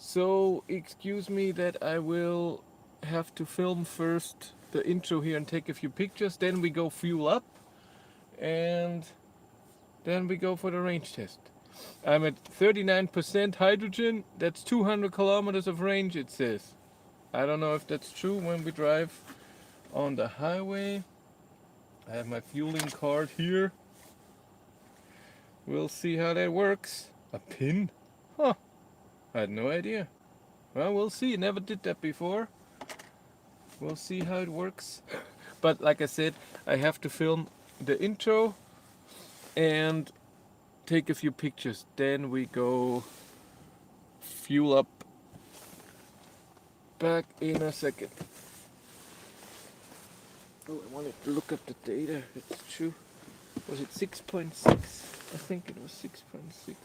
So excuse me that I will have to film first the intro here and take a few pictures. Then we go fuel up, and then we go for the range test. I'm at 39% hydrogen. That's 200 kilometers of range, it says. I don't know if that's true when we drive on the highway. I have my fueling card here. We'll see how that works. A pin? Huh. I had no idea. Well, we'll see. Never did that before. We'll see how it works. But like I said, I have to film the intro and take a few pictures. Then we go fuel up. Back in a second. Oh, I wanted to look up the data. It's true. Was it 6.6? I think it was 6.6.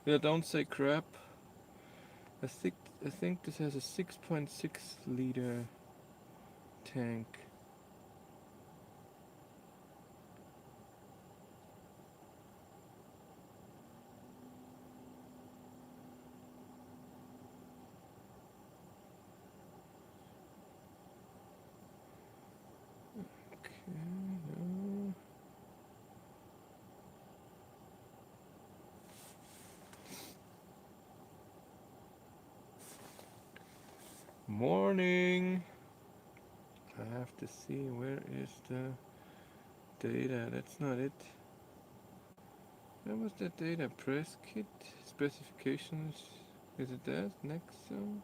Yeah, don't say crap. I think this has a 6.6 liter tank. Okay, no. Morning. I have to see where is the data. That's not it. Where was the data? Press kit specifications. Is it that? Nexo?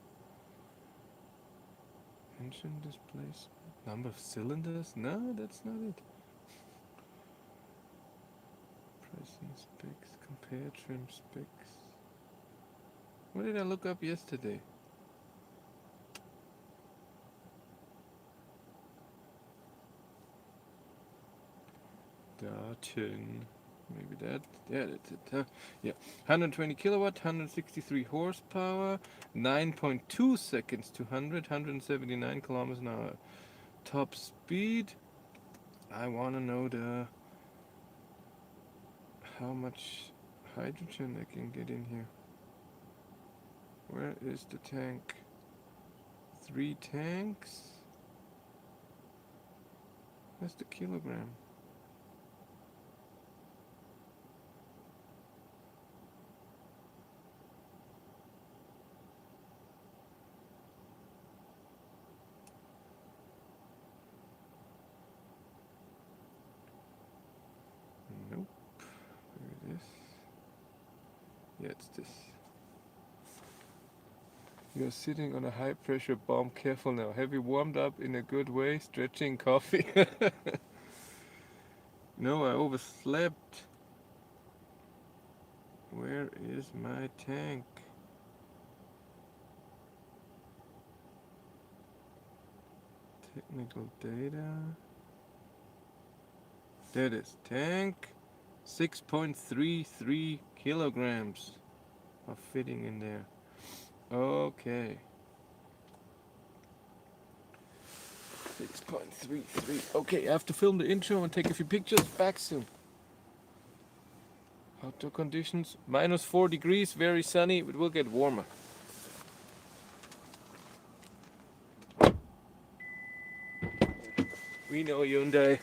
Engine displacement. Number of cylinders? No, that's not it. Pricing specs. Compare trim specs. What did I look up yesterday? Daten. Maybe that. Yeah, that's it. Huh? Yeah. 120 kilowatt, 163 horsepower, 9.2 seconds to 179 kilometers an hour. Top speed. I want to know the how much hydrogen I can get in here. Where is the tank? 3 tanks? That's the kilogram. Nope. There it is. Yeah, it's this. You're sitting on a high pressure bomb. Careful now. Have you warmed up in a good way? Stretching coffee? No, I overslept. Where is my tank? Technical data. There it is. Tank. 6.33 kilograms of fitting in there. Okay. 6.33. Okay, I have to film the intro and take a few pictures. Back soon. Outdoor conditions. -4 degrees, very sunny. It will get warmer. We know Hyundai.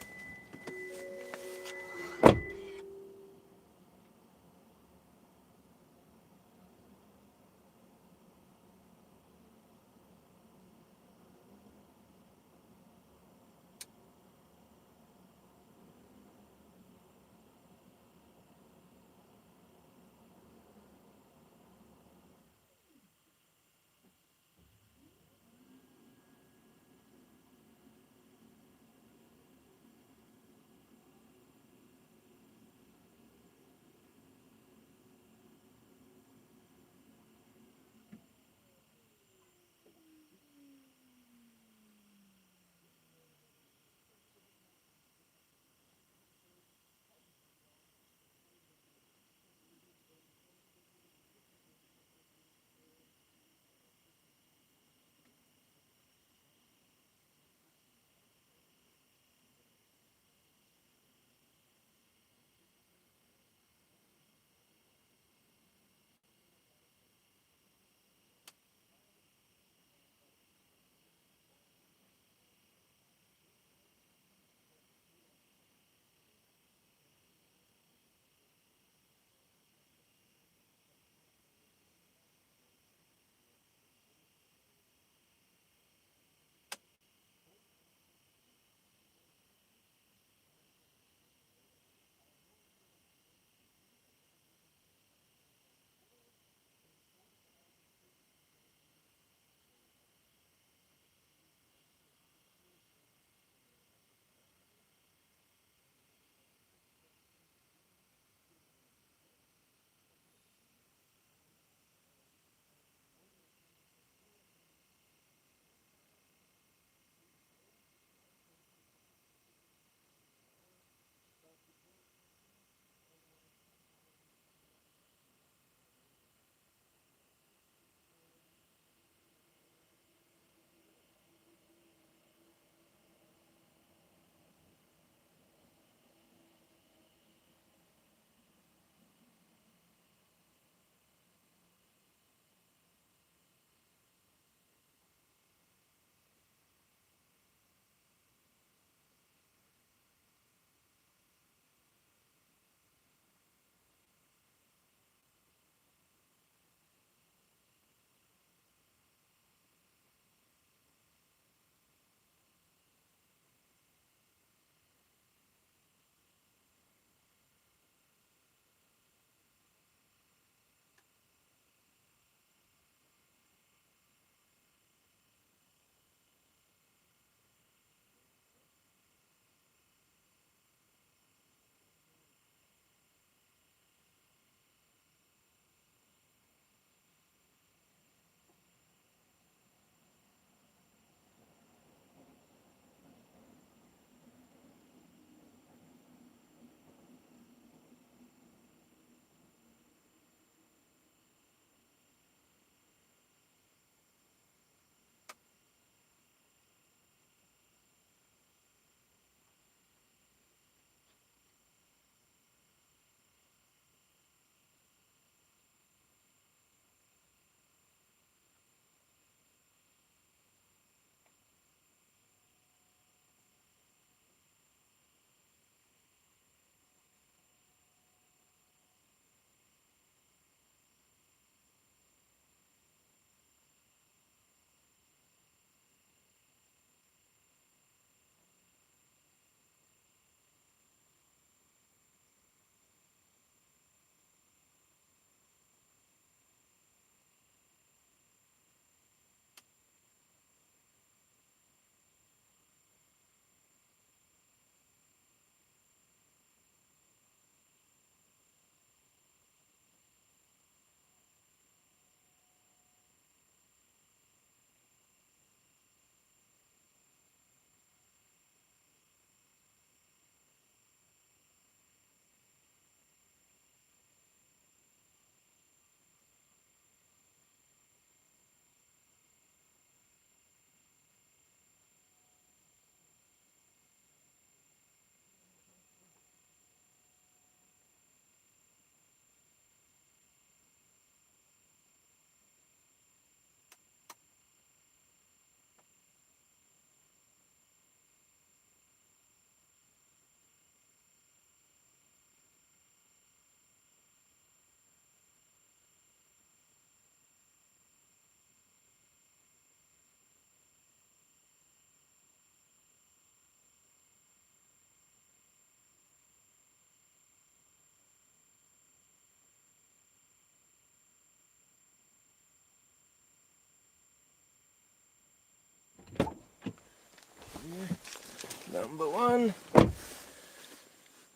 number one.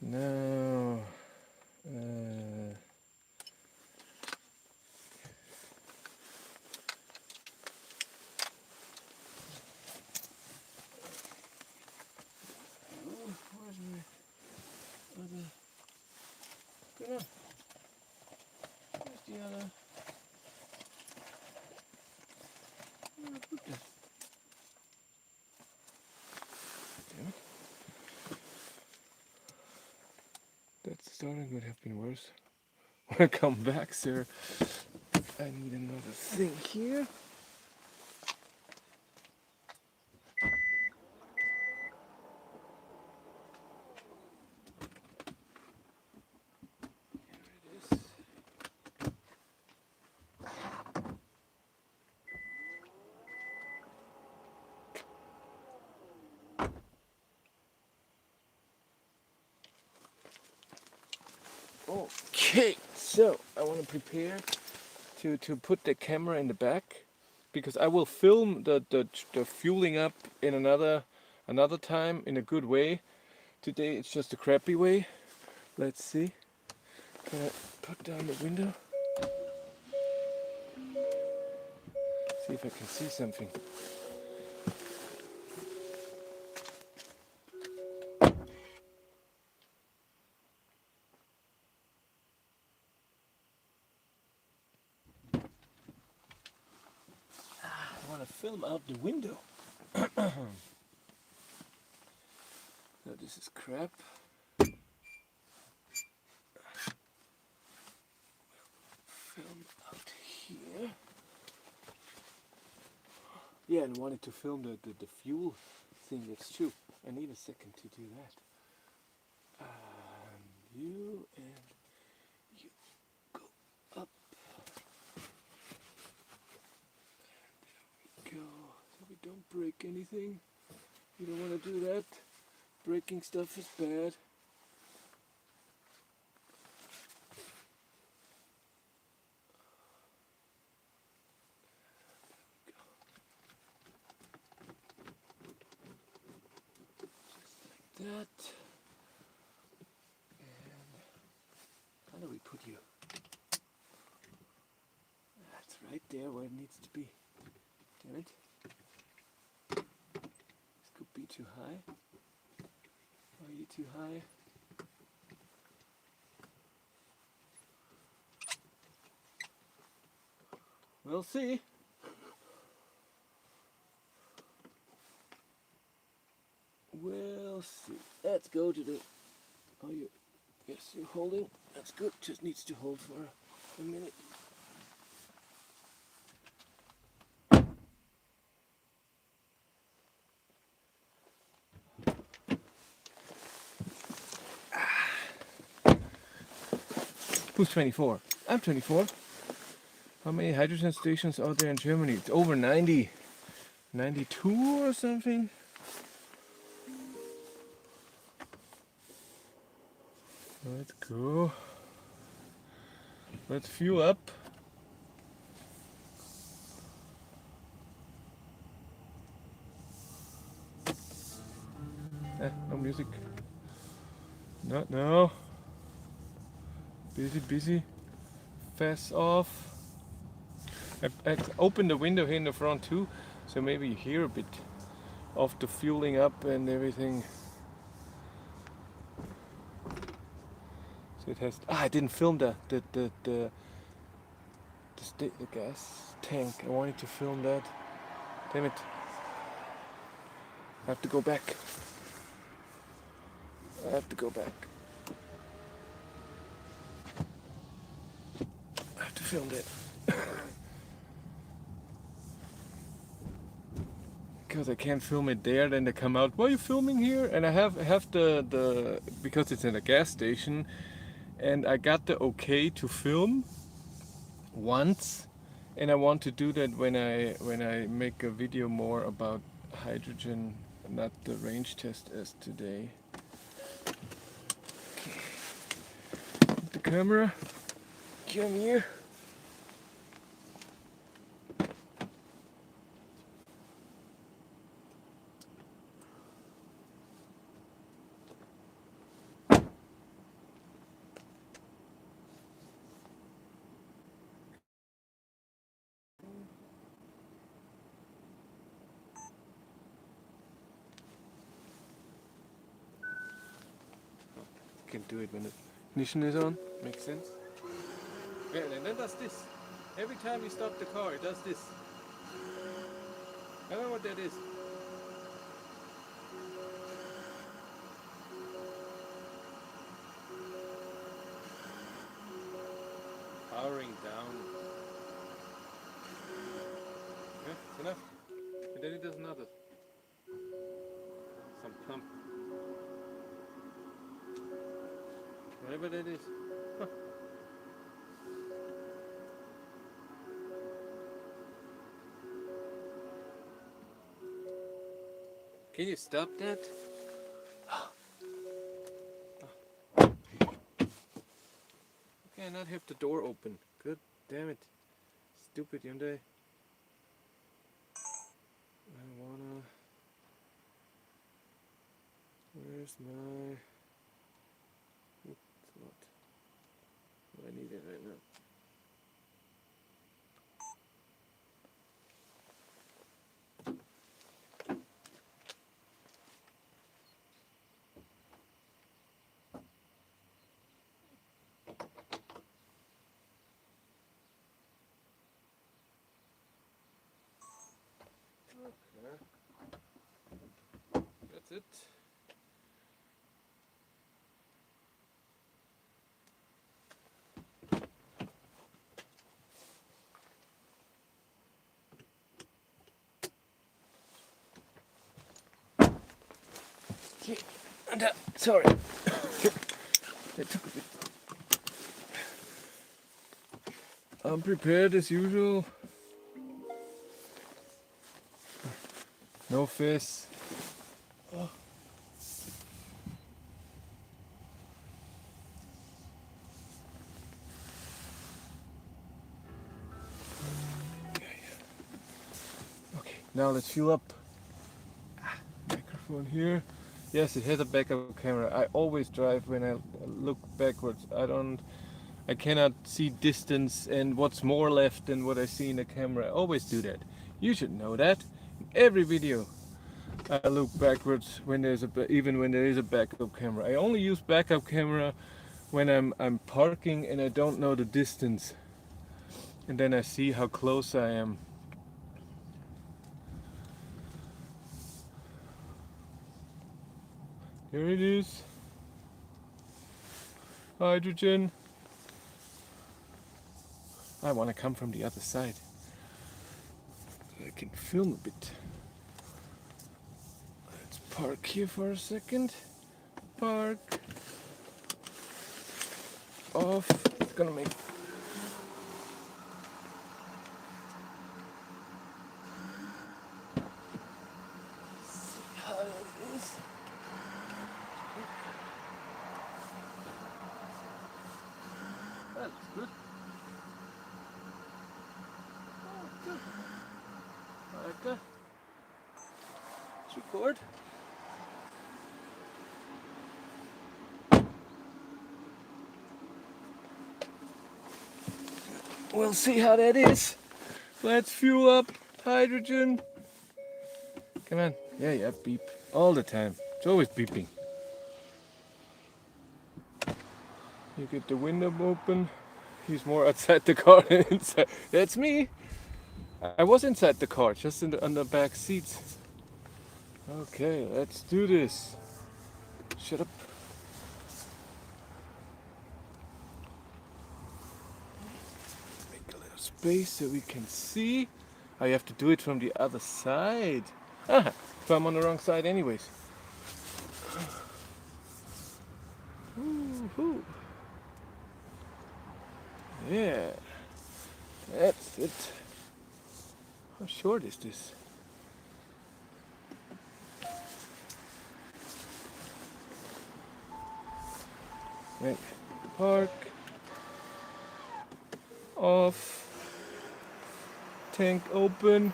Now, where's my other? Come on. Where's the other? Where did I put this? Damn it. That starting would have been worse. When I come back, sir, I need another thing here. Okay, so I want to prepare to put the camera in the back because I will film the fueling up in another time in a good way. Today it's just a crappy way. Let's see. Can I put down the window? See if I can see something. I want to film out the window. So this is crap. Film out here. Yeah, and wanted to film the fuel thing. That's true. I need a second to do that. You and you go up. There we go. So we don't break anything. You don't want to do that. Breaking stuff is bad. That. And how do we put you? That's right there where it needs to be. Damn it. This could be too high. Are you too high? We'll see. We'll see. Let's go to the... Oh, you... Yes, you're holding. That's good. Just needs to hold for a minute. Who's 24? I'm 24. How many hydrogen stations are there in Germany? It's over 90. 92 or something? Let's go. Let's fuel up. No music. Not now. Busy. Fast off. I opened the window here in the front too, so maybe you hear a bit of the fueling up and everything. So it has. I didn't film the gas tank. I wanted to film that. Damn it! I have to go back. I have to film that. Because I can't film it there, then they come out, why are you filming here? And I have the because it's in a gas station, and I got the okay to film once, and I want to do that when I make a video more about hydrogen, not the range test as today. Okay. The camera, come here. can do it when the ignition is on. Makes sense. Yeah, and then does this. Every time you stop the car, it does this. I don't know what that is. Powering down. Yeah, it's enough. And then it does another. Some pump. Whatever that is. Huh. Can you stop that? Okay, not have the door open. Good damn it. Stupid Hyundai. I wanna... Where's my... Oops, what? I need it right now. Okay. That's it. Okay. And sorry. That took a bit. I'm prepared as usual. No fish. Oh. Okay, now let's fuel up. Microphone here. Yes, it has a backup camera. I always drive when I look backwards. I cannot see distance and what's more left than what I see in the camera. I always do that. You should know that. In every video I look backwards when even when there is a backup camera. I only use backup camera when I'm parking and I don't know the distance. And then I see how close I am. Here it is. Hydrogen. I want to come from the other side. So I can film a bit. Let's park here for a second. Park. Off. It's gonna make... See how it is. That's good. Oh, good. Like that. Let's record. We'll see how that is. Let's fuel up hydrogen. Come on. Yeah, beep. All the time. It's always beeping. You get the window open. He's more outside the car than inside. That's me. I was inside the car, just on the back seats. Okay, let's do this. Shut up. Make a little space so we can see. Oh, you have to do it from the other side. Ah, so I'm on the wrong side anyways. Woo-hoo. Yeah, that's it. How short is this? Right. Park. Off. Tank open.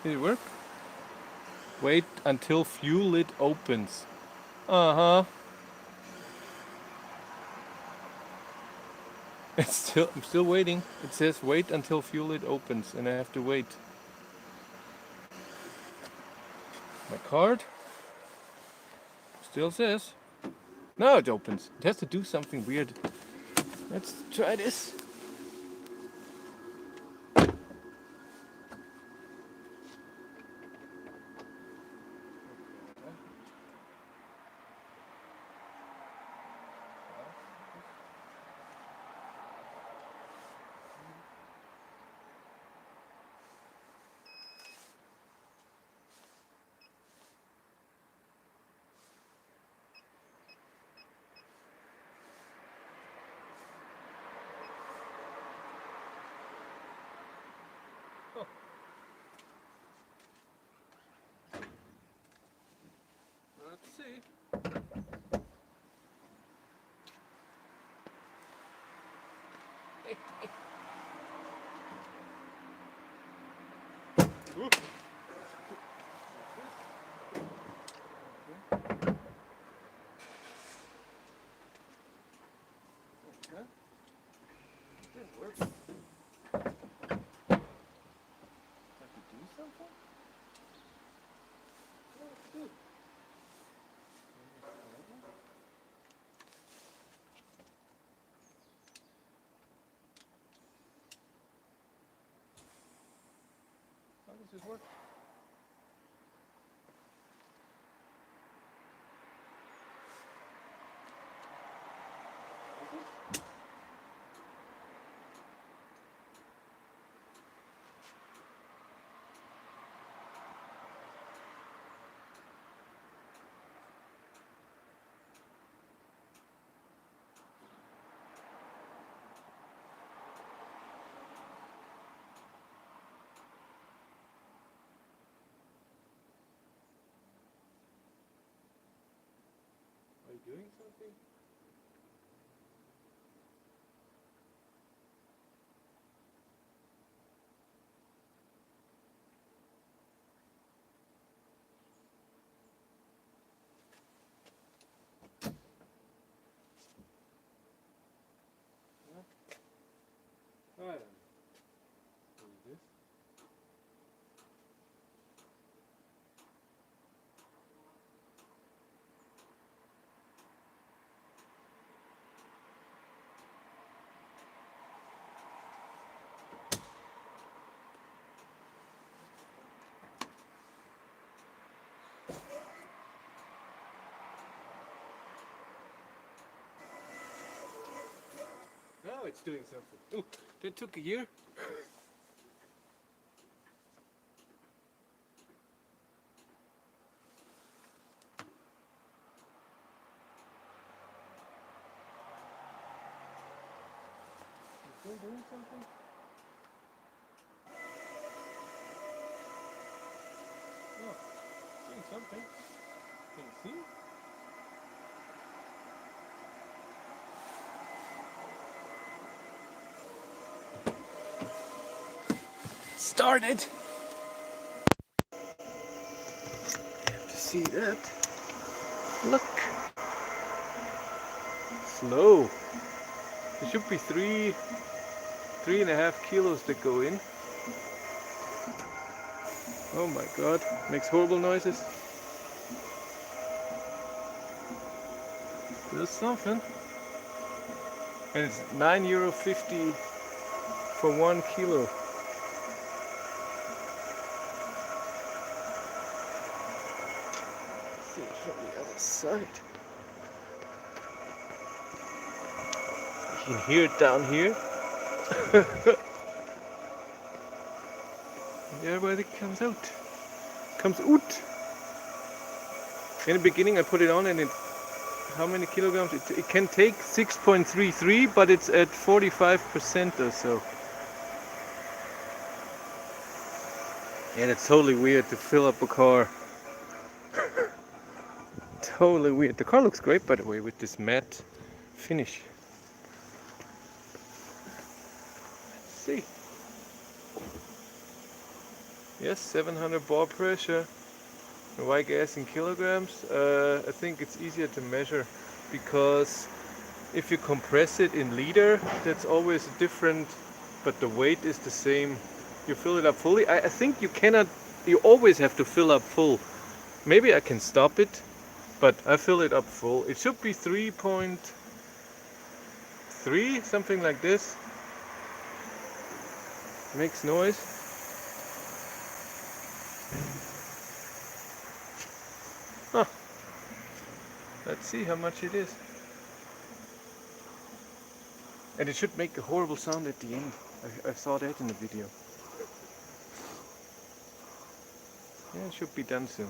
Did it work? Wait until fuel lid opens. Uh-huh. I'm still waiting. It says wait until fuel lid opens and I have to wait. My card still says Now it opens. It has to do something weird. Let's try this. Let's see. Ooh. Okay. Didn't work. Have to do something? Oh, it's good. How does this work? Are you doing something? I don't know. Do this. Now it's doing something. Oh, that took a year. Still doing something? Oh, doing something. Can you see? Started. You have to see that. Look. Slow. There should be 3.5 kilos that go in. Oh my god, makes horrible noises. There's something. And it's €9.50 for 1 kilo. Let's see it from the other side. You can hear it down here. Yeah, but it comes out. Comes out. In the beginning I put it on and it, how many kilograms? It can take 6.33, but it's at 45% or so. And it's totally weird to fill up a car. Totally weird. The car looks great, by the way, with this matte finish. Let's see. Yes, 700 bar pressure. Why gas in kilograms? I think it's easier to measure because if you compress it in liter, that's always different, but the weight is the same. You fill it up fully. I think you cannot, you always have to fill up full. Maybe I can stop it but I fill it up full. It should be 3.3, something like this. Makes noise. Huh. Let's see how much it is. And it should make a horrible sound at the end. I saw that in the video. Yeah, it should be done soon.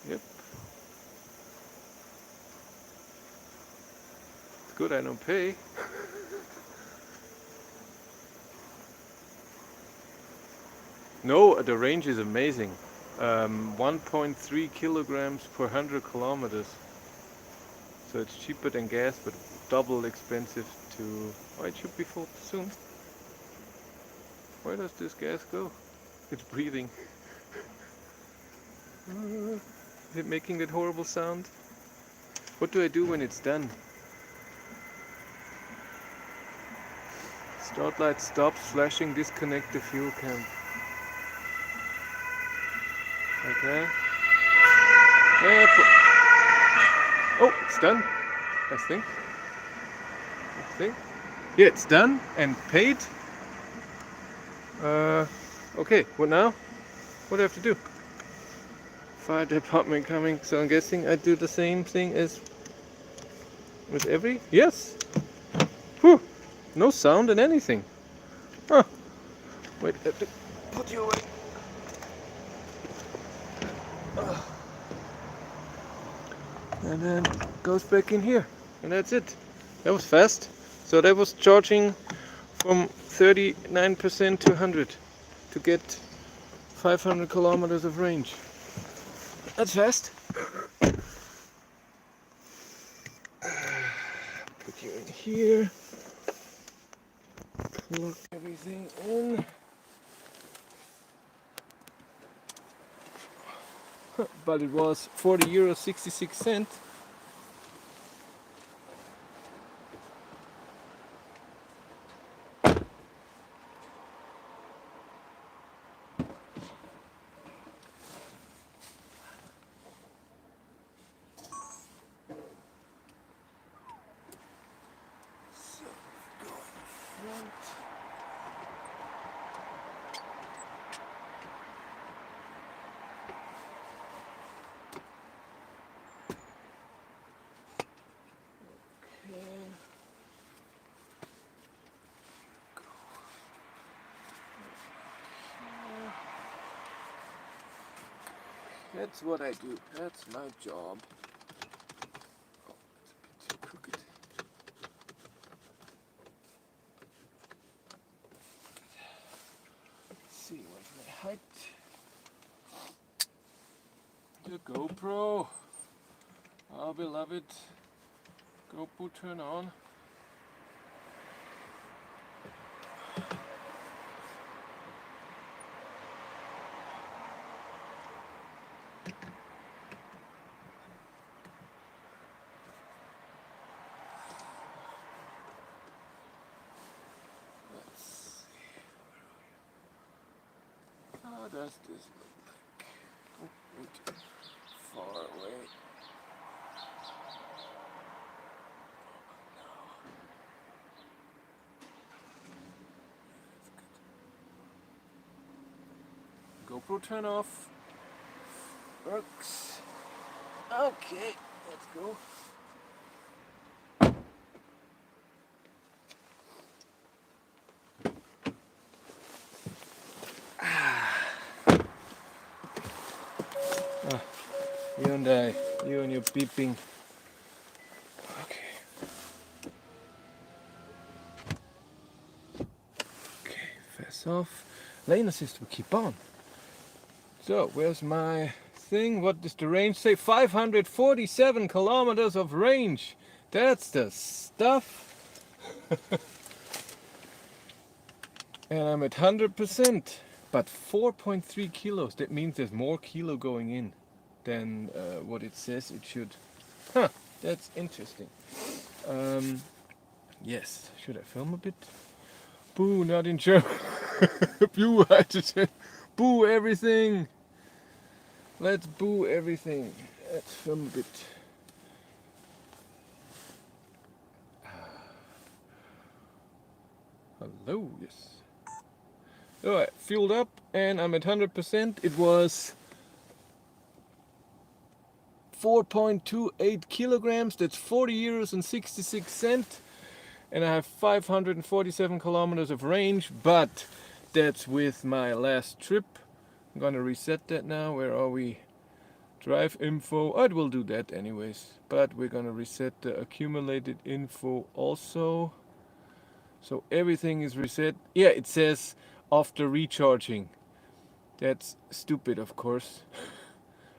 Yep. It's good I don't pay. No, the range is amazing. 1.3 kilograms per 100 kilometers. So it's cheaper than gas, but double expensive to... Oh, it should be full soon. Where does this gas go? It's breathing. Is it making that horrible sound? What do I do when it's done? Start light stops flashing, disconnect the fuel cam. Okay. Oh, it's done. I think. Yeah, it's done and paid. Okay, what now? What do I have to do? Fire department coming, so I'm guessing I do the same thing as with every... Yes! Whew! No sound and anything. Huh. Wait, I have to put you away. And then goes back in here. And that's it. That was fast. So that was charging from 39% to 100 to get 500 kilometers of range. That's fast. Put you in here. Plug everything in. But it was 40 euros 66 cents. That's what I do. That's my job. Oh, it's a bit too crooked. Let's see, what's my height? The GoPro. Our beloved GoPro, turn on. How does this look like? Oh, wait, far away. No. GoPro turn off. Works. Okay, let's go. Hyundai, you and your beeping. Okay. Okay, fast off. Lane assist will keep on. So, where's my thing? What does the range say? 547 kilometers of range. That's the stuff. And I'm at 100%. But 4.3 kilos. That means there's more kilo going in than what it says it should. Huh, that's interesting. Yes, should I film a bit? Boo, not in German. Blue hydrogen. Boo everything. Let's boo everything. Let's film a bit. Hello, yes. Alright, fueled up and I'm at 100%. It was 4.28 kilograms. That's 40 euros and 66 cents. And I have 547 kilometers of range, but that's with my last trip. I'm gonna reset that now. Where are we? Drive info. I will do that anyways, but we're gonna reset the accumulated info also. So everything is reset. Yeah, it says after recharging. That's stupid, of course.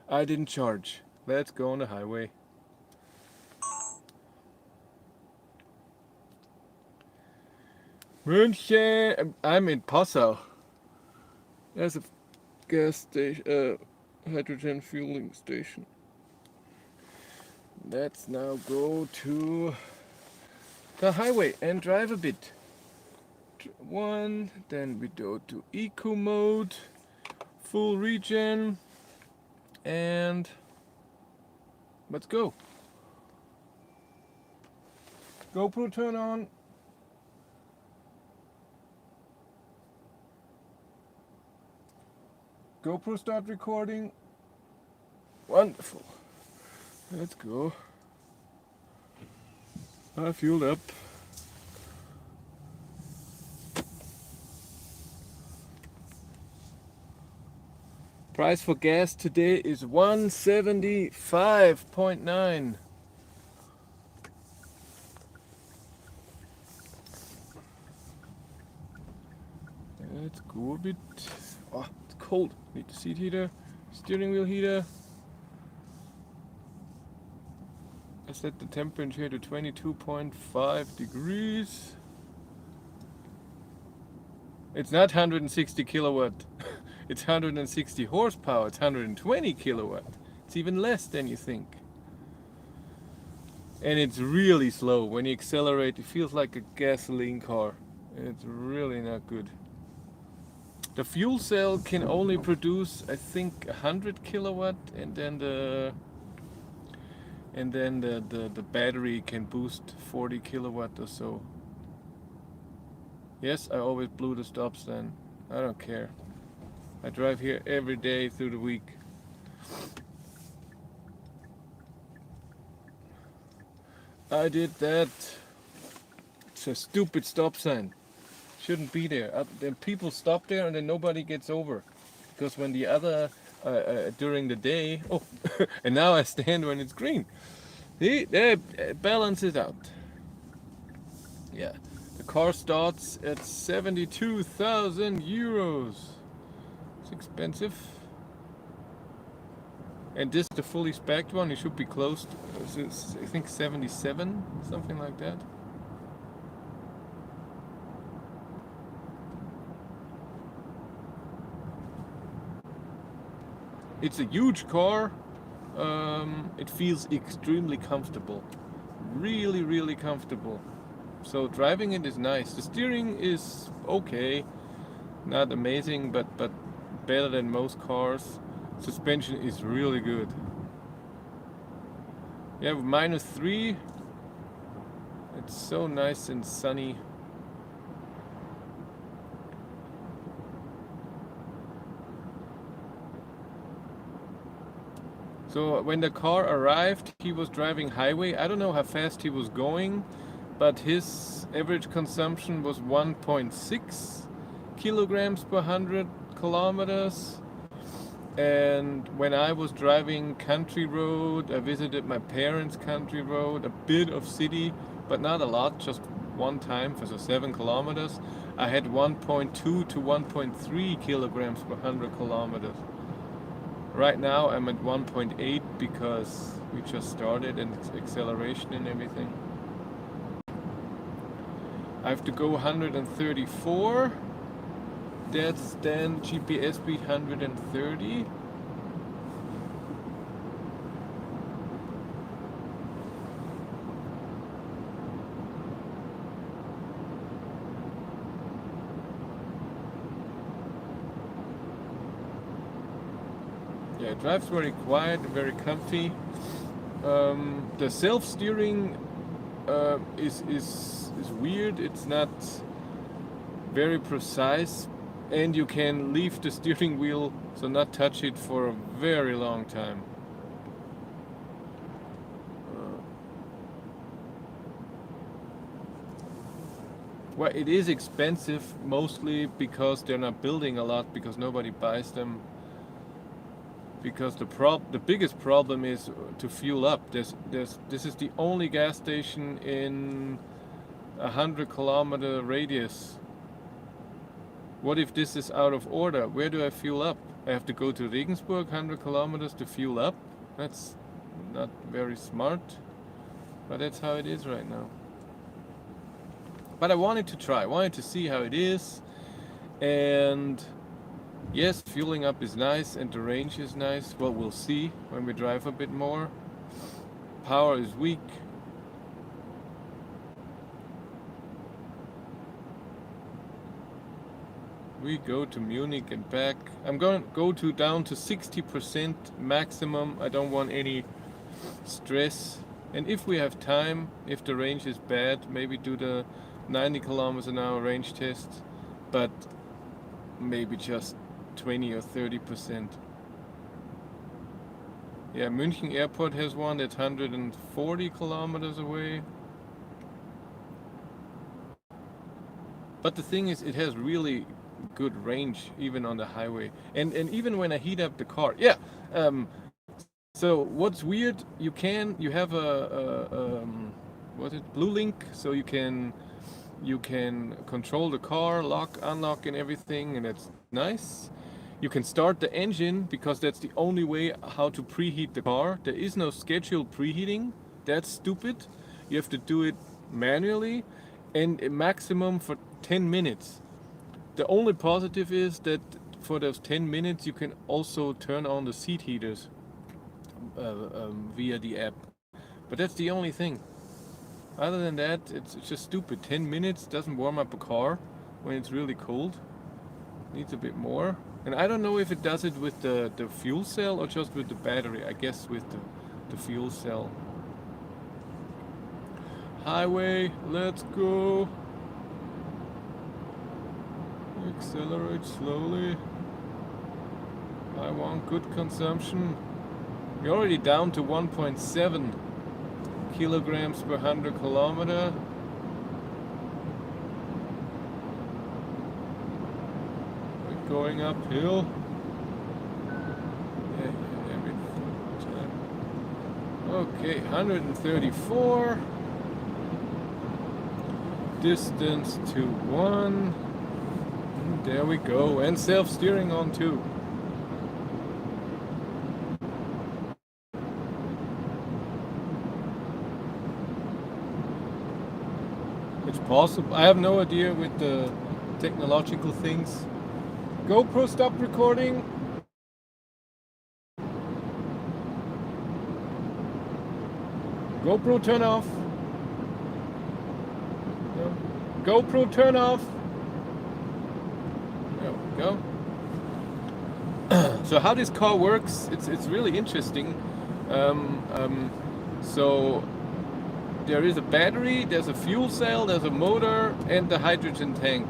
I didn't charge. Let's go on the highway. München. I'm in Passau. There's a gas station, hydrogen fueling station. Let's now go to the highway and drive a bit. One, then we go to eco mode, full regen, and let's go. GoPro turn on. GoPro start recording. Wonderful. Let's go. I fueled up. Price for gas today is 175.9. Let's go a bit. Oh, it's cold. Need the seat heater, steering wheel heater. I set the temperature to 22.5 degrees. It's not 160 kilowatt. It's 160 horsepower. It's 120 kilowatt. It's even less than you think. And it's really slow. When you accelerate, it feels like a gasoline car. It's really not good. The fuel cell can only produce, I think, 100 kilowatt, and then the battery can boost 40 kilowatt or so. Yes, I always blew the stop sign. I don't care. I drive here every day through the week. I did that. It's a stupid stop sign. Shouldn't be there. Then people stop there and then nobody gets over. Because when the other, during the day, oh, and now I stand when it's green. See, they balance it out. Yeah, the car starts at 72,000 euros. It's expensive. And this, the fully spec'd one, it should be close to, I think 77, something like that. It's a huge car. It feels extremely comfortable. Really, really comfortable. So driving it is nice. The steering is okay. Not amazing, but better than most cars. Suspension is really good. You have -3. It's so nice and sunny. So when the car arrived, he was driving highway. I don't know how fast he was going, but his average consumption was 1.6 kilograms per 100 kilometers. And when I was driving country road, I visited my parents' country road, a bit of city, but not a lot, just one time for the 7 kilometers. I had 1.2 to 1.3 kilograms per 100 kilometers. Right now I'm at 1.8 because we just started and it's acceleration and everything. I have to go 134. That's then GPS speed 130. Yeah, it drives very quiet and very comfy. The self-steering is weird. It's not very precise, and you can leave the steering wheel, so not touch it for a very long time. Well, it is expensive mostly because they're not building a lot, because nobody buys them. Because the biggest problem is to fuel up. This is the only gas station in 100-kilometer radius. What if this is out of order? Where do I fuel up? I have to go to Regensburg 100 kilometers to fuel up? That's not very smart, but that's how it is right now. But I wanted to try, wanted to see how it is, and yes, fueling up is nice and the range is nice. Well, we'll see when we drive a bit more. Power is weak. We go to Munich and back. I'm going to go down to 60% maximum. I don't want any stress. And if we have time, if the range is bad, maybe do the 90 kilometers an hour range test, but maybe just 20 or 30%. Yeah, München Airport has one that's 140 kilometers away. But the thing is, it has really good range even on the highway, and even when I heat up the car. Yeah. So what's weird? You have a what's it? Blue Link, so you can control the car, lock, unlock, and everything, and that's nice. You can start the engine because that's the only way how to preheat the car. There is no scheduled preheating. That's stupid. You have to do it manually, and a maximum for 10 minutes. The only positive is that for those 10 minutes you can also turn on the seat heaters via the app. But that's the only thing. Other than that, it's just stupid. 10 minutes doesn't warm up a car when it's really cold. Needs a bit more. And I don't know if it does it with the fuel cell or just with the battery. I guess with the fuel cell. Highway, let's go. Accelerate slowly. I want good consumption. We're already down to 1.7 kilograms per 100 kilometer. We're going uphill. Yeah, every time. Okay, 134. Distance to 1. There we go, and self-steering on too. It's possible. I have no idea with the technological things. GoPro, stop recording. GoPro, turn off. No. GoPro, turn off. There we go. So how this car works, it's really interesting. So there is a battery, there's a fuel cell, there's a motor, and the hydrogen tank.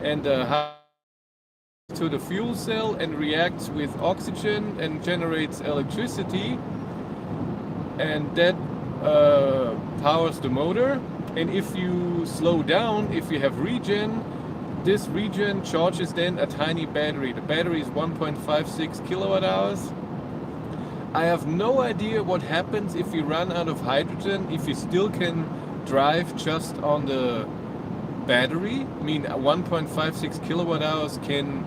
And to the fuel cell and reacts with oxygen and generates electricity, and that powers the motor. And if you slow down, if you have regen, this regen charges then a tiny battery. The battery is 1.56 kilowatt hours. I have no idea what happens if you run out of hydrogen, if you still can drive just on the battery. I mean, 1.56 kilowatt hours can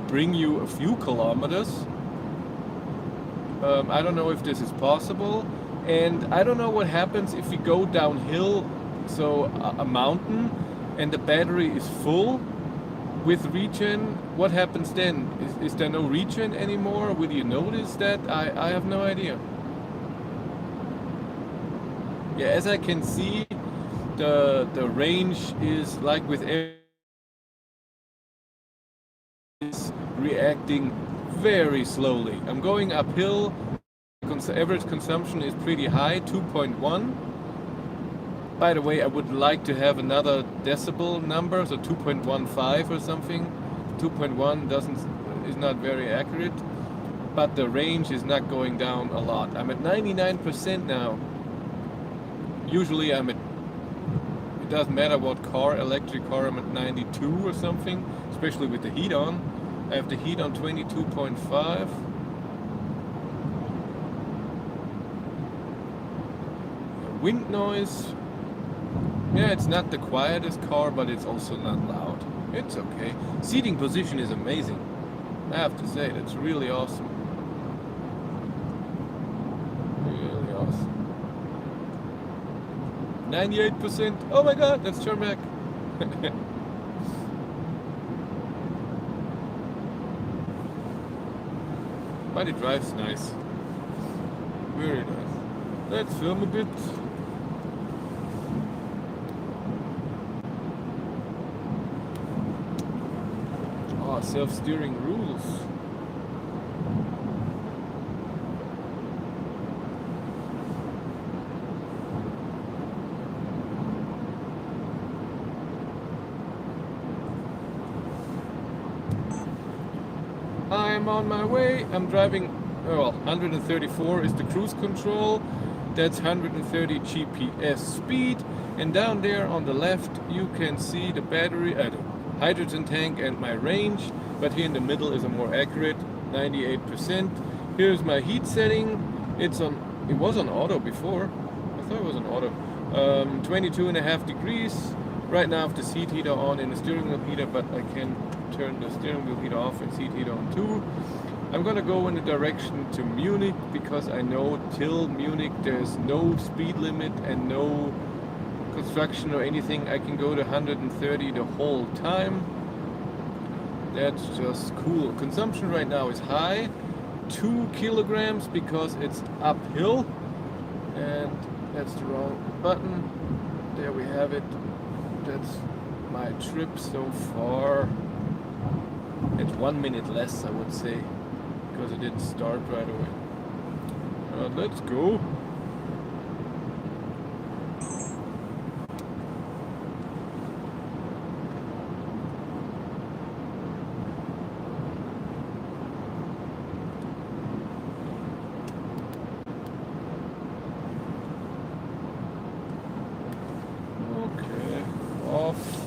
bring you a few kilometers. I don't know if this is possible. And I don't know what happens if you go downhill, so a mountain, and the battery is full with regen. What happens then? Is there no regen anymore? Will you notice that? I have no idea. Yeah, as I can see, the range is like with everything, is reacting very slowly. I'm going uphill. Average consumption is pretty high, 2.1. By the way, I would like to have another decibel number, so 2.15 or something. 2.1 is not very accurate, but the range is not going down a lot. I'm at 99% now. Usually it doesn't matter what car, electric car, I'm at 92 or something, especially with the heat on. I have the heat on 22.5. Wind noise, yeah, it's not the quietest car, but it's also not loud. It's okay. Seating position is amazing. I have to say, that's really awesome. Really awesome. 98%. Oh my god, that's tarmac. But it drives nice. Very nice. Let's film a bit. Oh, self-steering rules. I'm on my way. I'm driving, well, 134 is the cruise control. That's 130 GPS speed. And down there on the left, you can see the battery, the hydrogen tank and my range. But here in the middle is a more accurate 98%. Here's my heat setting. It was on auto before. I thought it was on auto. 22.5 degrees. Right now I have the seat heater on and the steering wheel heater, but I can turn the steering wheel heater off and seat heater on too. I'm gonna go in the direction to Munich because I know till Munich there's no speed limit and no construction or anything. I can go to 130 the whole time. That's just cool. Consumption right now is high, 2 kilograms because it's uphill, and that's the wrong button. There we have it. That's my trip so far. It's 1 minute less, I would say, because it didn't start right away. Let's go. Okay, off.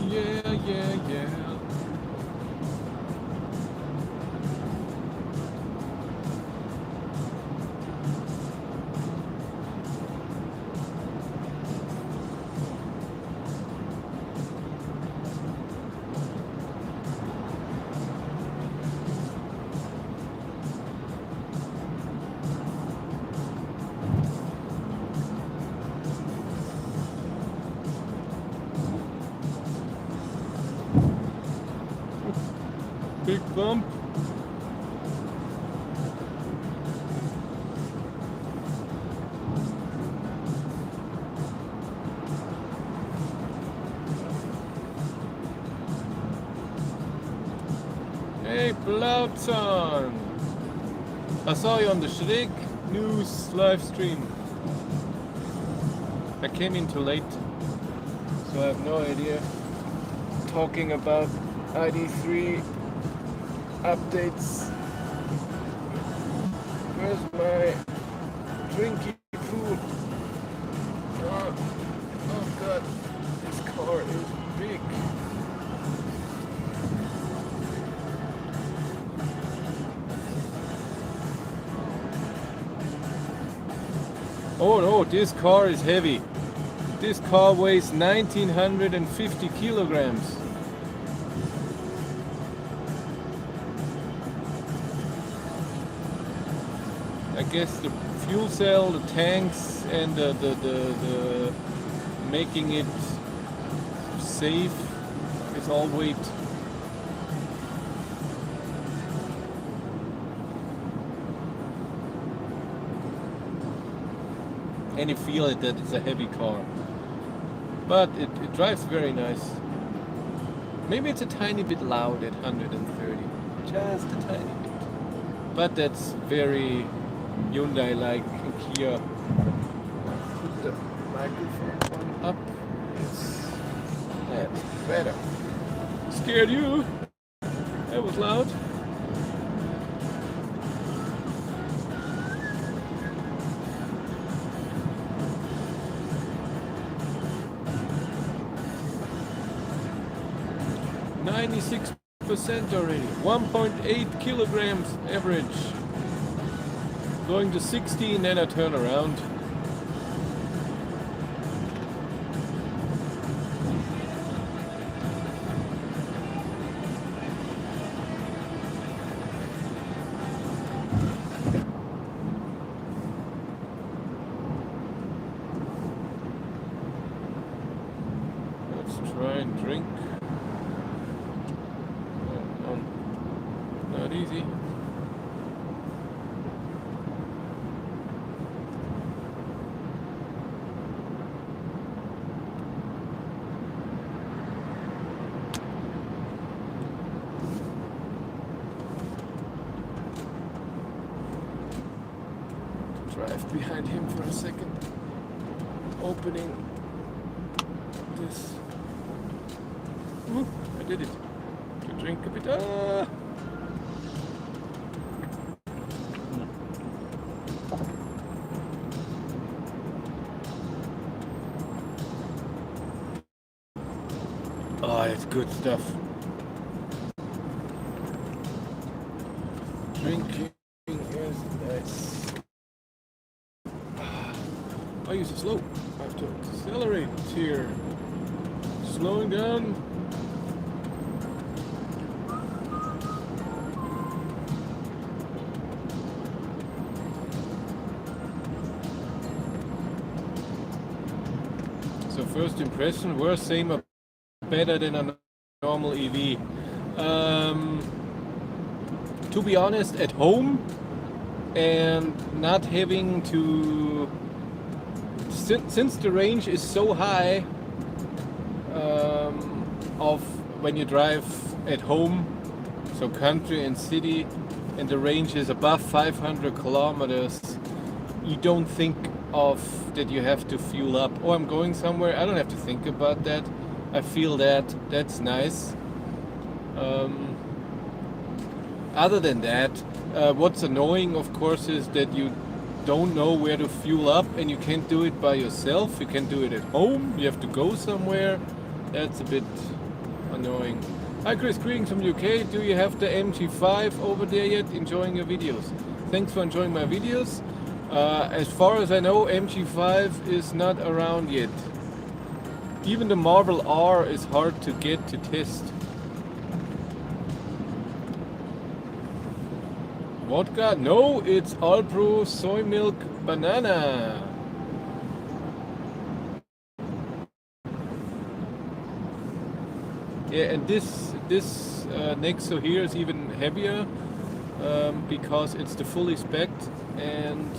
Yeah. Big bump. Hey, Blautzahn! I saw you on the Schräg News live stream. I came in too late, so I have no idea. Talking about ID3 updates. Where's my drinky food? Oh god, this car is big. Oh no, this car is heavy. This car weighs 1950 kilograms. I guess the fuel cell, the tanks, and the making it safe is all weight. and you feel it that it's a heavy car. But it drives very nice. Maybe it's a tiny bit loud at 130, just a tiny bit. But that's very Hyundai-like and Kia. Put the microphone one up. That's better. Scared you? That was loud. %, already. 1.8 kilograms average. Going to 60 and then I turn around. Let's try and drink. Not easy. Drive behind him for a second. Opening this. Ooh, I did it. To drink a bit. Ah! Oh, it's good stuff. Drinking is nice. I use it slow. I have to accelerate here. Slowing down. So first impression, we're same or better than a normal EV. To be honest, at home and not having to, since the range is so high of when you drive at home, so country and city, and the range is above 500 kilometers, you don't think of that you have to fuel up. Oh, I'm going somewhere, I don't have to think about that. I feel that's nice. Other than that, what's annoying, of course, is that you don't know where to fuel up and you can't do it by yourself. You can't do it at home. You have to go somewhere. That's a bit annoying. Hi Chris, greetings from UK. Do you have the MG5 over there yet? Enjoying your videos. Thanks for enjoying my videos. As far as I know, MG5 is not around yet. Even the Marvel R is hard to get to test. Vodka? No, it's Alpro soy milk banana. Yeah, and this Nexo here is even heavier because it's the fully spec'd, and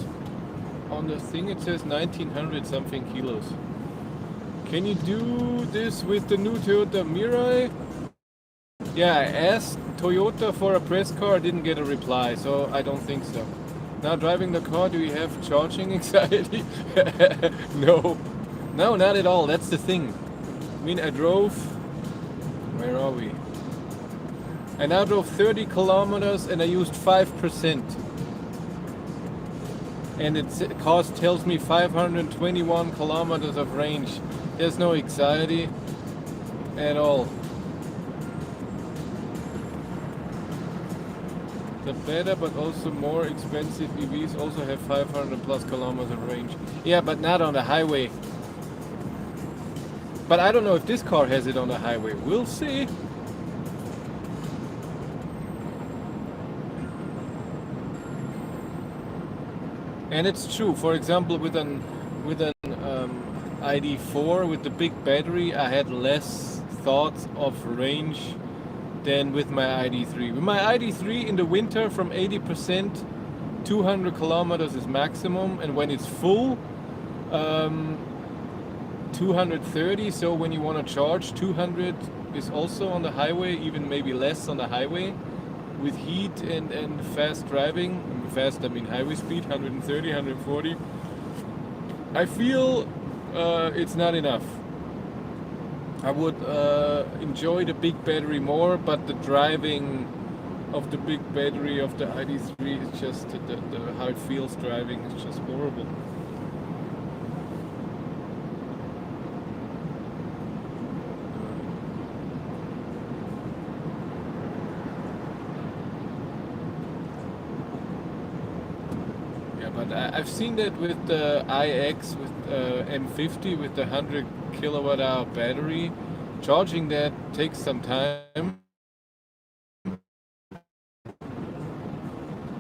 on the thing it says 1900 something kilos. Can you do this with the new Toyota Mirai? Yeah, I asked Toyota for a press car, didn't get a reply, so I don't think so. Now driving the car, do you have charging anxiety? No, not at all, that's the thing. I mean, I drove, where are we? I now drove 30 kilometers and I used 5%. And it cost tells me 521 kilometers of range. There's no anxiety at all. The better but also more expensive EVs also have 500 plus kilometers of range. Yeah, but not on the highway. But I don't know if this car has it on the highway. We'll see. And it's true. For example, with an ID4 with the big battery, I had less thoughts of range than with my ID3. With my ID3 in the winter, from 80%, 200 kilometers is maximum, and when it's full, Um, 230, so when you want to charge, 200 is also on the highway, even maybe less on the highway. With heat and fast driving, fast I mean highway speed, 130, 140, I feel it's not enough. I would enjoy the big battery more, but the driving of the big battery of the ID3 is just how it feels driving is just horrible. Yeah, but I've seen that with the iX, with M50, with the 100 kilowatt hour battery. Charging that takes some time.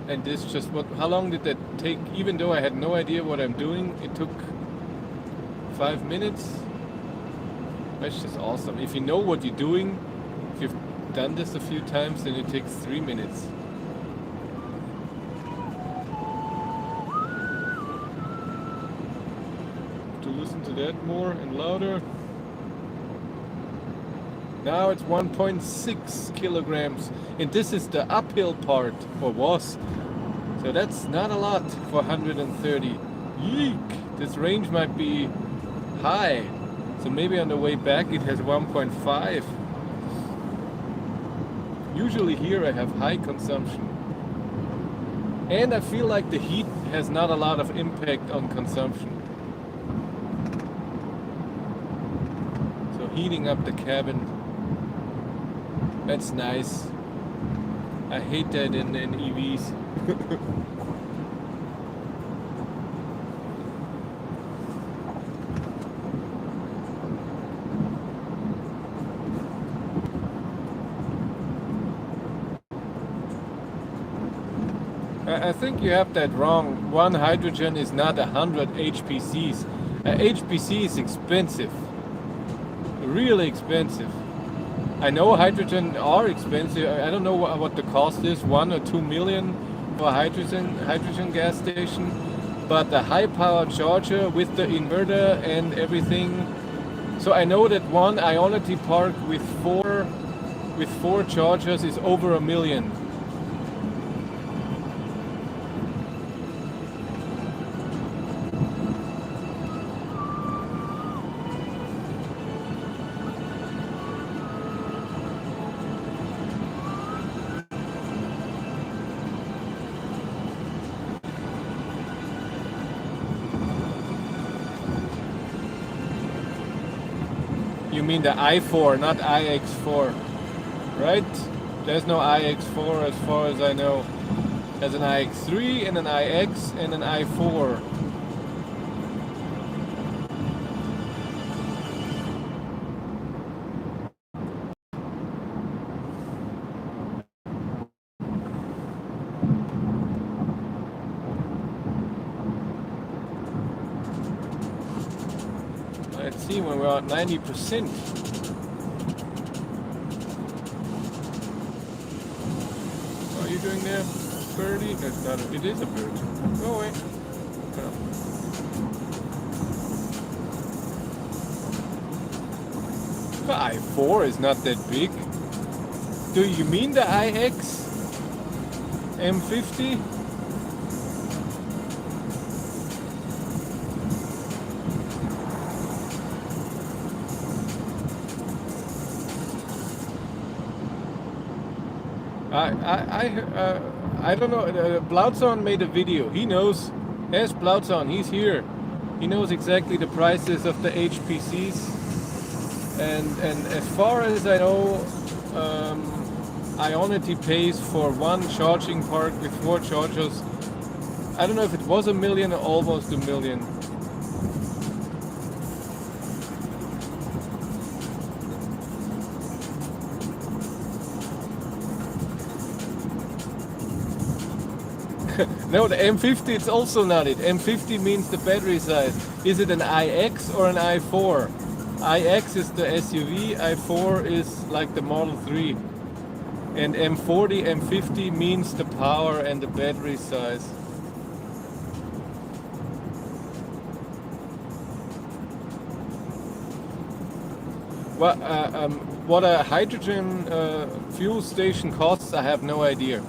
And this just how long did that take? Even though I had no idea what I'm doing, it took 5 minutes. That's just awesome. If you know what you're doing, if you've done this a few times, then it takes 3 minutes. To listen to that more and louder. Now it's 1.6 kilograms, and this is the uphill part, or was. So that's not a lot for 130. Yeek! This range might be high. So maybe on the way back it has 1.5. Usually here I have high consumption. And I feel like the heat has not a lot of impact on consumption. So heating up the cabin, that's nice. I hate that in EVs. I think you have that wrong. One hydrogen is not 100 HPCs. HPC is expensive, really expensive. I know hydrogen are expensive. I don't know what the cost is, 1 or 2 million for a hydrogen gas station. But the high power charger with the inverter and everything. So I know that one Ionity park with four chargers is over $1 million. You mean the i4, not iX4, right? There's no iX4 as far as I know. There's an iX3 and an iX and an i4. Let's see when we're at 90%. What are you doing there? Birdie? That's not it is a bird. Go away. Oh. The i4 is not that big. Do you mean the iX M50? I don't know. Blautzon made a video. He knows. Yes, Blautzon. He's here. He knows exactly the prices of the HPCs. And as far as I know, Ionity pays for one charging park with 4 chargers. I don't know if it was $1 million or almost $1 million. No, the M50 it's also not it. M50 means the battery size. Is it an iX or an i4? iX is the SUV, i4 is like the Model 3. And M40, M50 means the power and the battery size. Well, what a hydrogen fuel station costs, I have no idea.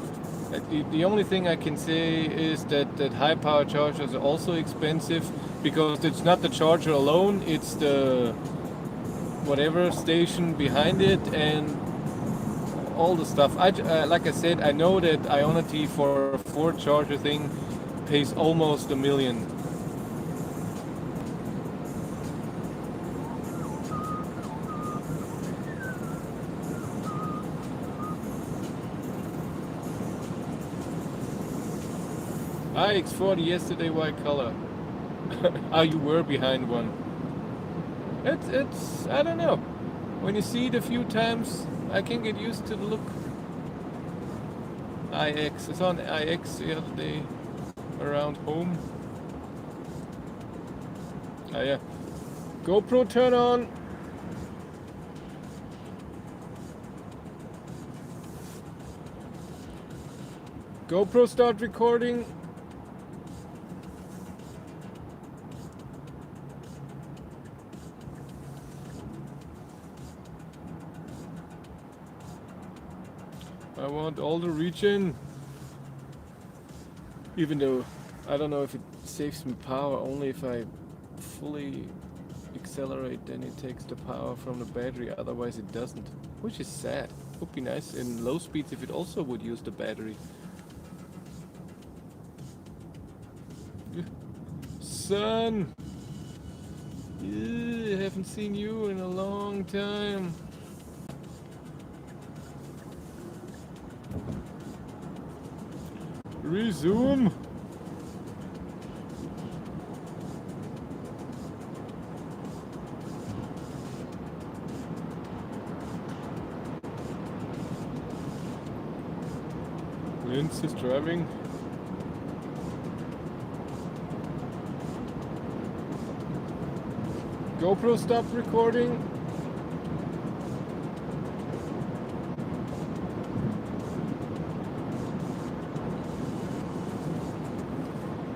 The only thing I can say is that high power chargers are also expensive because it's not the charger alone, it's the whatever station behind it and all the stuff. Like I said, I know that Ionity for a Ford charger thing pays almost $1 million. iX40 yesterday, white color. Ah, you were behind one. It's I don't know. When you see it a few times, I can get used to the look. iX. It's on iX the other day around home. Ah yeah. GoPro turn on. GoPro start recording. I want all the region. Even though I don't know if it saves me power, only if I fully accelerate, then it takes the power from the battery, otherwise it doesn't. Which is sad. Would be nice in low speeds if it also would use the battery. Son! I haven't seen you in a long time. Resume! Linz is driving. GoPro stopped recording.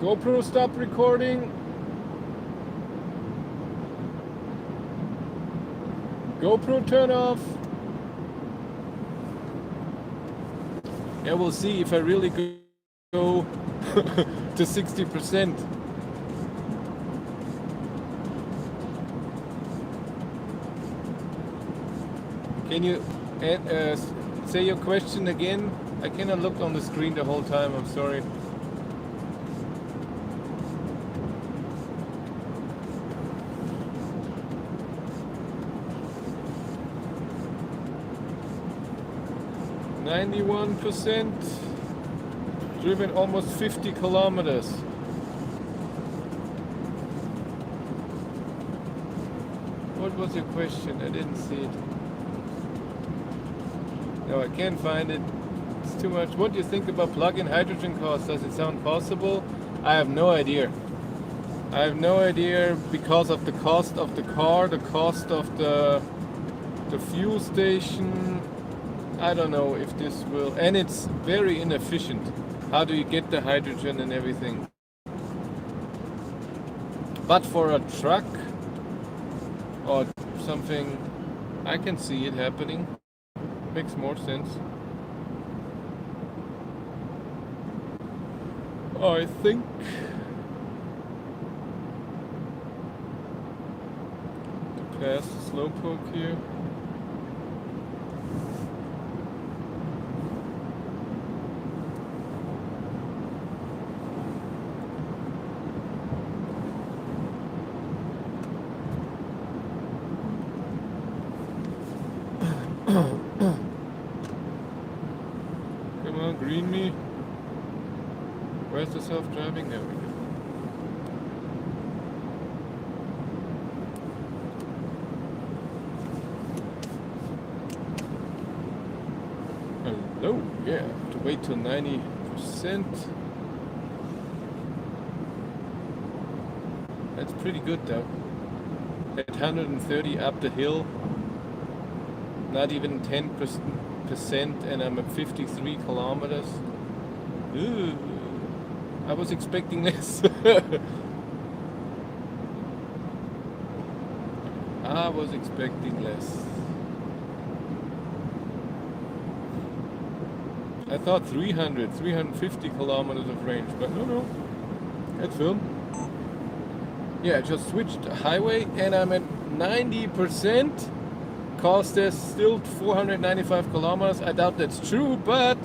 GoPro stopped recording. GoPro turn off. Yeah, we'll see if I really go to 60%. Can you say your question again? I cannot look on the screen the whole time, I'm sorry. %, driven almost 50 kilometers. What was your question? I didn't see it. No, I can't find it. It's too much. What do you think about plug-in hydrogen costs? Does it sound possible? I have no idea. I have no idea because of the cost of the car, the cost of the fuel station. I don't know if this will, and it's very inefficient. How do you get the hydrogen and everything? But for a truck or something, I can see it happening. Makes more sense. I think. To pass the slowpoke here. Come on, green me. Where's the self-driving? There we go. Hello, yeah, have to wait till 90%. That's pretty good though. At 130 up the hill, not even 10%, and I'm at 53 kilometers. Ooh, I was expecting less. I was expecting less. I thought 350 kilometers of range, but no, that's film. Yeah, I just switched highway and I'm at 90%. Cause there's still 495 kilometers. I doubt that's true, but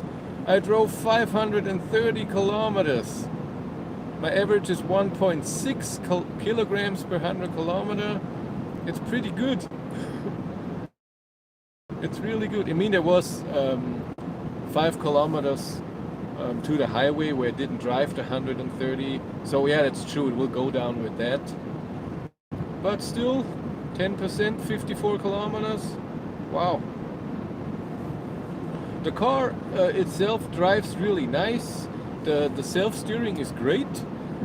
I drove 530 kilometers. My average is 1.6 kilograms per 100 kilometer. It's pretty good. It's really good. I mean, there was 5 kilometers to the highway where it didn't drive the 130. So yeah, that's true. It will go down with that. But still, 10%, 54 kilometers. Wow. The car itself drives really nice. The self-steering is great.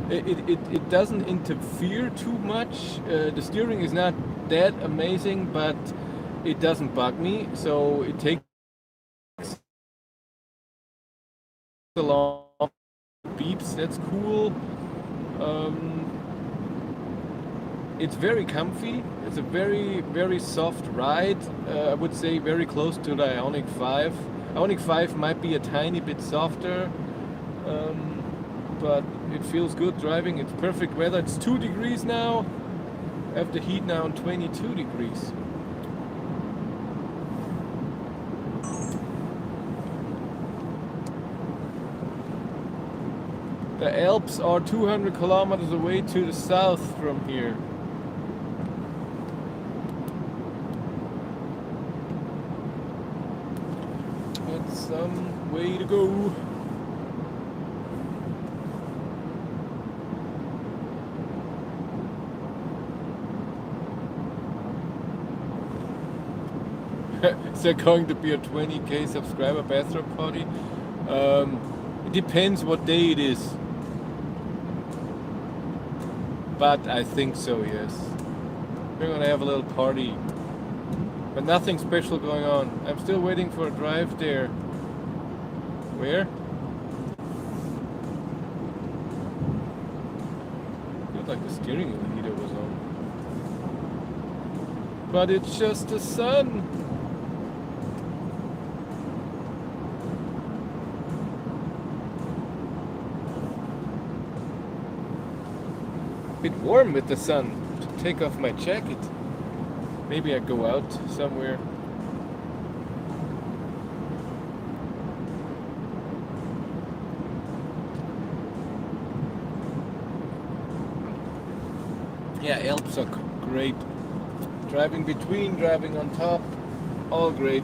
It doesn't interfere too much. The steering is not that amazing, but it doesn't bug me. So it takes along beeps. That's cool. It's very comfy. It's a very soft ride. I would say very close to the Ioniq 5. Ioniq 5 might be a tiny bit softer, but it feels good driving. It's perfect weather. It's 2 degrees now. I have the heat now on 22 degrees. The Alps are 200 kilometers away to the south from here. It's some way to go. Is there going to be a 20k subscriber bachelor party? It depends what day it is. But I think so, yes. We're gonna have a little party. But nothing special going on. I'm still waiting for a drive there. Where? Looked like the steering wheel heater was on. But it's just the sun. Bit warm with the sun. To take off my jacket. Maybe I go out somewhere. Yeah, Alps are great. Driving between, driving on top, all great.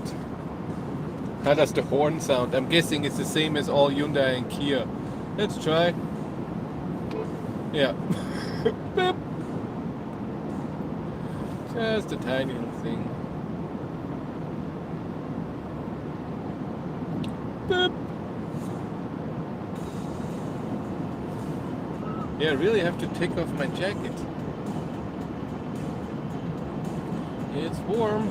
How does the horn sound? I'm guessing it's the same as all Hyundai and Kia. Let's try. Yeah. Beep. Just a tiny little thing. Beep. Yeah, I really have to take off my jacket. It's warm.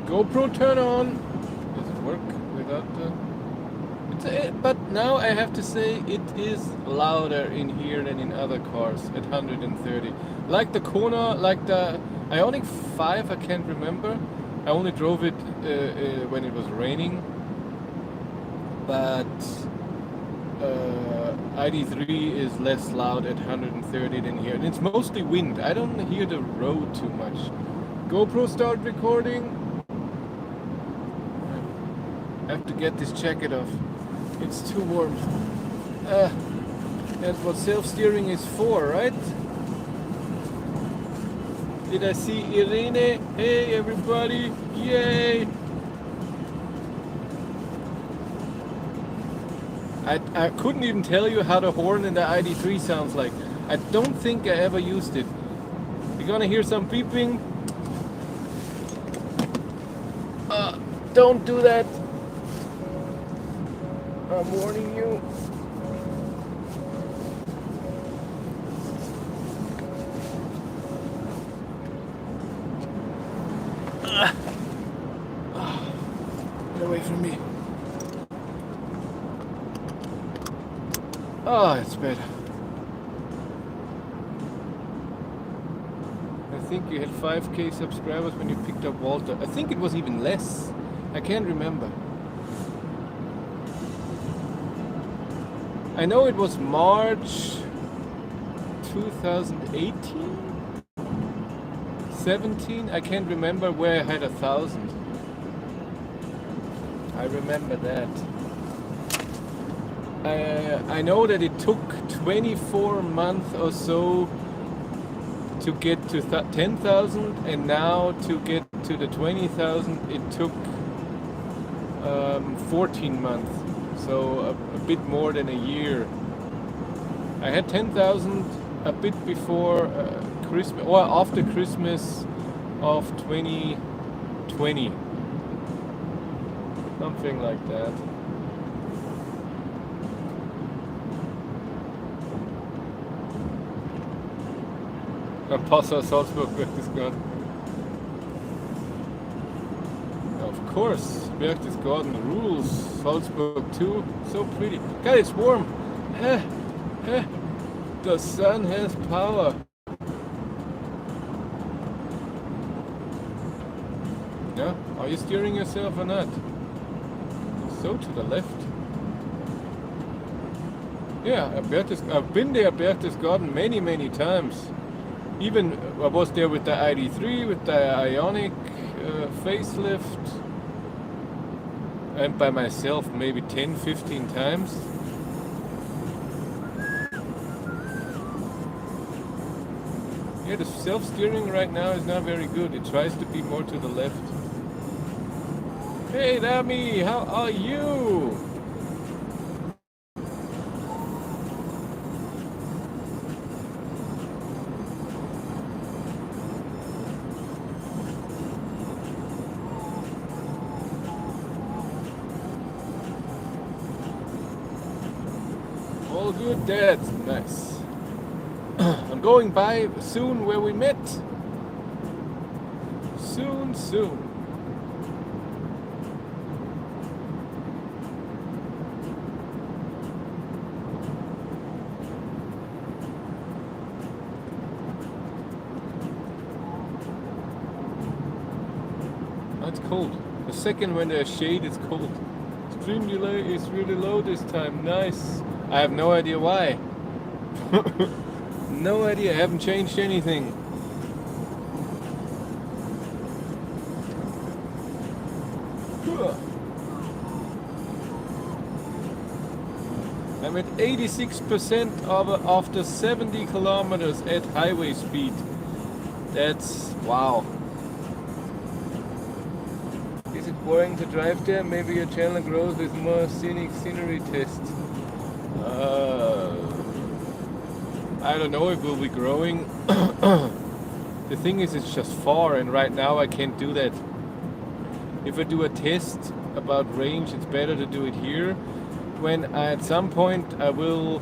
GoPro turn on. Does it work without the... But now I have to say it is louder in here than in other cars at 130. Like the Kona, like the Ioniq 5, I can't remember. I only drove it when it was raining. But ID3 is less loud at 130 than here. And it's mostly wind. I don't hear the road too much. GoPro start recording. I have to get this jacket off. It's too warm. That's what self-steering is for, right? Did I see Irene? Hey everybody! Yay! I couldn't even tell you how the horn in the ID3 sounds like. I don't think I ever used it. You're gonna hear some beeping. Don't do that. I'm warning you. Get away from me. Oh, it's better. I think you had 5K subscribers when you picked up Walter. I think it was even less. I can't remember. I know it was March 2018, 17. I can't remember where I had 1,000. I remember that. I know that it took 24 months or so to get to 10,000, and now to get to the 20,000 it took 14 months, so a bit more than a year. I had 10,000 a bit before Christmas, or after Christmas of 2020, something like that. Passau Salzburg Berchtesgaden. Of course, Berchtesgaden rules. Salzburg too. So pretty. God, it's warm. The sun has power. Yeah? Are you steering yourself or not? So to the left. Yeah, I've been there, Berchtesgaden, many times. Even I was there with the ID3, with the Ioniq facelift, and by myself maybe 10-15 times. Yeah, the self-steering right now is not very good. It tries to be more to the left. Hey Dami, how are you? All good, Dad. Nice. I'm going by soon where we met. Soon. It's cold. The second when there's shade, it's cold. Stream delay is really low this time. Nice. I have no idea why. No idea. I haven't changed anything. I'm at 86% after 70 kilometers at highway speed. That's wow. Is it boring to drive there? Maybe your channel grows with more scenery tests. I don't know if we'll be growing. The thing is, it's just far, and right now I can't do that. If I do a test about range, it's better to do it here. When at some point I will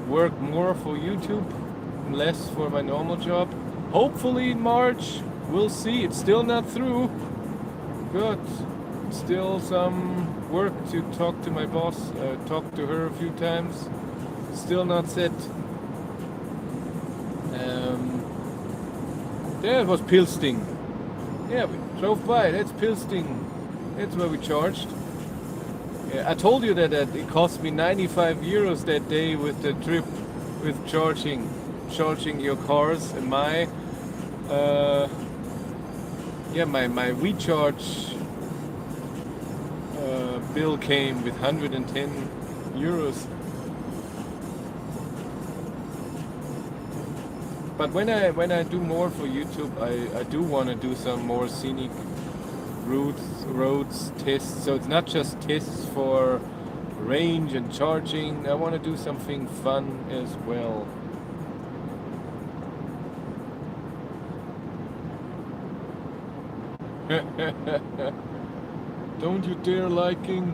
work more for YouTube, less for my normal job. Hopefully in March, we'll see. It's still not through. Good. Still some work to talk to my boss, talk to her a few times. Still not set. There was Pilsting. Yeah, we drove by. That's Pilsting. That's where we charged. Yeah, I told you that it cost me 95 euros that day with the trip, with charging your cars, and my recharge bill came with 110 euros. But when I do more for YouTube, I do want to do some more scenic roads tests. So it's not just tests for range and charging. I want to do something fun as well. Don't you dare liking.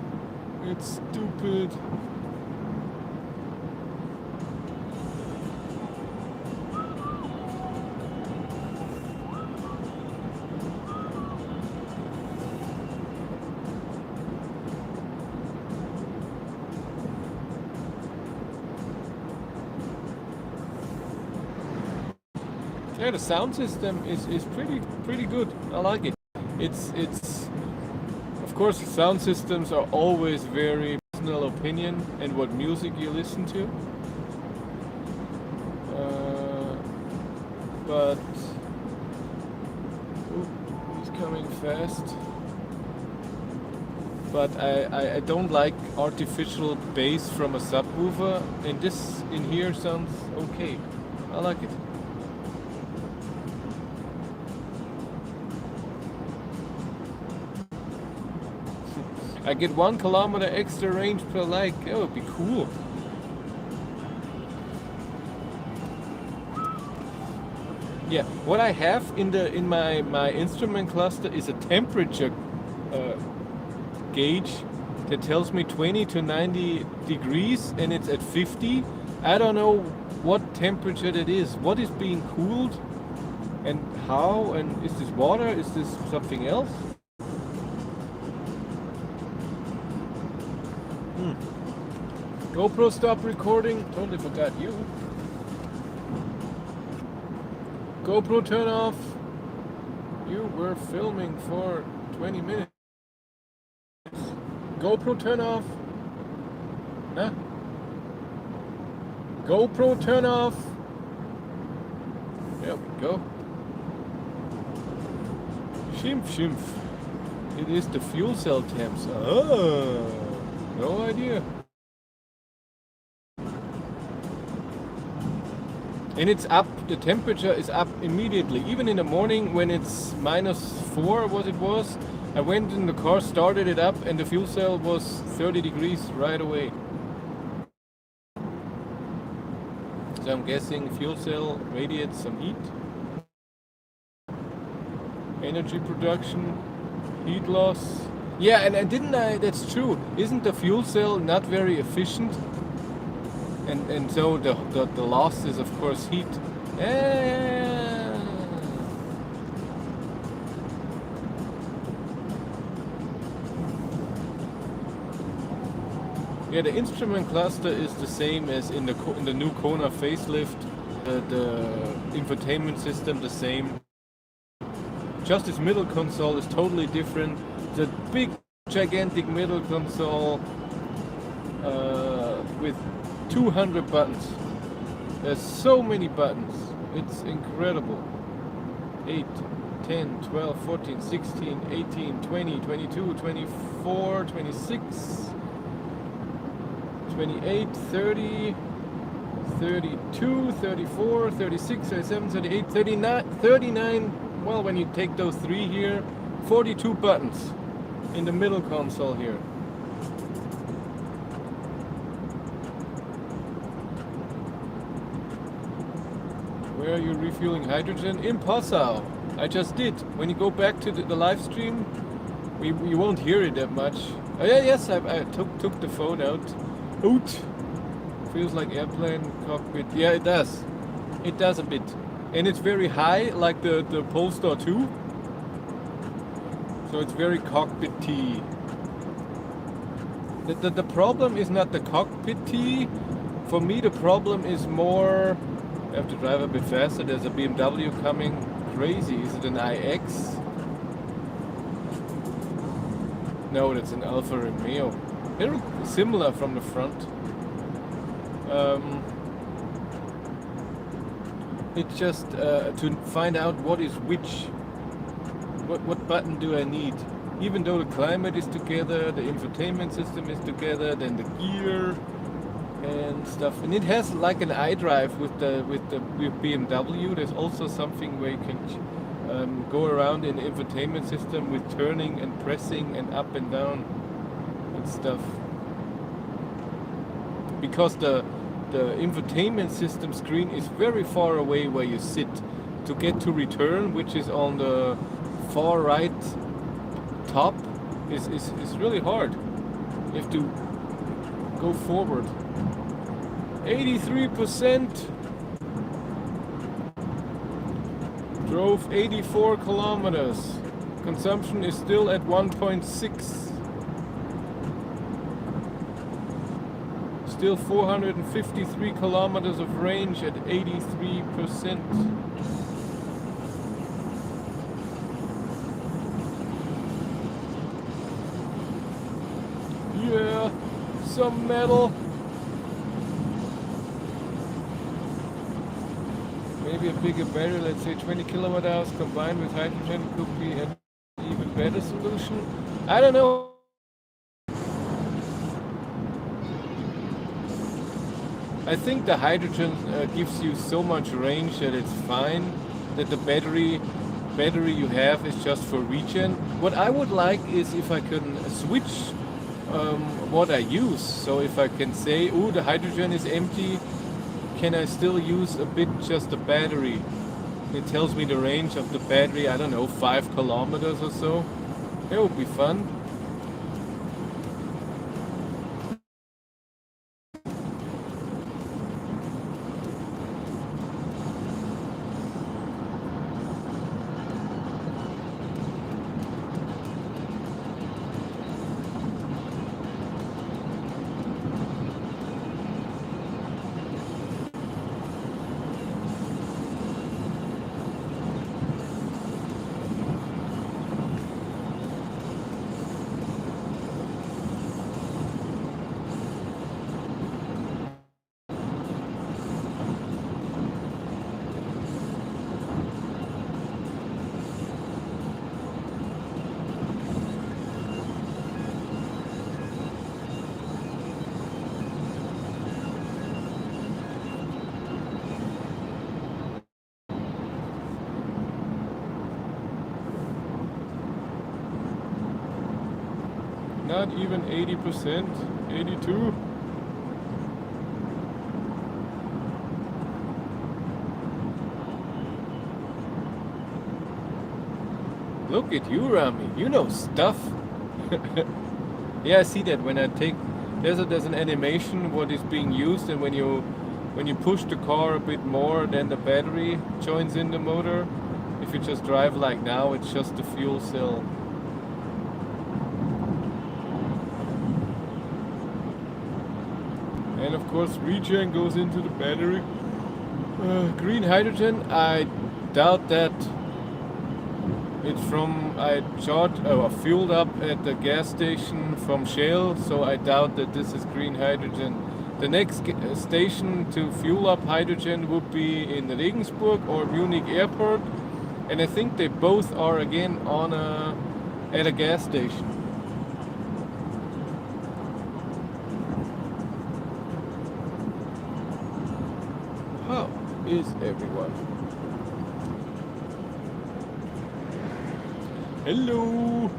It's stupid. Yeah, the sound system is pretty good. I like it. It's of course sound systems are always very personal opinion and what music you listen to. But he's coming fast. But I don't like artificial bass from a subwoofer, and this in here sounds okay. I like it. I get 1 kilometer extra range per like. That would be cool. Yeah, what I have in my instrument cluster is a temperature gauge that tells me 20 to 90 degrees, and it's at 50. I don't know what temperature that is. What is being cooled and how, and is this water? Is this something else? GoPro stop recording. Totally forgot you. GoPro turn off. You were filming for 20 minutes. GoPro turn off. Huh? GoPro turn off. There we go. Schimpf. It is the fuel cell temps. Ah, no idea. And it's up, the temperature is up immediately. Even in the morning when it's -4, what it was, I went in the car, started it up, and the fuel cell was 30 degrees right away. So I'm guessing fuel cell radiates some heat. Energy production, heat loss. Yeah, and didn't I, that's true. Isn't the fuel cell not very efficient? And so the loss is of course heat. Yeah, the instrument cluster is the same as in the new Kona facelift. The infotainment system the same. Just its middle console is totally different. The big gigantic middle console with 200 buttons. There's so many buttons. It's incredible. 8, 10, 12, 14, 16, 18, 20, 22, 24, 26, 28, 30, 32, 34, 36, 37, 38, 39. Well, when you take those 3 here, 42 buttons in the middle console here. Where are you refueling hydrogen? In Passau. I just did. When you go back to the live stream, you won't hear it that much. Oh yeah, yes, I took the phone out. Feels like airplane cockpit. Yeah, it does. It does a bit. And it's very high, like the Polestar 2. So it's very cockpit-y. The problem is not the cockpit-y. For me, the problem is more... I have to drive a bit faster. There's a BMW coming. Crazy. Is it an iX? No, that's an Alfa Romeo. They look similar from the front. It's just to find out what is which. What button do I need? Even though the climate is together, the infotainment system is together, then the gear and stuff. And it has like an iDrive with BMW. There's also something where you can go around in the infotainment system with turning and pressing and up and down and stuff. Because the infotainment system screen is very far away where you sit. To get to return, which is on the far right top, is really hard. You have to go forward. 83%. Drove 84 kilometers. Consumption is still at 1.6. Still 453 kilometers of range at 83%. some metal. Maybe a bigger battery, let's say 20 kilowatt hours combined with hydrogen could be an even better solution. I don't know. I think the hydrogen gives you so much range that it's fine. That the battery you have is just for regen. What I would like is if I can switch what I use. So if I can say, oh, the hydrogen is empty, can I still use a bit just the battery? It tells me the range of the battery, I don't know, 5 kilometers or so. That would be fun. Not even 80%, 82. Look at you, Rami. You know stuff. Yeah, I see that when I take there's an animation what is being used, and when you push the car a bit more, then the battery joins in the motor. If you just drive like now, it's just the fuel cell. And of course, regen goes into the battery. Green hydrogen, I doubt that. It's from, I fueled up at the gas station from Shell, so I doubt that this is green hydrogen. The next station to fuel up hydrogen would be in Regensburg or Munich Airport, and I think they both are again at a gas station. How is everyone? Hello!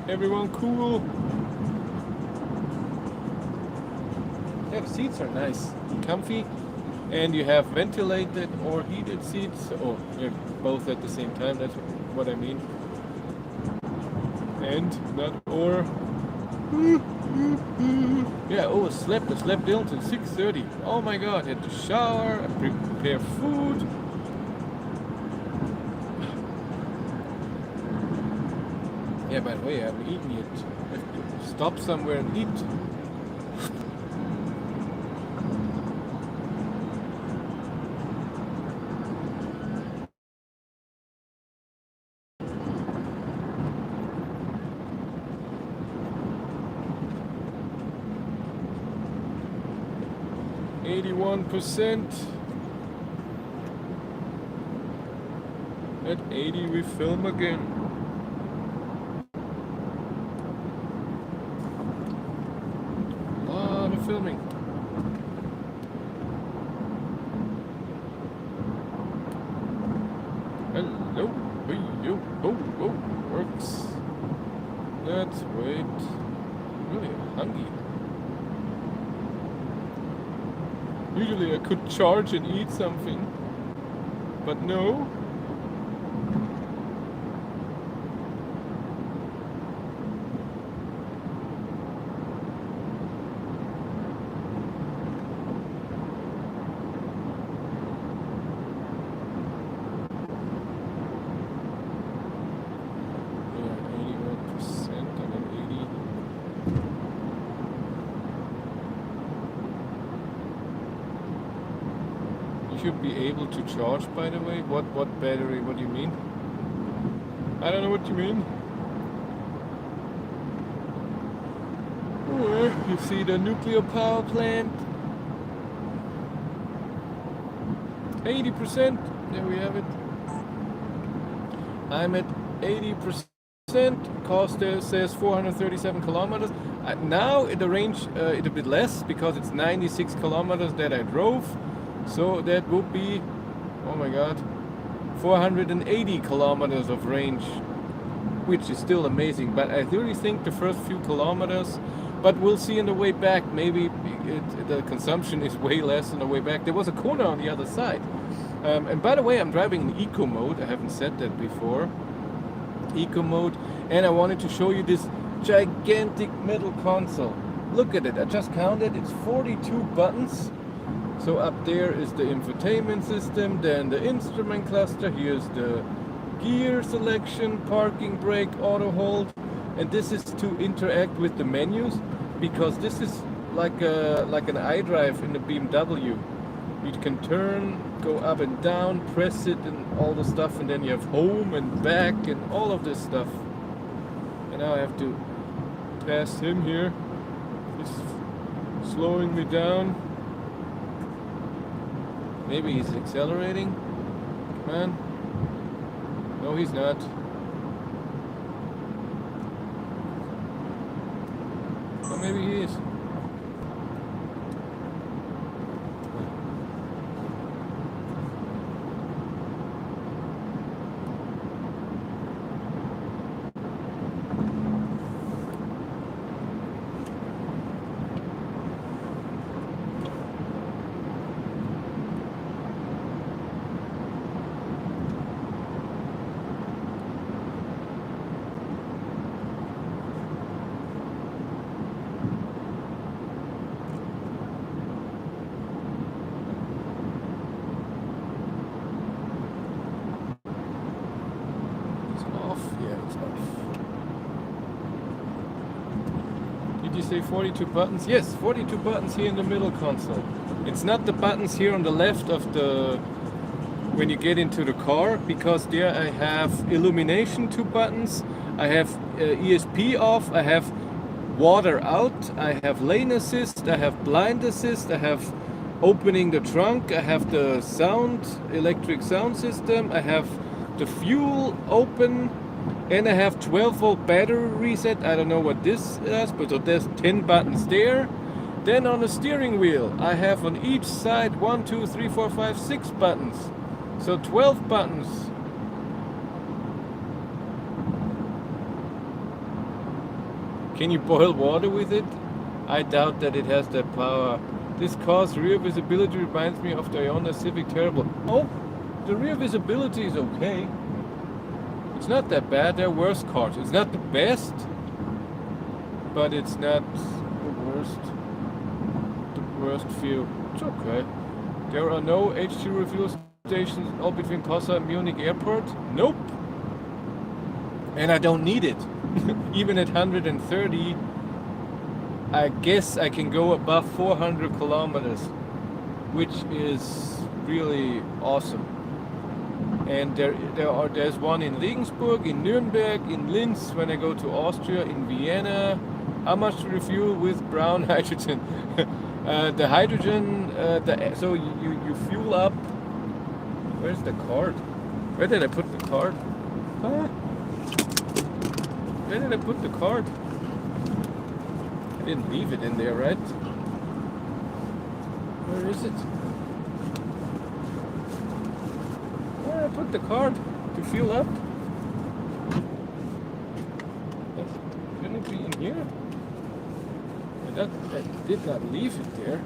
Everyone cool? Yeah, the seats are nice, comfy, and you have ventilated or heated seats, or yeah, both at the same time, that's what I mean. And not or. Yeah, oh, I slept in until 6:30. Oh my god, had to shower, prepare food. Yeah, by the way, I haven't eaten yet. I have to stop somewhere and eat. %. At 80 we film again. A lot of filming. Hello, hey, yo, oh, works. Let's wait. Really hungry. Usually I could charge and eat something, but no. Should be able to charge, by the way. What battery? What do you mean? I don't know what you mean. You see the nuclear power plant. 80%. There we have it. I'm at 80%. Cost says 437 kilometers. Now the range is a bit less because it's 96 kilometers that I drove. So that would be, oh my god, 480 kilometers of range, which is still amazing. But I really think the first few kilometers, but we'll see on the way back, maybe the consumption is way less on the way back. There was a corner on the other side. And by the way, I'm driving in eco mode. I haven't said that before. Eco mode. And I wanted to show you this gigantic metal console. Look at it. I just counted. It's 42 buttons. So up there is the infotainment system, then the instrument cluster. Here's the gear selection, parking brake, auto hold. And this is to interact with the menus, because this is like an iDrive in the BMW. You can turn, go up and down, press it and all the stuff, and then you have home and back and all of this stuff. And now I have to pass him here. He's slowing me down. Maybe he's accelerating. Come on. No, he's not. Or maybe he is. Did you say 42 buttons? Yes, 42 buttons here in the middle console. It's not the buttons here on the left of the when you get into the car, because there I have illumination 2 buttons, I have ESP off, I have water out, I have lane assist, I have blind assist, I have opening the trunk, I have the sound, electric sound system, I have the fuel open, and I have 12-volt battery reset. I don't know what this is, but there's 10 buttons there. Then on the steering wheel, I have on each side 1, 2, 3, 4, 5, 6 buttons. So 12 buttons. Can you boil water with it? I doubt that it has that power. This car's rear visibility reminds me of the Honda Civic Turbo. Oh, the rear visibility is okay. It's not that bad. There are worse cars. It's not the best, but it's not the worst. The worst view. It's okay. There are no H2 refuel stations all between Kosa and Munich Airport. Nope. And I don't need it. Even at 130, I guess I can go above 400 kilometers, which is really awesome. And there's one in Regensburg, in Nuremberg, in Linz when I go to Austria, in Vienna. How much to refuel with brown hydrogen? The hydrogen, so you fuel up. Where's the card? Where did I put the card? Huh? Where did I put the card? I didn't leave it in there, right? Where is it? Where did I put the card to fuel up? Shouldn't it be in here? I did not leave it there.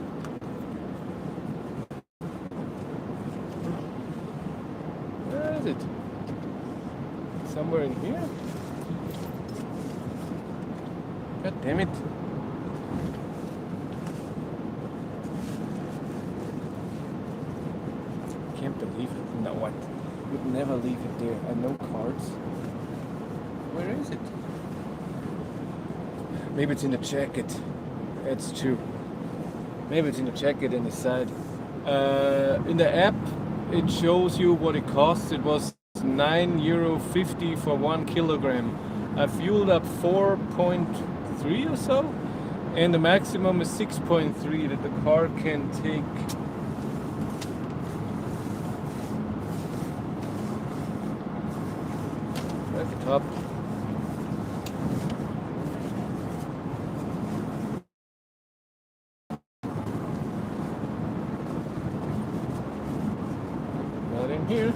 Where is it? Somewhere in here? God damn it. Can't believe it. No, what? Would never leave it there. I know cards. Where is it? Maybe it's in the jacket. That's true. Maybe it's in the jacket in the side. In the app, it shows you what it costs. It was €9.50 for 1 kilogram. I fueled up 4.3 or so, And the maximum is 6.3 that the car can take. At the top. Not in here.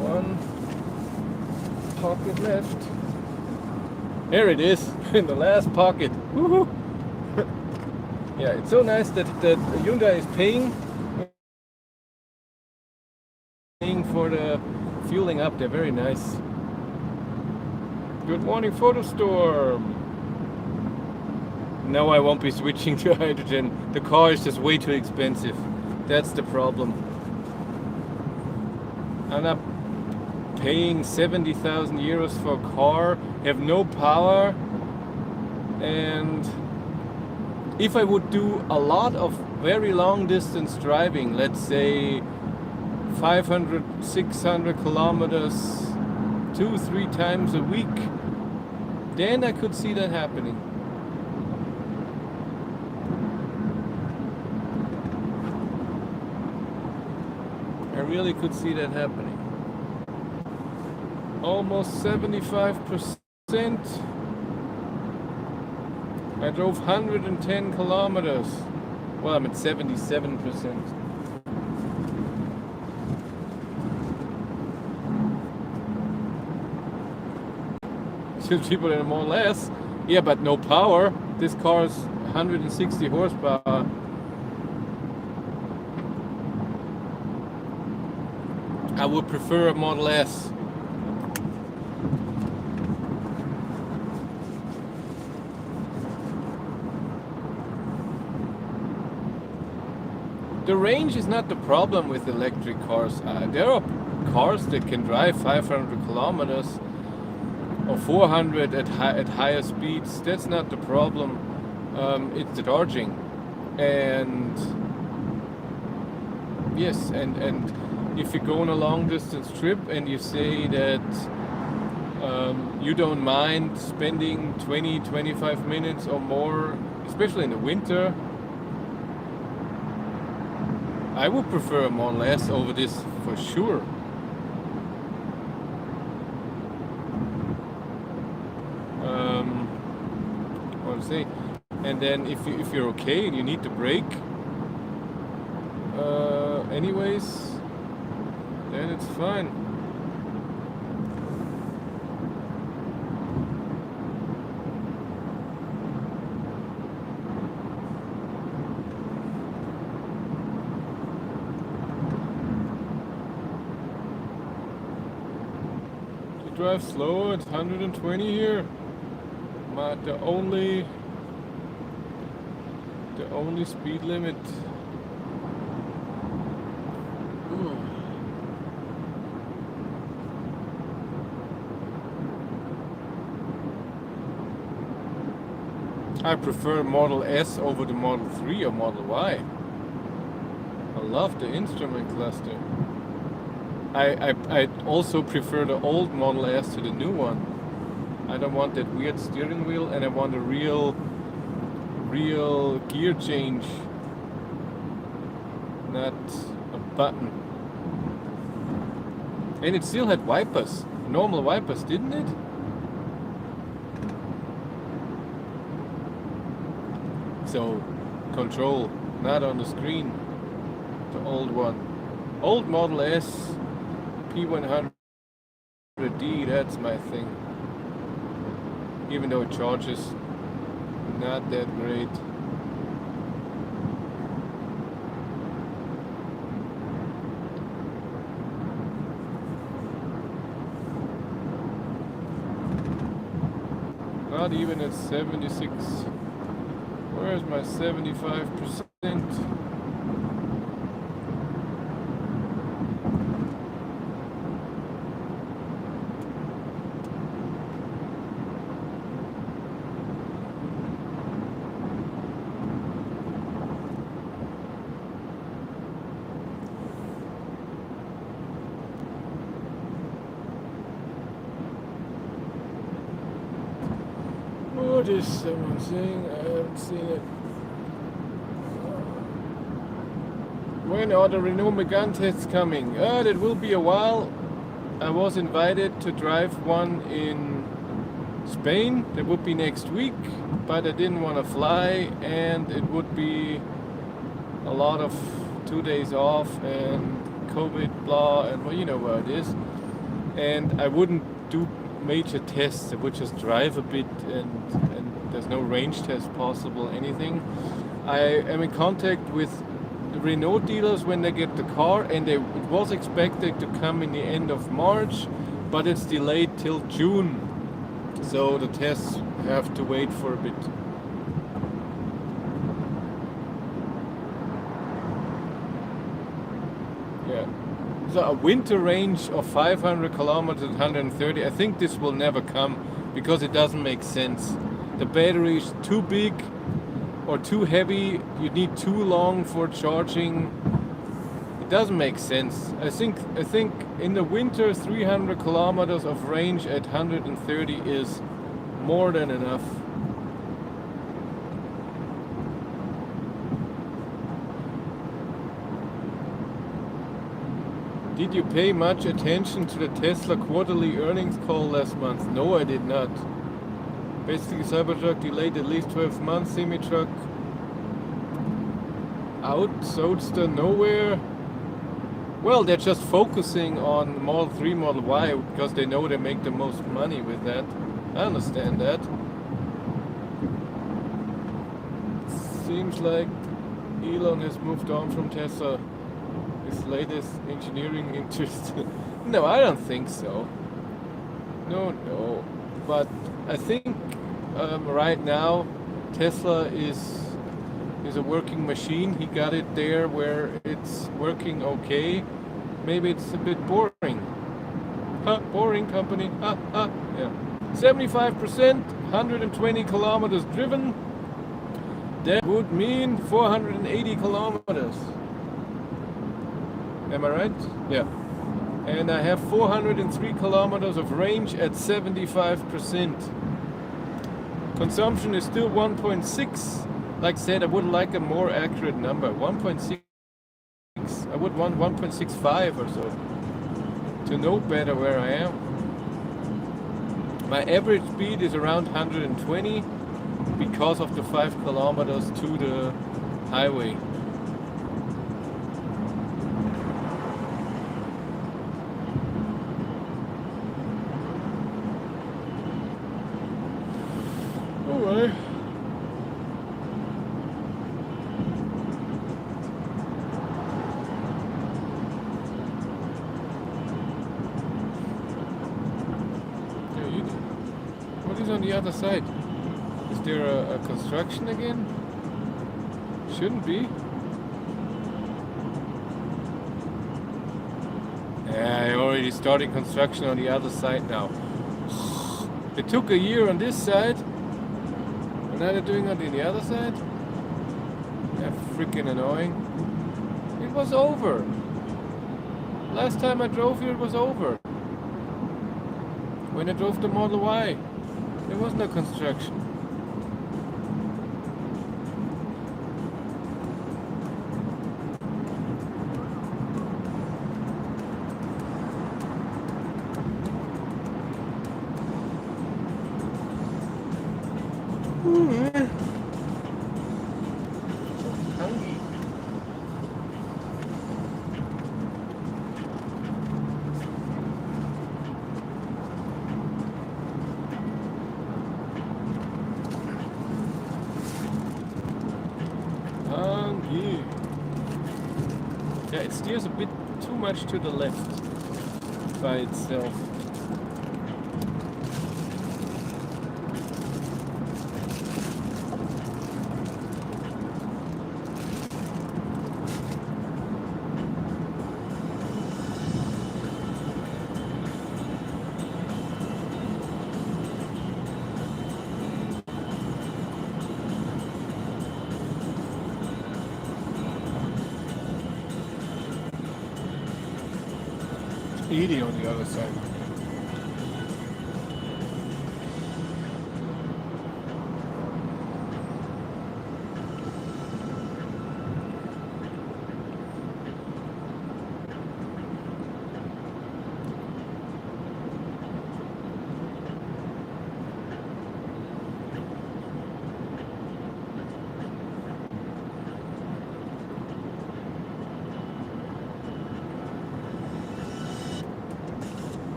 One pocket left. There it is, in the last pocket. Woohoo! Yeah, it's so nice that Hyundai is paying for the fueling up. They're very nice. Good morning, photo storm. No, I won't be switching to hydrogen. The car is just way too expensive. That's the problem. I'm not paying 70,000 euros for a car, have no power, and if I would do a lot of very long distance driving, let's say 500, 600 kilometers 2-3 times a week, then I could see that happening. I really could see that happening. Almost 75%. I drove 110 kilometers. Well, I'm at 77%. Still cheaper than more or less. Yeah, but no power. This car is 160 horsepower. I would prefer a Model S. The range is not the problem with electric cars. There are cars that can drive 500 kilometers or 400 at higher speeds. That's not the problem. It's the charging. And yes, and if you go on a long distance trip and you say that you don't mind spending 20-25 minutes or more, especially in the winter, I would prefer a Model S over this for sure. What to say? And then if you're okay and you need the brake, anyways, then it's fine. Drive slow, it's 120 here. The only speed limit. Ooh. I prefer Model S over the Model 3 or Model Y. I love the instrument cluster. I also prefer the old Model S to the new one. I don't want that weird steering wheel, and I want a real gear change, not a button. And it still had wipers, normal wipers, didn't it? So, control, not on the screen, the old one. Old Model S, P100D, that's my thing. Even though it charges not that great. Not even at 76. Where's my 75%? What is someone saying? I haven't seen it. When are the Renault Megane tests coming? That will be a while. I was invited to drive one in Spain. That would be next week, but I didn't want to fly, and it would be a lot of 2 days off and COVID, blah, and well, you know where it is. And I wouldn't do major tests. I would just drive a bit, and there's no range test possible, anything. I am in contact with the Renault dealers when they get the car, and it was expected to come in the end of March, but it's delayed till June. So the tests have to wait for a bit. Yeah. So a winter range of 500 kilometers, 130, I think this will never come because it doesn't make sense. The battery is too big or too heavy. You need too long for charging. It doesn't make sense. I think in the winter 300 kilometers of range at 130 is more than enough. Did you pay much attention to the Tesla quarterly earnings call last month? No, I did not. Basically, Cybertruck delayed at least 12 months, semi-truck out, Roadster nowhere. Well, they're just focusing on Model 3, Model Y because they know they make the most money with that. I understand that. Seems like Elon has moved on from Tesla. His latest engineering interest. No, I don't think so. No. But I think right now Tesla is a working machine. He got it there where it's working okay. Maybe it's a bit boring. Boring company. Yeah. 75%, 120 kilometers driven. That would mean 480 kilometers. Am I right? Yeah. And I have 403 kilometers of range at 75%. Consumption is still 1.6. Like I said, I would like a more accurate number. 1.6. I would want 1.65 or so to know better where I am. My average speed is around 120 because of the 5 kilometers to the highway. Alright. What is on the other side? Is there a construction again? Shouldn't be. Yeah, I already started construction on the other side now. It took a year on this side. And now they're doing it on the other side? That's freaking annoying. It was over. Last time I drove here, it was over. When I drove the Model Y, there was no construction. Yeah, it steers a bit too much to the left by itself. Speedy on the other side.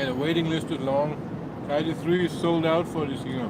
Yeah, the waiting list is long. ID3 is sold out for this year.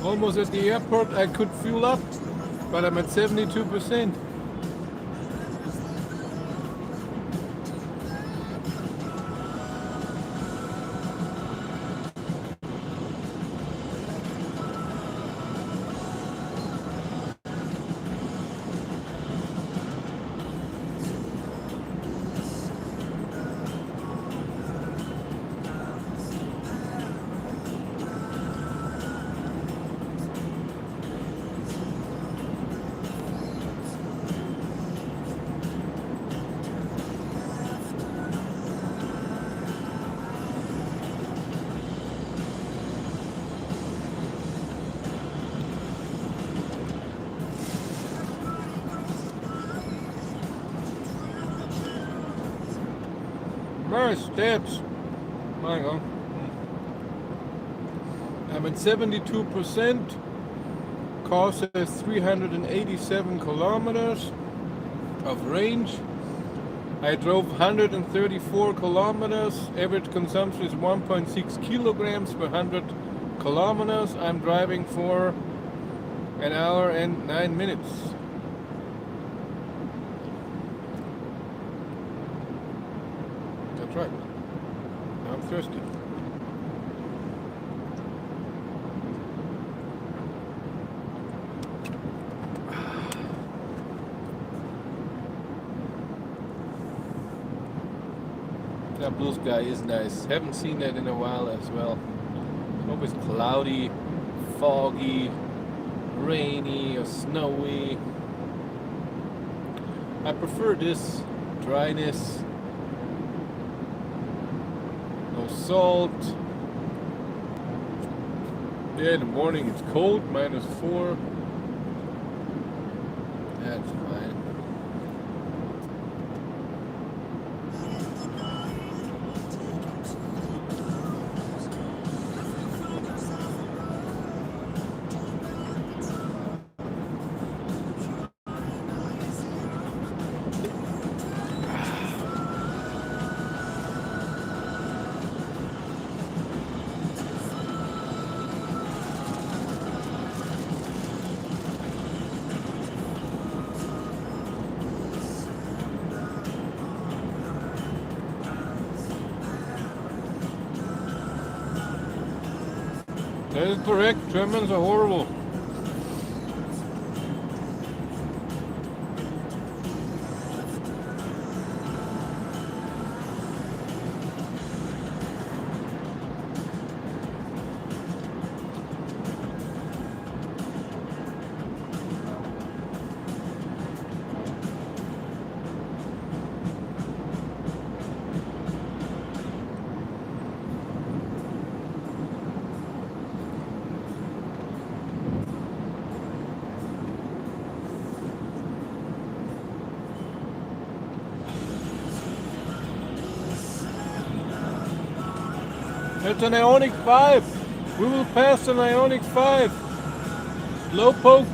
Almost at the airport, I could fuel up, but I'm at 72%. Nice steps. Hang on. I'm at 72%. Car says 387 kilometers of range. I drove 134 kilometers. Average consumption is 1.6 kilograms per 100 kilometers. I'm driving for an hour and 9 minutes. That's right. I'm thirsty. That blue sky is nice. Haven't seen that in a while as well. Always cloudy, foggy, rainy or snowy. I prefer this dryness. No salt. Yeah, in the morning it's cold, -4. That's fine. That is correct. Germans are horrible. It's an Ioniq 5. We will pass an Ioniq 5. Low poke.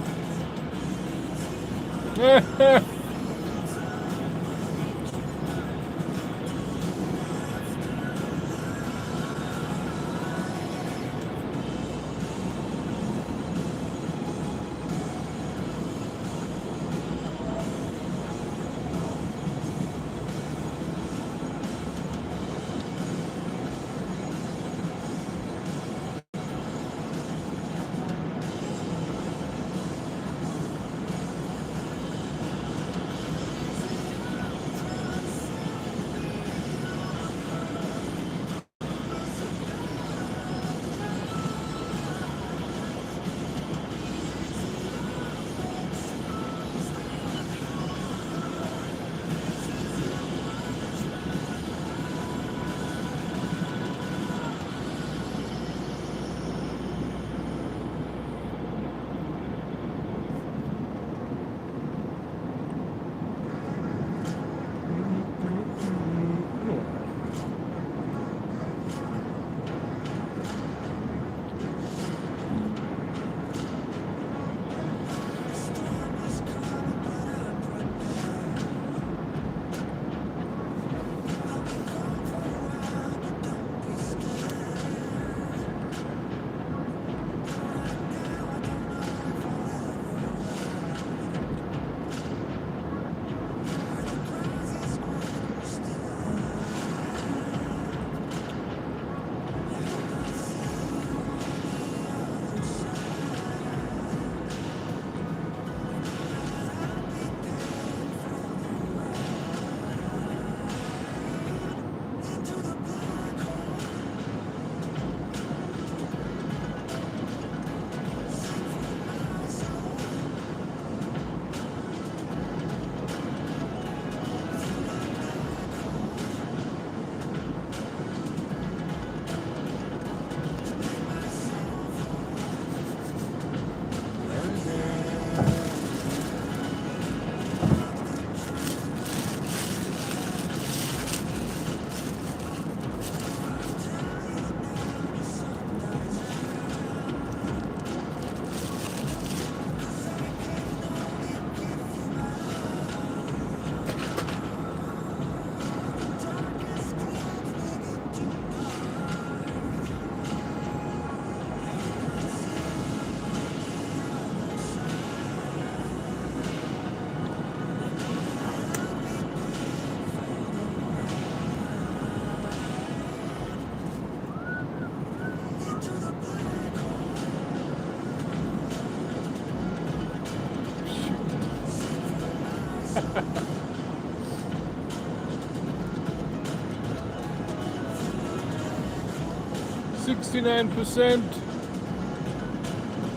69%.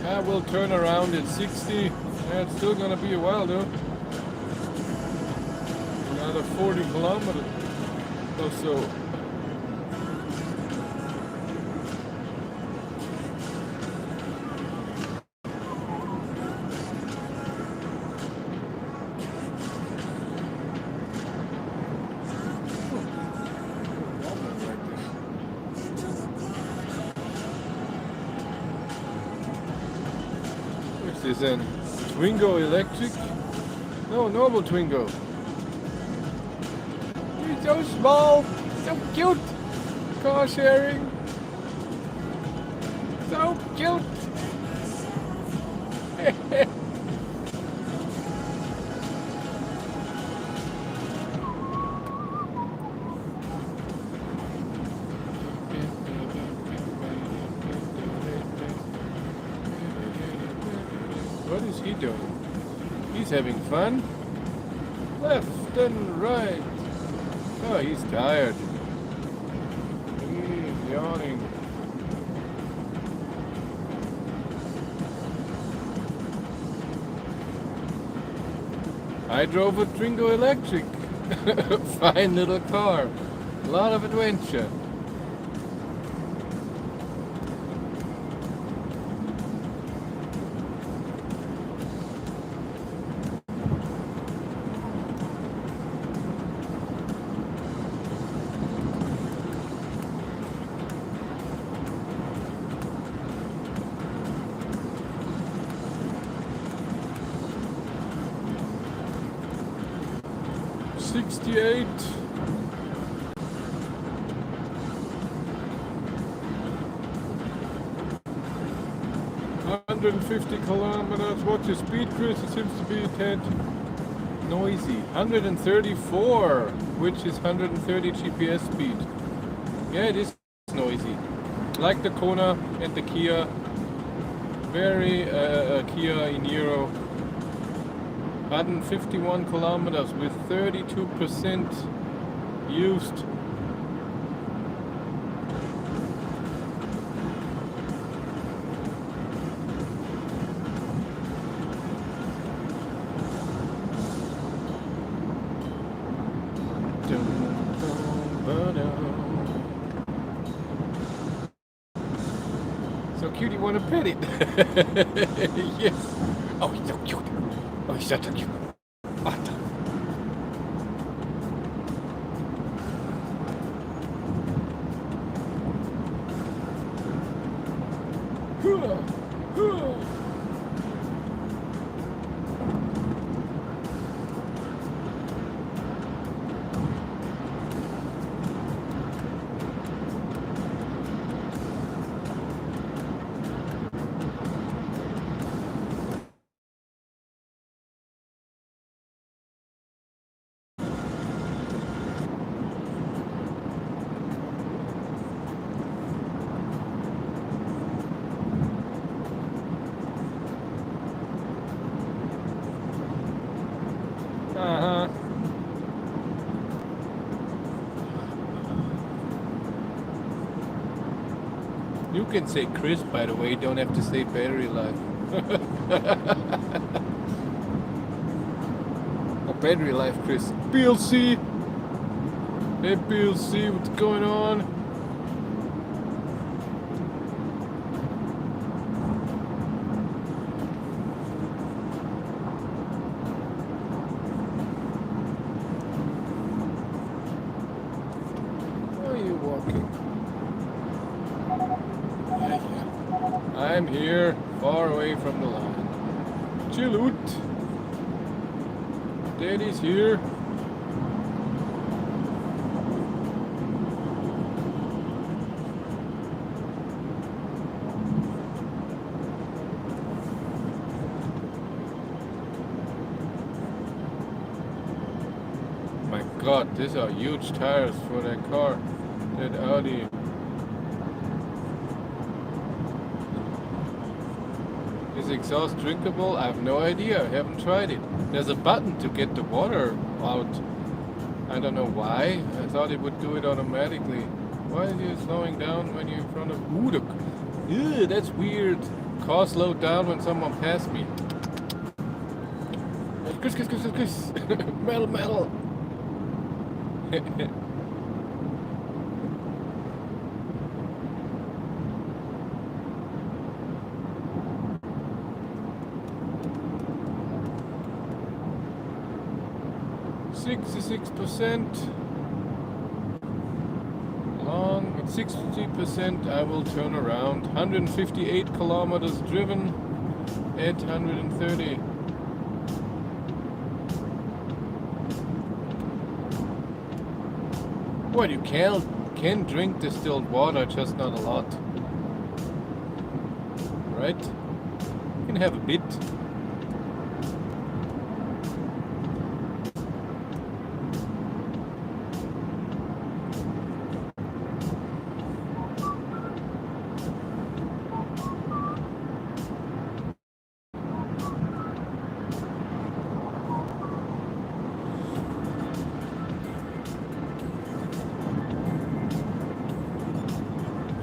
I will turn around at 60. It's still gonna be a while though. Another 40 kilometers or so. Is this a Twingo electric? No, normal Twingo. He's so small, so cute. Car sharing, so cute. What is he doing? He's having fun. Left and right. Oh, he's tired. He's yawning. I drove a Twingo electric. Fine little car. A lot of adventure. '68. Kilometers. What's your speed, Chris? It seems to be a tad noisy. 134, which is 130 GPS speed. Yeah, it is noisy. Like the Kona and the Kia. Very Kia Niro. 151 kilometers with 32% used. So cute, you want to pet it? Yes. Oh, he's so cute. Oh, he's such a cute. You can say Chris, by the way, you don't have to say battery life. Oh, battery life, Chris. PLC! Hey PLC, what's going on? Where are you walking? I'm here, far away from the line. Chill out. Daddy's here. My God, these are huge tires for that car, that Audi. Is exhaust drinkable? I have no idea. I haven't tried it. There's a button to get the water out. I don't know why. I thought it would do it automatically. Why are you slowing down when you're in front of... Ooh, ew, that's weird. Car slowed down when someone passed me. Kiss, kiss, kiss, kiss, kiss. Metal, metal. 66%. Long at 60%. I will turn around. 158 kilometers driven at 130. Well, you can drink distilled water, just not a lot. Right? You can have a bit.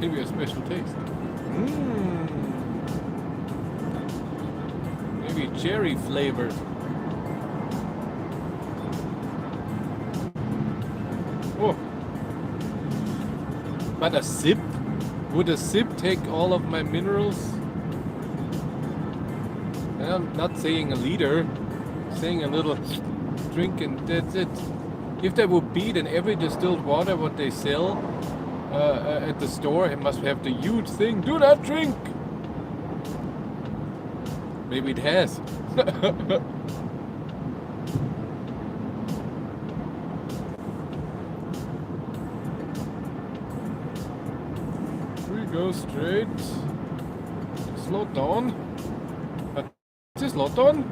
Maybe a special taste. Maybe cherry flavored. Oh. But a sip? Would a sip take all of my minerals? And I'm not saying a liter, I'm saying a little drink and that's it. If that would be, then every distilled water what they sell at the store, it must have the huge thing, do not drink! Maybe it has. We go straight. Slow down. Is it slow down?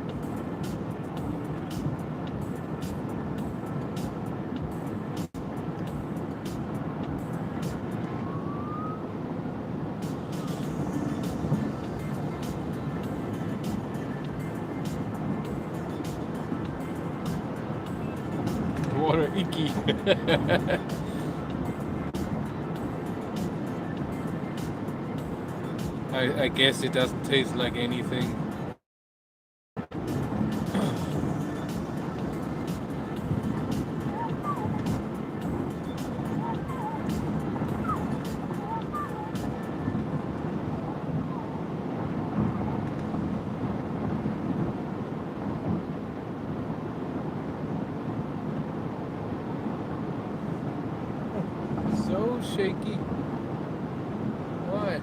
Water icky. I guess it doesn't taste like anything. So shaky. Why?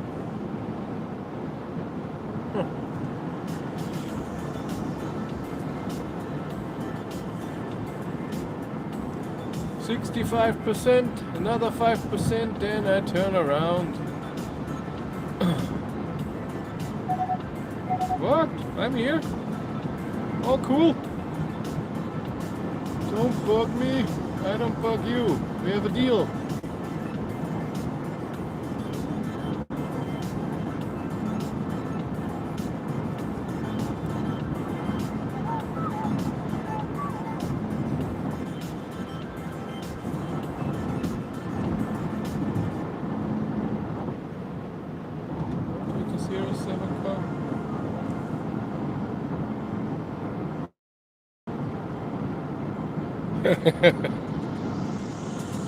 65%, another 5%, then I turn around. What? I'm here? Oh, cool. Don't bug me. I don't bug you. We have a deal.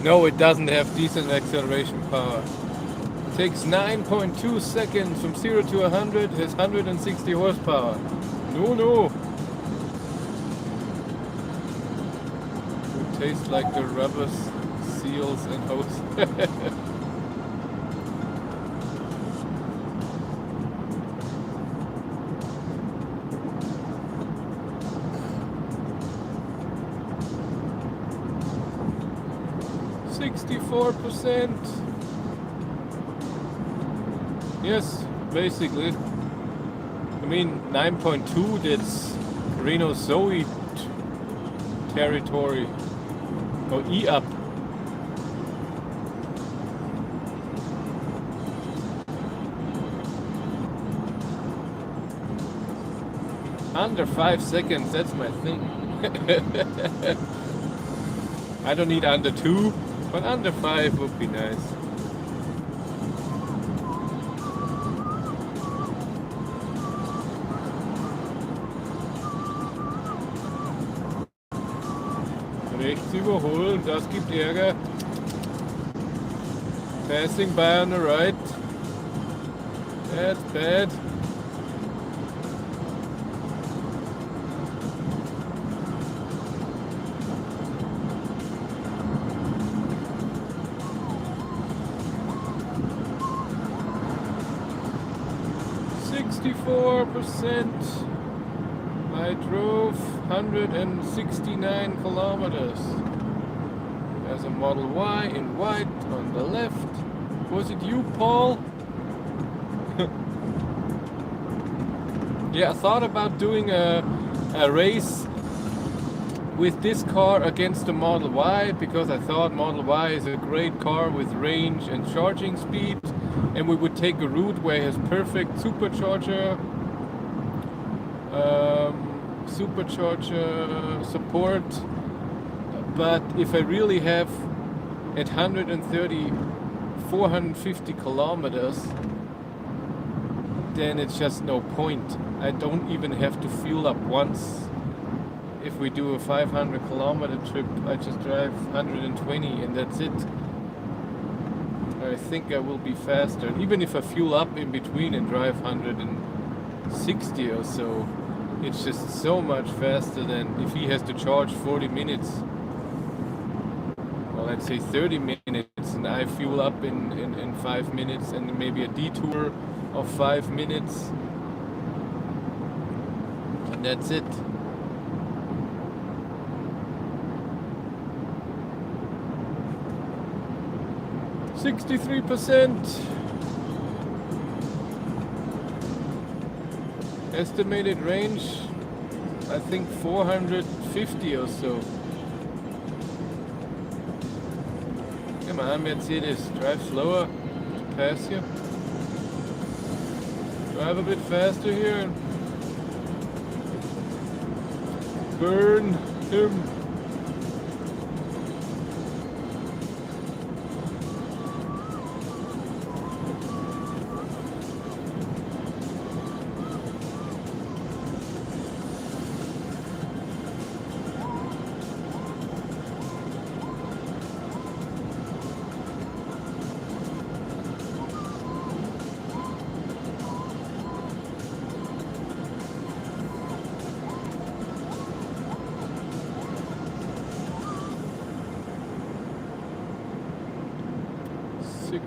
No, it doesn't have decent acceleration power. It takes 9.2 seconds from 0 to 100, has 160 horsepower. No. It tastes like the rubber seals and hose. 64%. Yes, basically. I mean, 9.2, that's Renault Zoe territory. Or E-up. Under 5 seconds, that's my thing. I don't need under 2. But under 5 would be nice. überholen, das gibt Ärger. Passing by on the right. That's bad. %. I drove 169 kilometers. There's a Model Y in white on the left. Was it you, Paul? Yeah, I thought about doing a race with this car against the Model Y because I thought Model Y is a great car with range and charging speed, and we would take a route where it has perfect supercharger support. But if I really have at 130 450 kilometers, then it's just no point. I don't even have to fuel up once. If we do a 500 kilometer trip, I just drive 120 and that's it. I think I will be faster, even if I fuel up in between and drive 160 or so. It's just so much faster than if he has to charge 40 minutes. Well, let's say 30 minutes, and I fuel up in 5 minutes, and maybe a detour of 5 minutes, and that's it. %. Estimated range, I think 450 or so. Come on, Mercedes, drive slower to pass you. Drive a bit faster here and burn him.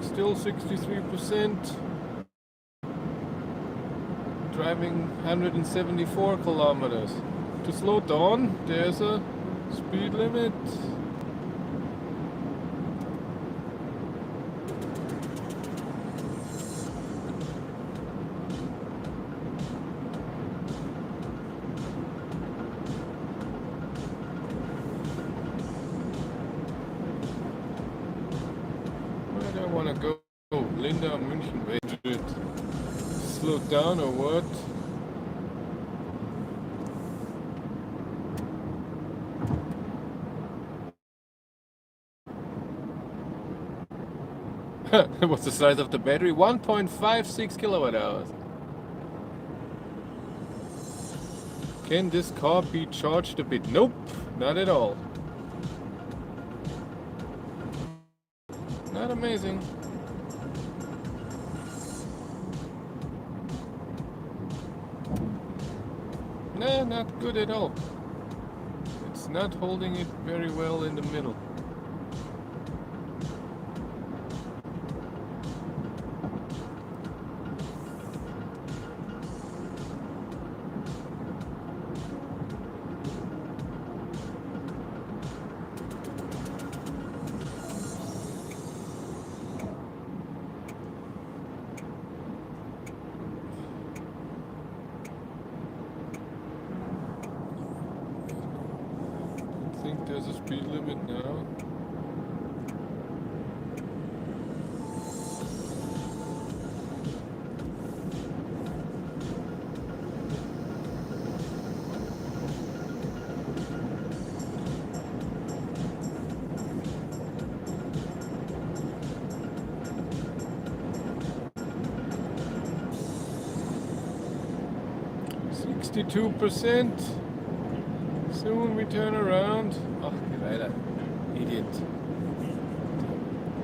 Still 63%. Driving 174 kilometers. To slow down, there's a speed limit. Want to go Linda, München, wait, slow down or what? What's the size of the battery? 1.56 kilowatt hours. Can this car be charged a bit? Nope, not at all. Not amazing. No, not good at all. It's not holding it very well in the middle. I think there's a speed limit now. %. Soon we turn around. Ach, geh weiter. Idiot.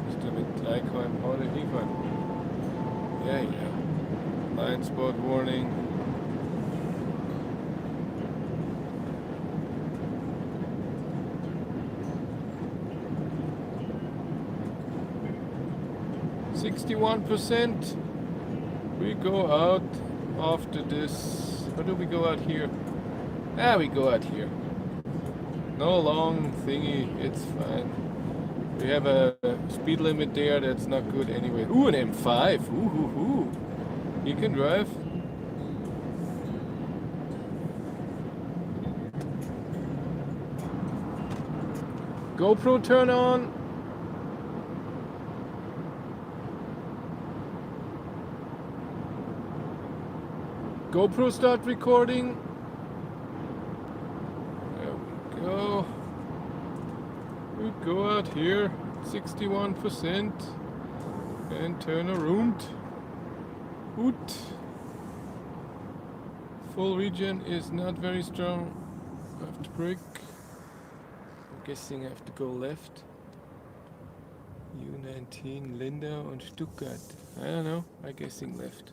Musst du mit Gleichheim vorne hinfahren. Ja, ja. Blind spot warning. %. We go out after this. Where do we go out here? Ah, we go out here. No long thingy, it's fine. We have a speed limit there that's not good anyway. Ooh, an M5. Ooh. You can drive. GoPro turn on. GoPro start recording. There we go. We go out here, 61%, and turn around. Oot. Full regen is not very strong. I have to brake. I'm guessing I have to go left. U19 Lindau und Stuttgart. I don't know. I'm guessing left.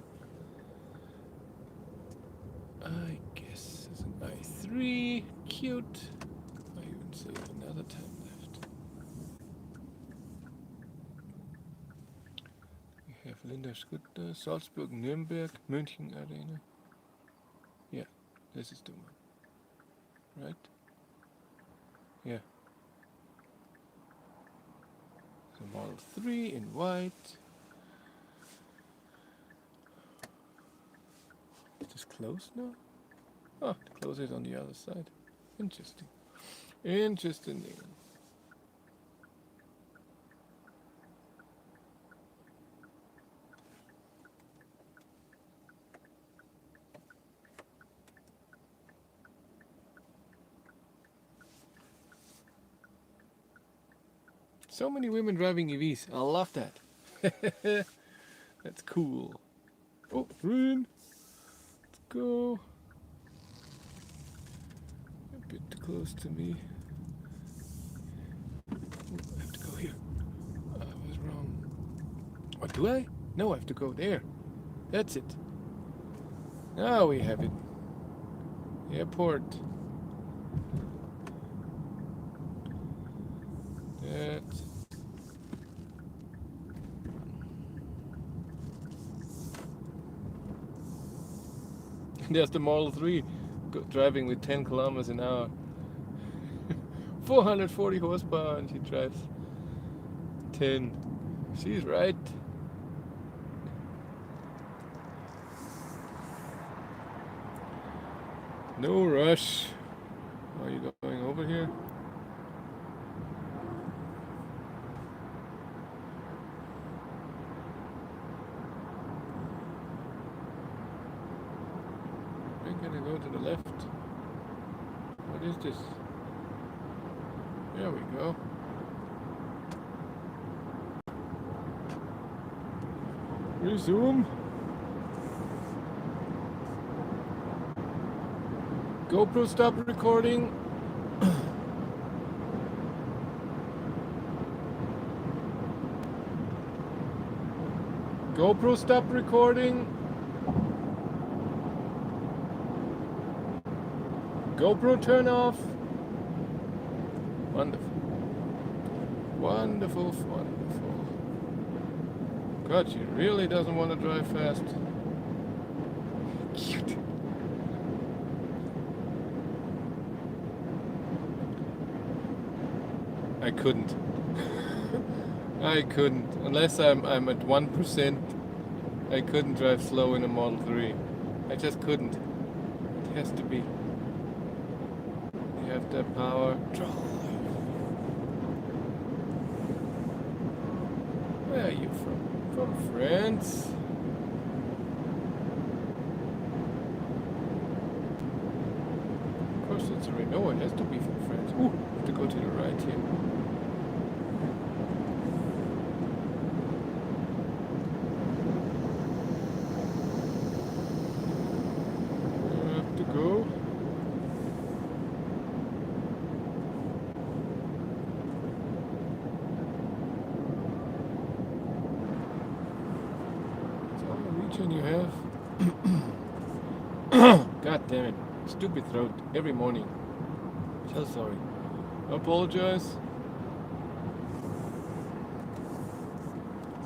I guess it's an I3. Cute. I even say another time left. We have Lindau, Stuttgart, Salzburg, Nürnberg, München Arena. Yeah, this is the one. Right? Yeah. So Model 3 in white. Is this closed now? Oh, the close is on the other side. Interesting. Interesting. So many women driving EVs. I love that. That's cool. Oh, green. Let's go. A bit too close to me. Oh, I have to go here. I was wrong. What do I? No, I have to go there. That's it. Now we have it. Airport. That. There's the Model 3 driving with 10 kilometers an hour. 440 horsepower and she drives 10. She's right. No rush. Are you going over here? I'm gonna go to the left. What is this? There we go. Resume. GoPro stop recording. GoPro stop recording. GoPro turn off. Wonderful. Wonderful, wonderful. God, she really doesn't want to drive fast. Cute. I couldn't. I couldn't. Unless I'm at 1%, I couldn't drive slow in a Model 3. I just couldn't. It has to be. You have that power. Drive. Where are you from? From France? Of course it's a Renault. It has to be from France. Ooh, I have to go to the right here. Go. can you have? God damn it. Stupid throat every morning. So sorry. I apologize.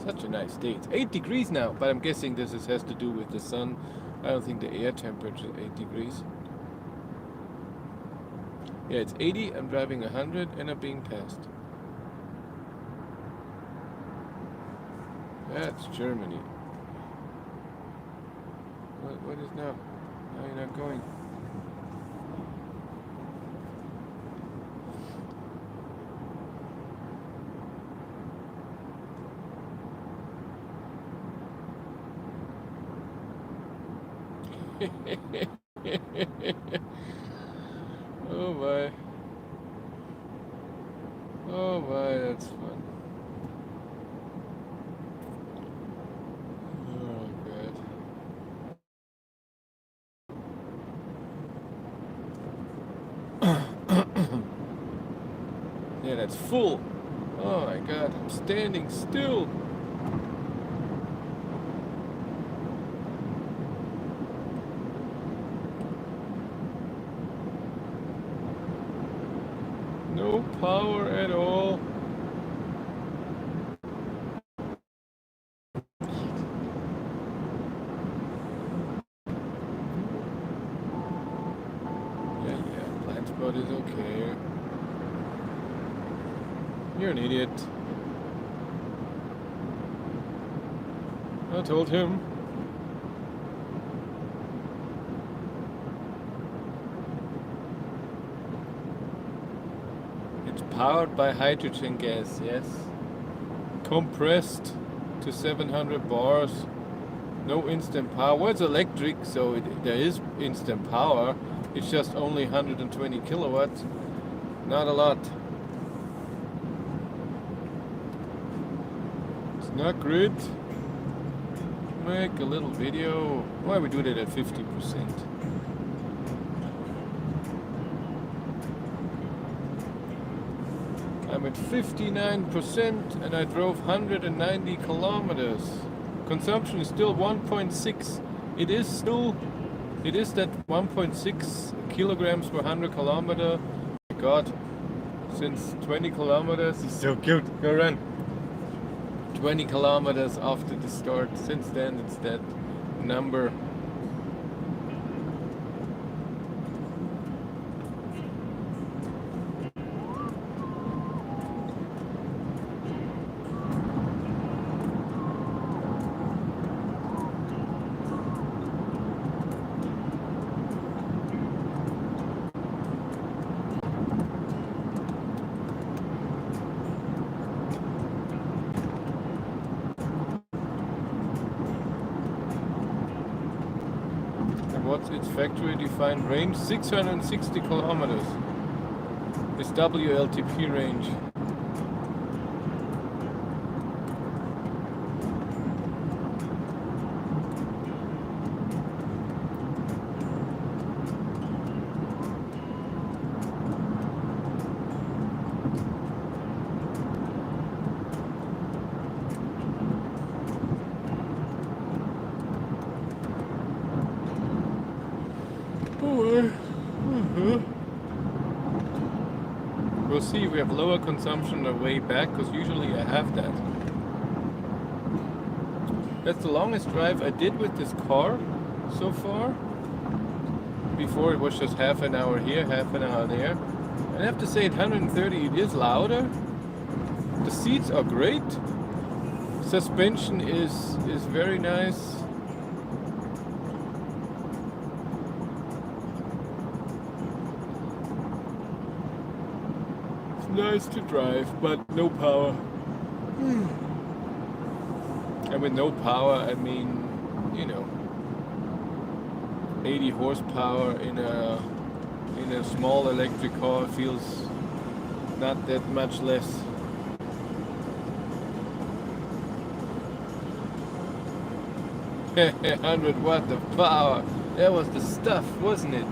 Such a nice day. It's 8 degrees now, but I'm guessing this has to do with the sun. I don't think the air temperature is 8 degrees. Yeah, it's 80, I'm driving 100, and I'm being passed. That's Germany. What is now? Now you're not going. Oh my. Oh my, that's fun. Oh god. Yeah, that's full. Oh my god, I'm standing still. No power at all. Yeah, blind spot is okay. You're an idiot. I told him. It's powered by hydrogen gas, yes. Compressed to 700 bars. No instant power. Well, it's electric, so there is instant power. It's just only 120 kilowatts. Not a lot. It's not great. Make a little video. Why we do that at 50%? I'm at 59% and I drove 190 kilometers. Consumption is still 1.6. It is that 1.6 kilograms per 100 kilometer. My God, since 20 kilometers, it's so cute. Go run. 20 kilometers after the start. Since then, it's that number. What's its factory defined range? 660 kilometers. It's WLTP range. We'll see if we have lower consumption on the way back, because usually I have that. That's the longest drive I did with this car so far. Before it was just half an hour here, half an hour there. I have to say at 130 it is louder. The seats are great. Suspension is very nice. Nice to drive, but no power. And with no power, I mean, 80 horsepower in a small electric car feels not that much less. $100 watt of power. That was the stuff, wasn't it?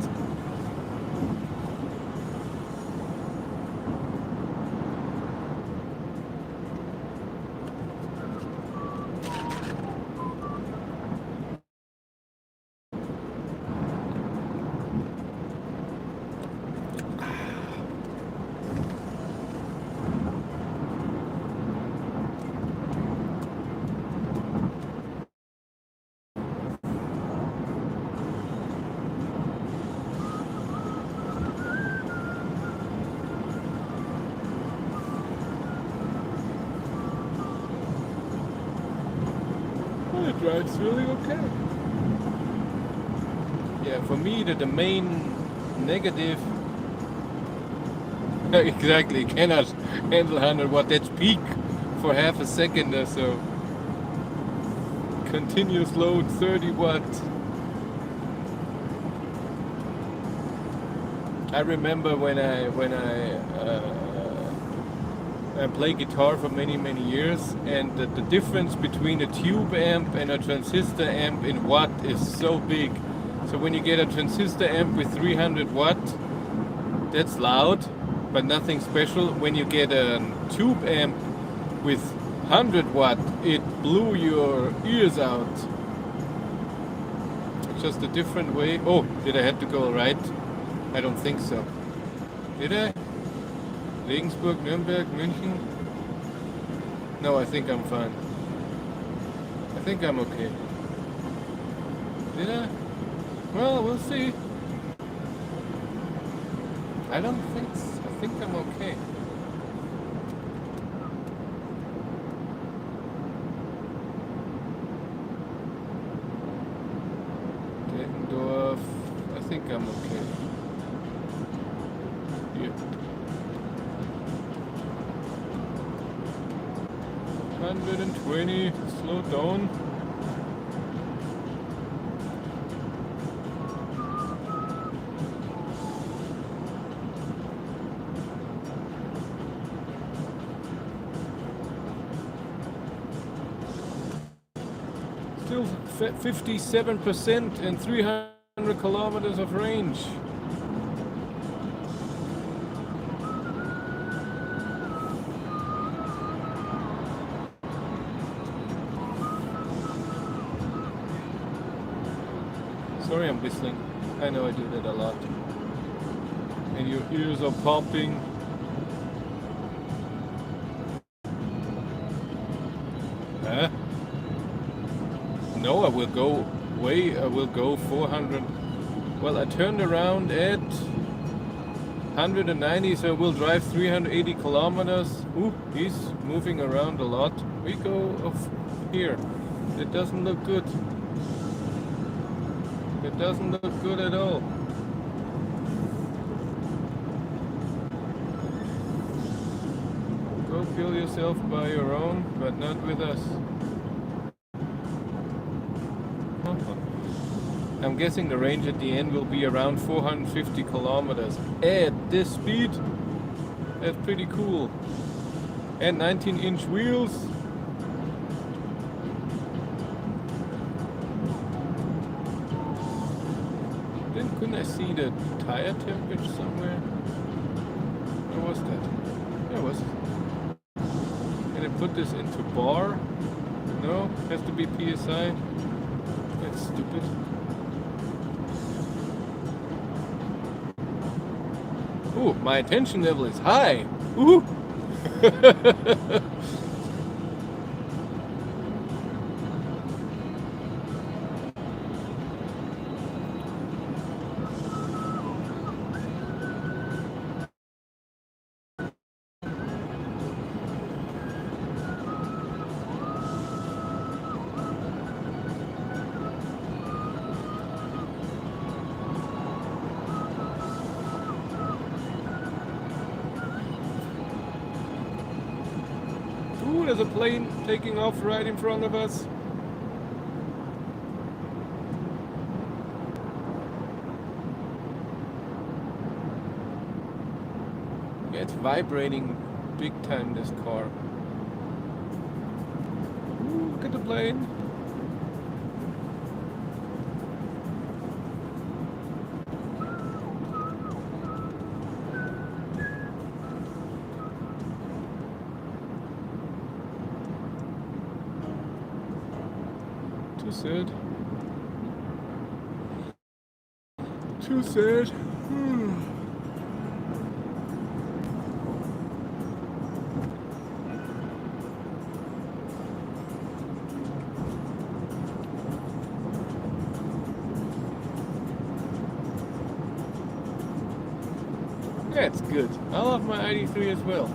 Well, it drives really okay. Yeah, for me the main negative exactly cannot handle 100 watt. That's peak for half a second or so. Continuous load 30 watt. I remember when I play guitar for many years, and the difference between a tube amp and a transistor amp in watt is so big. So when you get a transistor amp with 300 watt, that's loud, but nothing special. When you get a tube amp with 100 watt, it blew your ears out. It's just a different way. Oh, did I have to go right? I don't think so. Did I? Regensburg, Nürnberg, München? No, I think I'm fine. I think I'm okay. Did I? Well, we'll see. I don't think so. I think I'm okay. Dettendorf. I think I'm okay. Here. 120. Slow down. Still 57% and 300 kilometers of range. Sorry, I'm whistling. I know I do that a lot. And your ears are popping. Huh? No, I will go 400. Well, I turned around at 190, so we'll drive 380 kilometers. Ooh, he's moving around a lot. We go off here. It doesn't look good. It doesn't look good at all. Go kill yourself by your own, but not with us. I'm guessing the range at the end will be around 450 kilometers. At this speed, that's pretty cool. And 19-inch wheels. Then couldn't I see the tire temperature somewhere? Where was that? There was. Can I put this into bar? No, has to be PSI. That's stupid. Ooh, my attention level is high. Ooh. Ooh, there's a plane taking off right in front of us. Yeah, it's vibrating big time, this car. Ooh, look at the plane. Too sad. Too sad. That's good. I love my ID3 as well.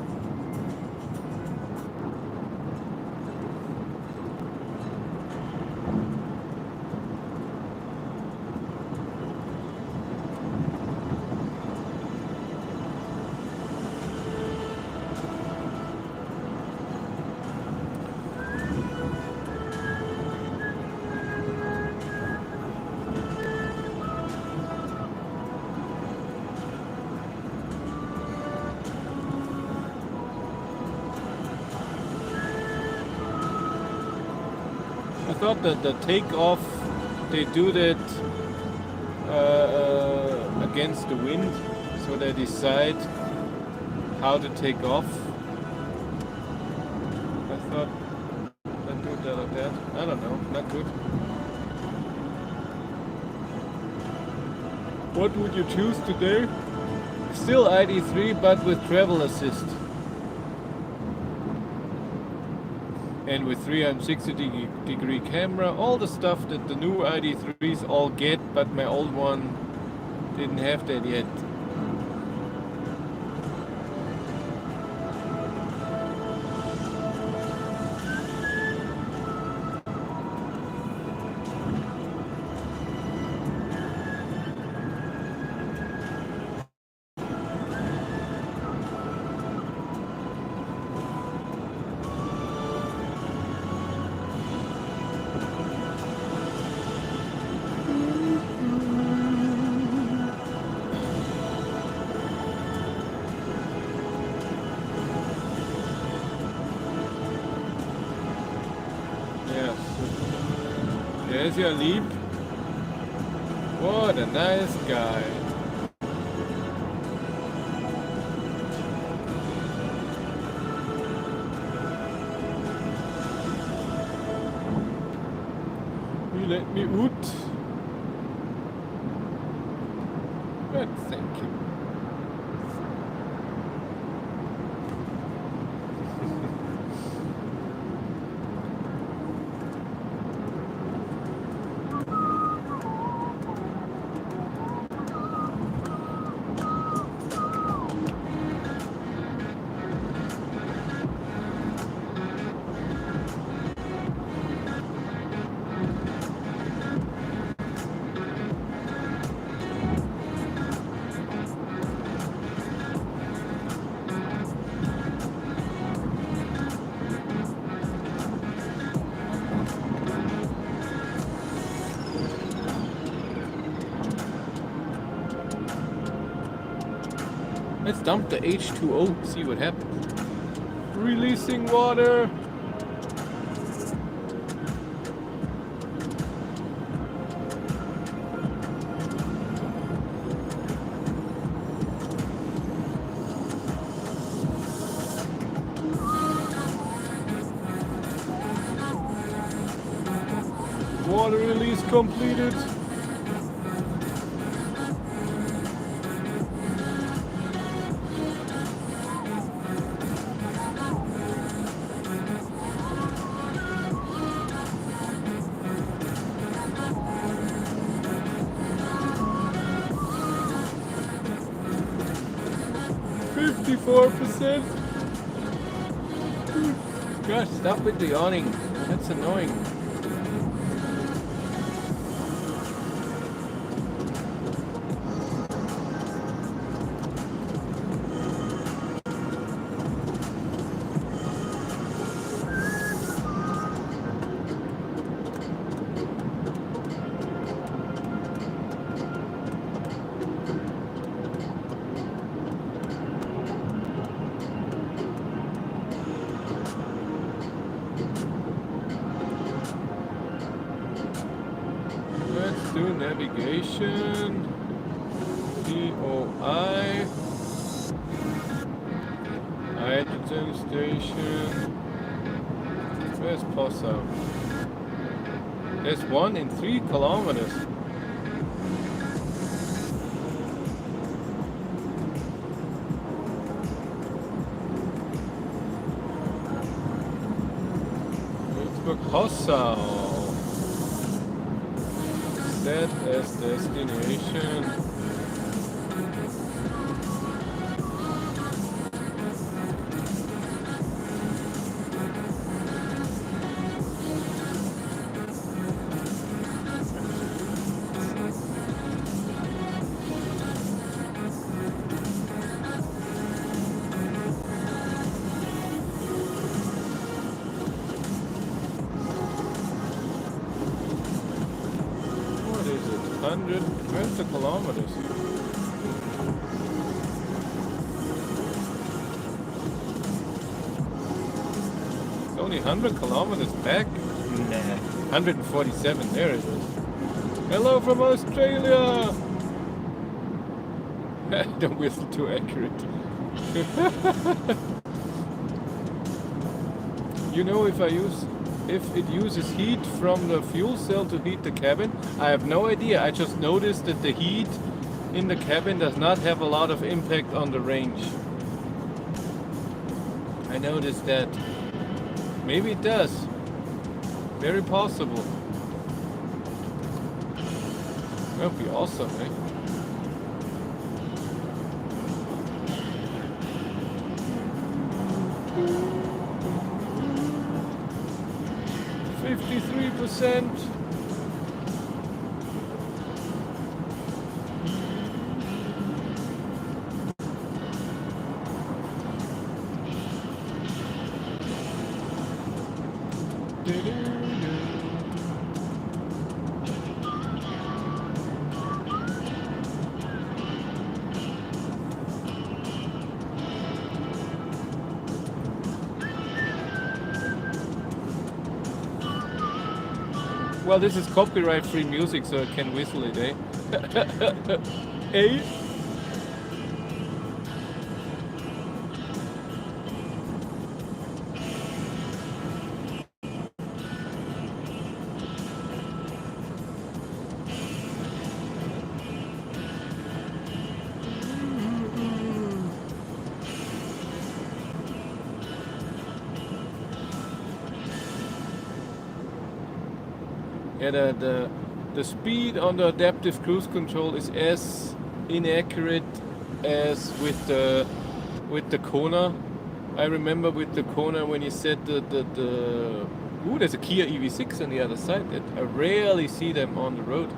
thought that the takeoff, they do that against the wind, so they decide how to take off. I thought they'd do that like that. I don't know, not good. What would you choose today? Still ID3, but with travel assist. And with 360-degree camera, all the stuff that the new ID3s all get, but my old one didn't have that yet. Yes. There's your leap. What a nice guy. You let me out. But thank you. Let's dump the H2O, see what happens. Releasing water. Water release completed. %. Gosh, stop with the yawning. That's annoying. Let's do navigation. POI. Hydrogen station. Where's Possum? There's one in 3 kilometers. Let's go Possum. Set as destination. What is it? 100? Where's the kilometers? It's only 100 kilometers back? Nah. 147, there it is. Hello from Australia! Don't whistle too accurate. You know, if it uses heat from the fuel cell to heat the cabin, I have no idea. I just noticed that the heat in the cabin does not have a lot of impact on the range. I noticed that. Maybe it does. Very possible. That would be awesome, eh? %. Well, this is copyright-free music, so I can whistle it, eh? Eh? Yeah, the speed on the adaptive cruise control is as inaccurate as with the Kona. I remember with the Kona when you said ooh, there's a Kia EV6 on the other side. I rarely see them on the road.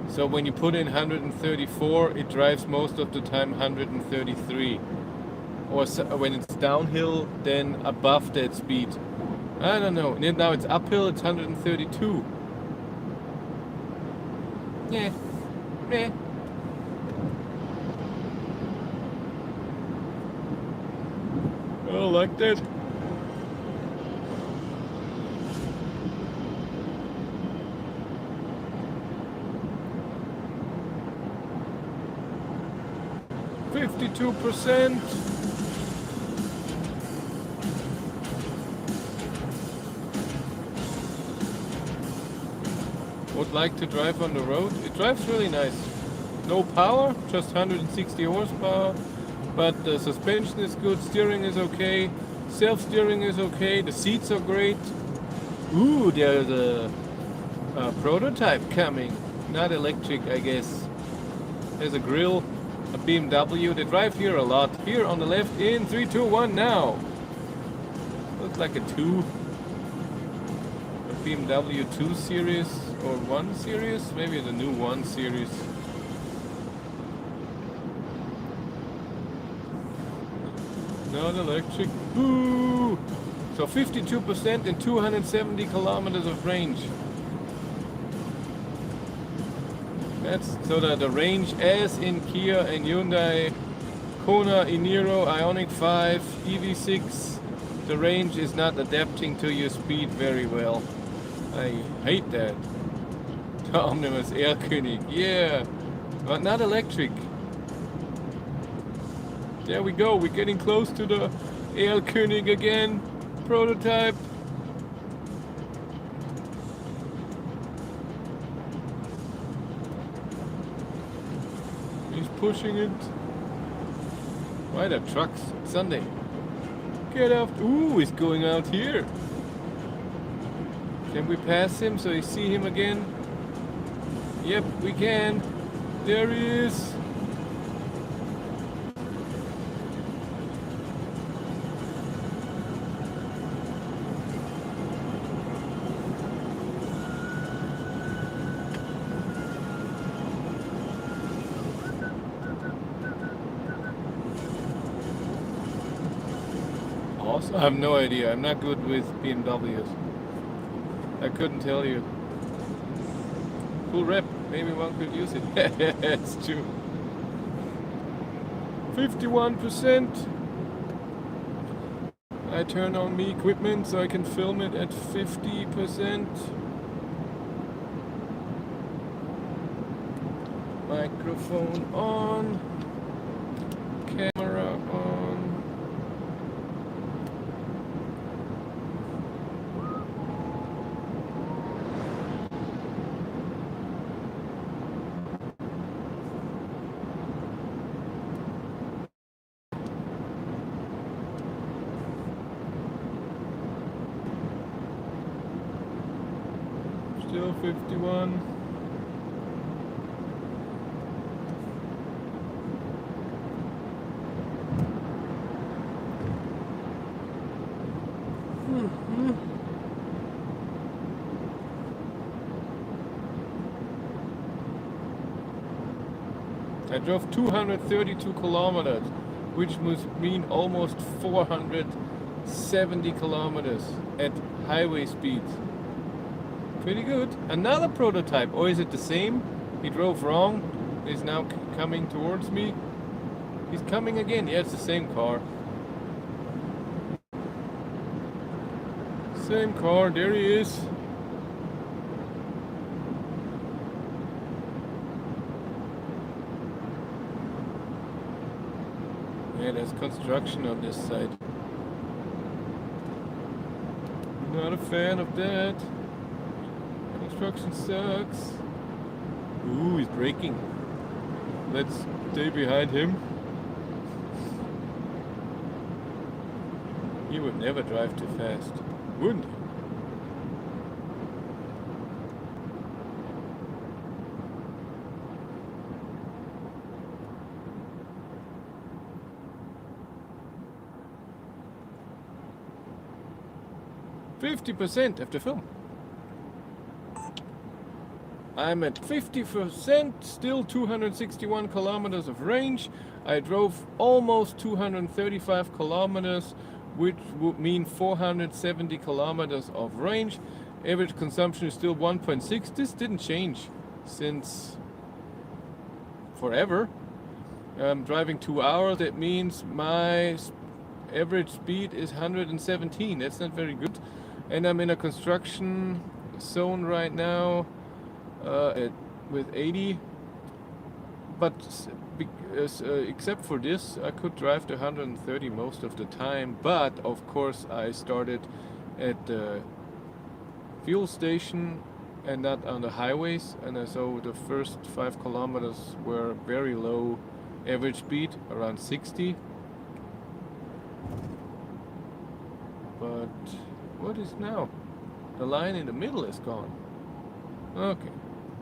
So when you put in 134, it drives most of the time 133. Or when it's downhill, then above that speed. I don't know. Now it's uphill, it's 132. Yeah. Yeah. Oh, like that. %. Would like to drive on the road. It drives really nice. No power, just 160 horsepower, but the suspension is good, steering is okay, self-steering is okay, the seats are great. Ooh, there's a prototype coming, not electric, I guess. There's a grill, a BMW. They drive here a lot. Here on the left in 3, 2, 1 now. Looks like a 2. A BMW 2 Series or 1 Series? Maybe the new 1 Series. Not electric. Boo! So 52% and 270 kilometers of range. That's so that the range as in Kia and Hyundai, Kona, Eniro, Ioniq 5, EV6, the range is not adapting to your speed very well. I hate that. The Omnibus Erlkönig, yeah, but not electric. There we go, we're getting close to the Erlkönig again, prototype. He's pushing it. Why the trucks? Sunday. Get out. Ooh, he's going out here. Can we pass him so you see him again? Yep, we can. There he is. Awesome. I have no idea. I'm not good with BMWs. I couldn't tell you. Cool rep. Maybe one could use it. It's true. 51%. I turn on me equipment so I can film it at 50%. Microphone on. Camera on. Still 51. I drove 232 kilometers, which must mean almost 470 kilometers at highway speeds. Pretty good. Another prototype, or is it the same? He drove wrong. He's now coming towards me. He's coming again. Yeah, it's the same car. Same car. There he is. Yeah, there's construction on this side. Not a fan of that. Construction sucks. Ooh, he's braking. Let's stay behind him. He would never drive too fast, wouldn't he? %50 of the film. I'm at 50%, still 261 kilometers of range. I drove almost 235 kilometers, which would mean 470 kilometers of range. Average consumption is still 1.6. This didn't change since forever. I'm driving 2 hours. That means my average speed is 117. That's not very good. And I'm in a construction zone right now with 80. But except for this, I could drive to 130 most of the time. But of course, I started at the fuel station and not on the highways. And so the first 5 kilometers were very low average speed, around 60. But what is now? The line in the middle is gone. Okay.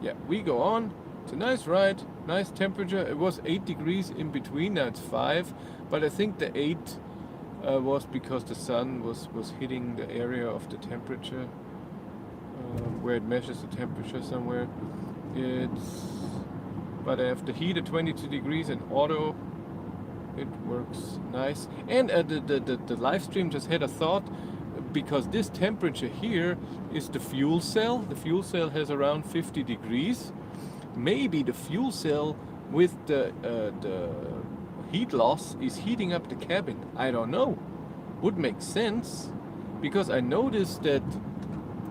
Yeah, we go on. It's a nice ride, nice temperature. It was 8 degrees in between, now it's 5. But I think the 8 was because the sun was hitting the area of the temperature, where it measures the temperature somewhere. But I have the heat at 22 degrees and auto. It works nice. And the live stream just had a thought, because this temperature here is the fuel cell. The fuel cell has around 50 degrees. Maybe the fuel cell with the heat loss is heating up the cabin. I don't know. Would make sense, because I noticed that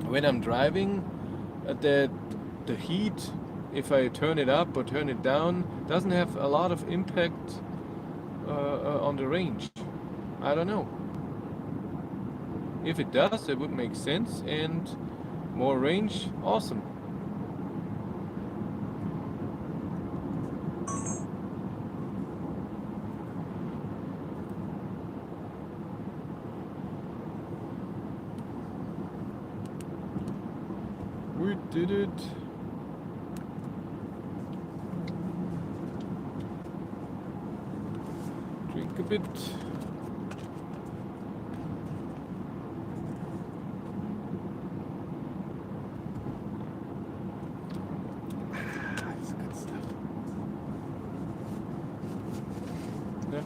when I'm driving, that the heat, if I turn it up or turn it down, doesn't have a lot of impact on the range. I don't know. If it does, it would make sense, and more range, awesome. We did it. Drink a bit. That's good stuff. Yeah.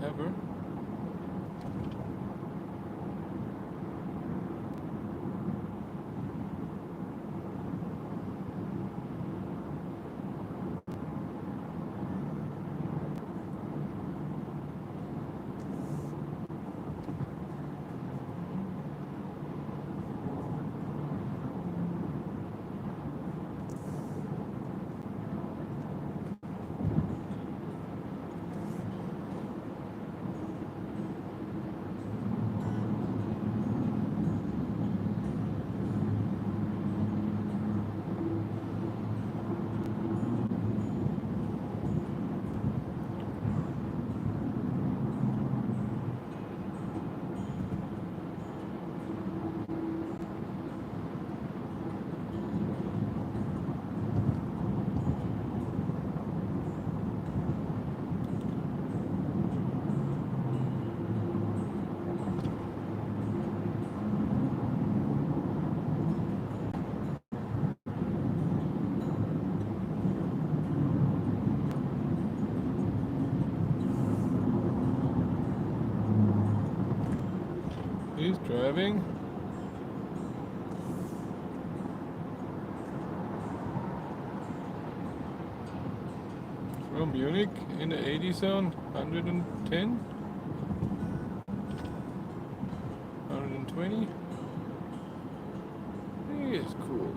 ever. He's driving. From Munich in the 80 zone, 110, 120. He is cool.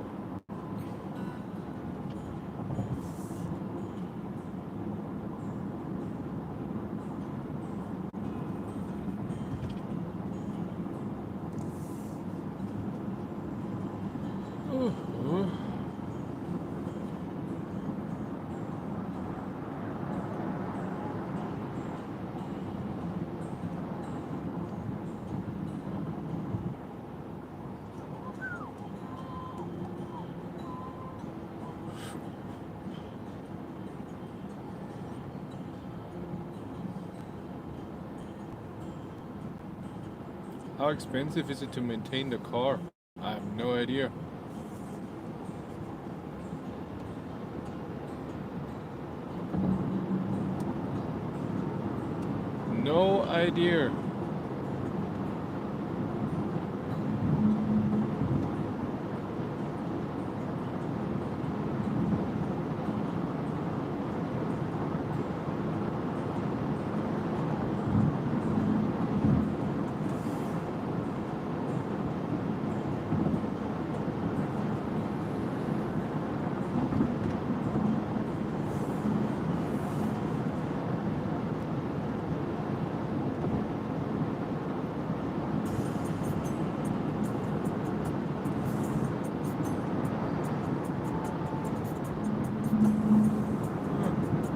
Oh. How expensive is it to maintain the car? I have no idea. No idea.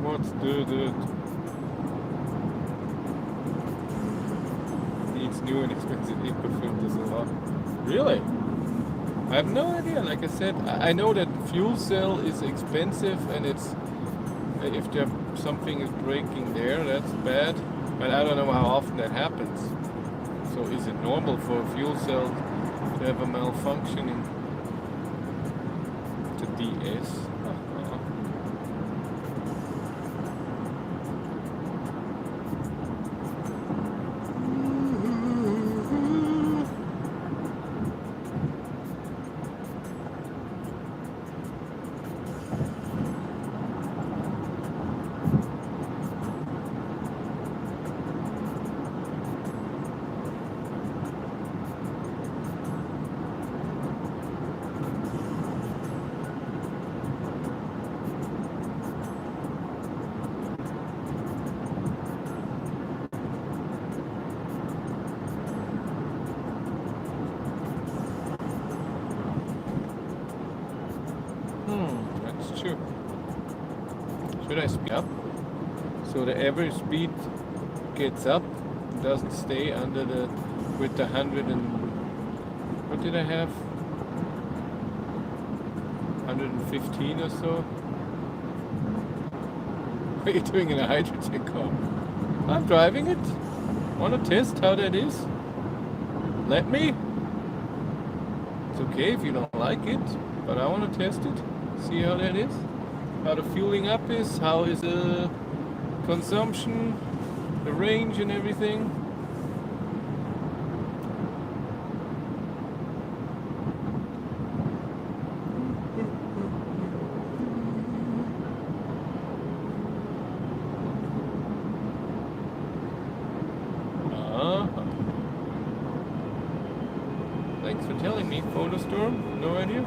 Let's do it. Needs new and expensive eco filters a lot. Really? I have no idea. Like I said, I know that fuel cell is expensive, and it's if there something is breaking there, that's bad. But I don't know how often that happens. So is it normal for a fuel cell to have a malfunctioning? It's a DS. That's true. Should I speed up? So the average speed gets up, doesn't stay under the, with the 100 and, what did I have? 115 or so? What are you doing in a hydrogen car? I'm driving it. Want to test how that is? Let me. It's okay if you don't like it, but I want to test it. See how that is? How the fueling up is? How is the consumption? the range and everything. Thanks for telling me, photo storm. No idea.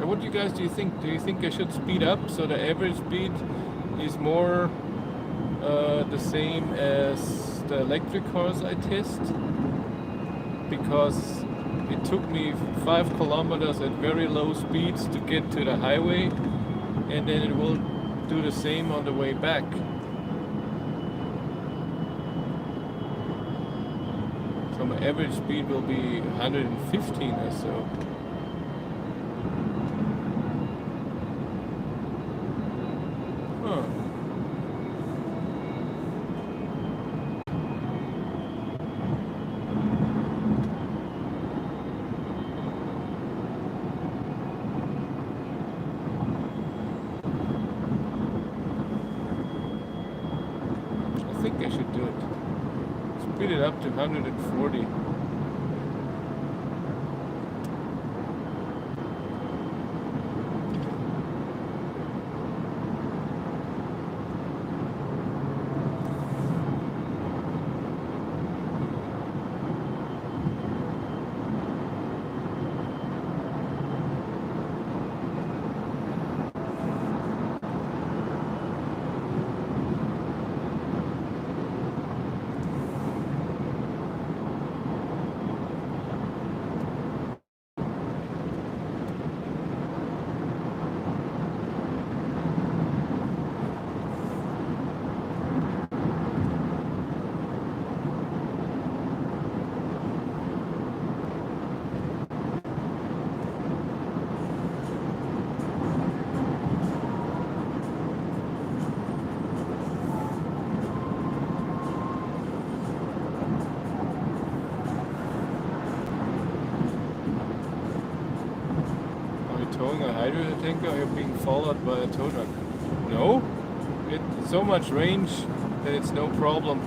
What do you guys do you think? Do you think I should speed up so the average speed is more the same as the electric cars I test? Because it took me 5 kilometers at very low speeds to get to the highway, and then it will do the same on the way back. So my average speed will be 115 or so. I think I should do it. Speed it up to 140. Towing a hydrogen tanker, or you're being followed by a tow truck? No, it's so much range that it's no problem.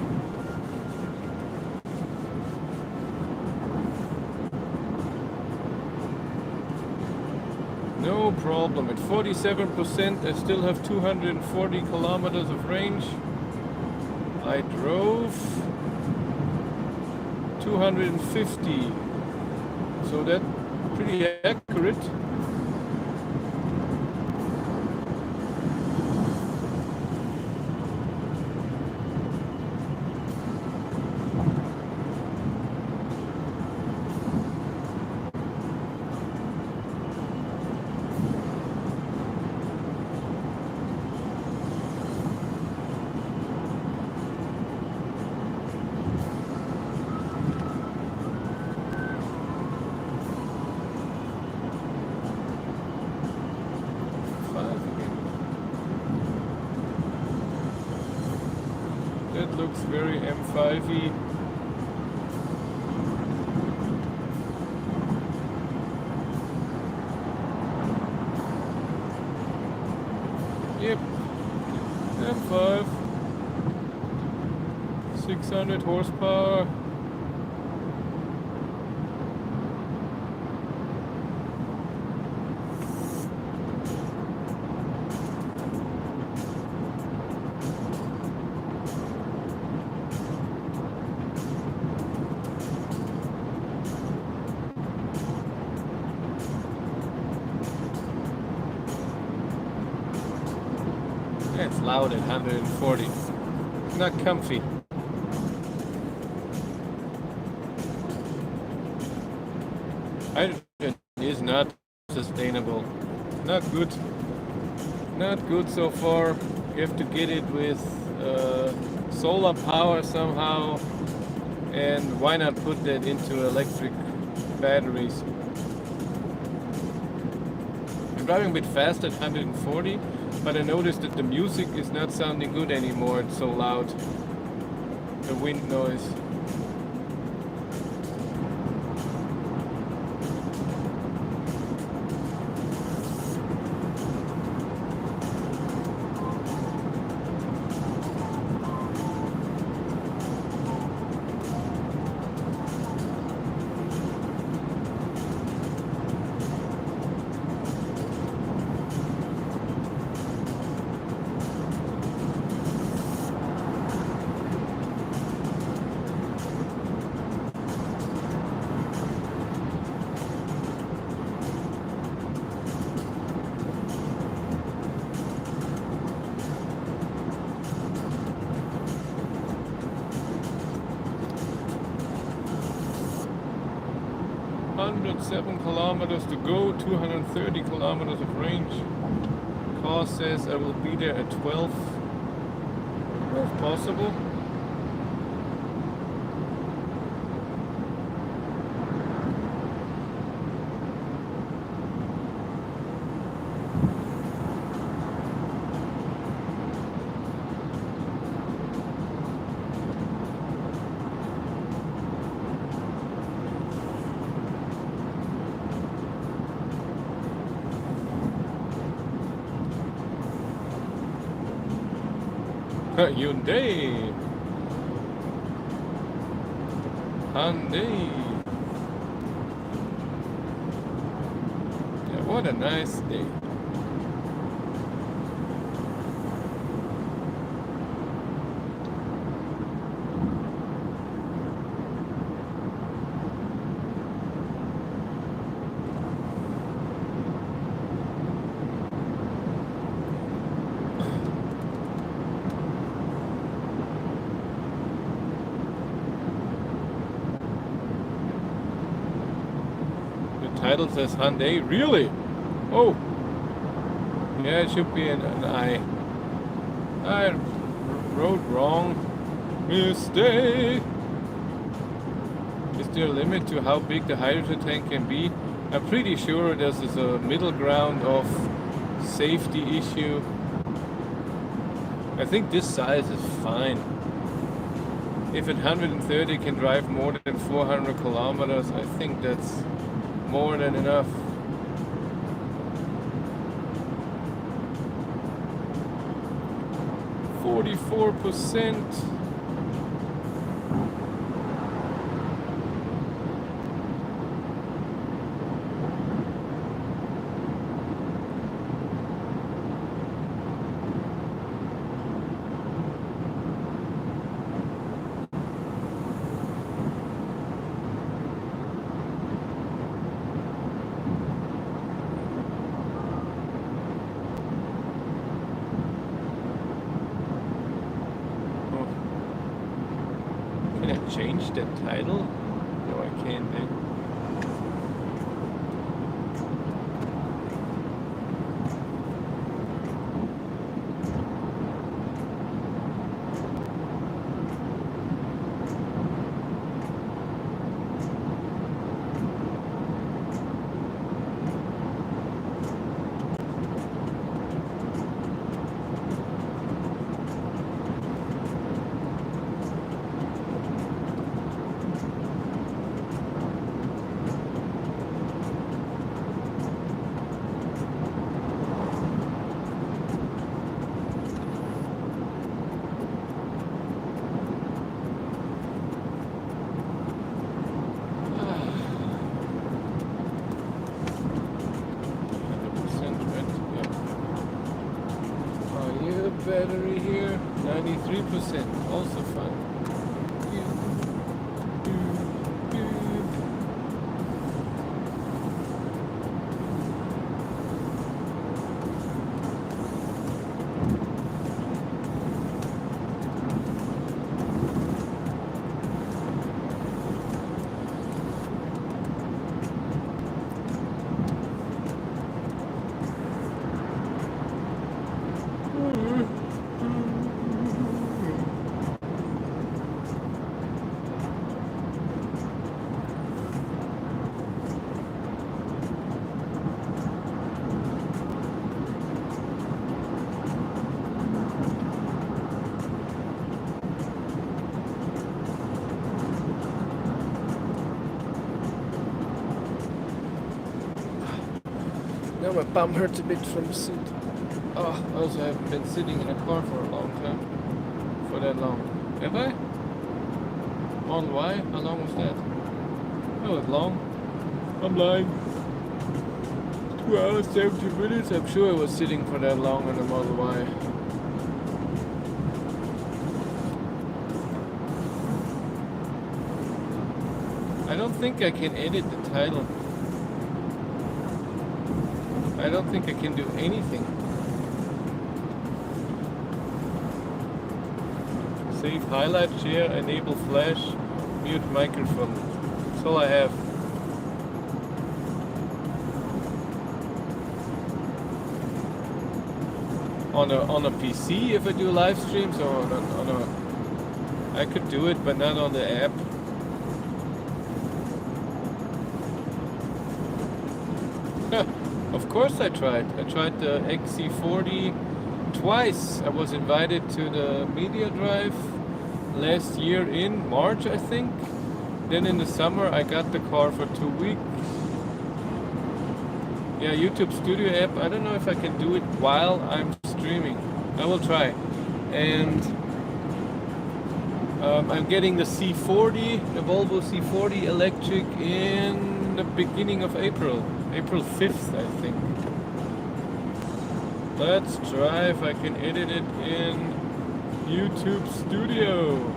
No problem. At 47%, I still have 240 kilometers of range. I drove 250, so that's pretty accurate. That looks very M5-y. Yep, M5, 600 horsepower. It's loud at 140. Not comfy. Hydrogen is not sustainable. Not good. Not good so far. You have to get it with solar power somehow. And why not put that into electric batteries? I'm driving a bit fast at 140. But I noticed that the music is not sounding good anymore, it's so loud. The wind noise. 107 kilometers to go, 230 kilometers of range. Car says I will be there at 12, if possible. Hyundai. Yeah, what a nice day. Title says Hyundai. Really? Oh, yeah, it should be an I. I wrote wrong. Mistake. Is there a limit to how big the hydrogen tank can be? I'm pretty sure this is a middle ground of safety issue. I think this size is fine. If at 130 can drive more than 400 kilometers, I think that's more than enough. %. Change the title? No, I can't. Battery here, 93%, also fine. Now my bum hurts a bit from the seat. Oh, also I haven't been sitting in a car for a long time. For that long. Have I? Model Y? How long was that? That was long. I'm lying. 2 hours, 70 minutes. I'm sure I was sitting for that long on the Model Y. I don't think I can edit the title. I don't think I can do anything. Save highlight, share, enable flash, mute microphone. That's all I have. on a PC if I do live streams, or on a I could do it, but not on the app. Of course I tried. I tried the XC40 twice. I was invited to the media drive last year in March, I think. Then in the summer I got the car for 2 weeks. Yeah, YouTube Studio app. I don't know if I can do it while I'm streaming. I will try. And I'm getting the C40, the Volvo C40 electric in the beginning of April. April 5th, I think. Let's try if I can edit it in YouTube Studio.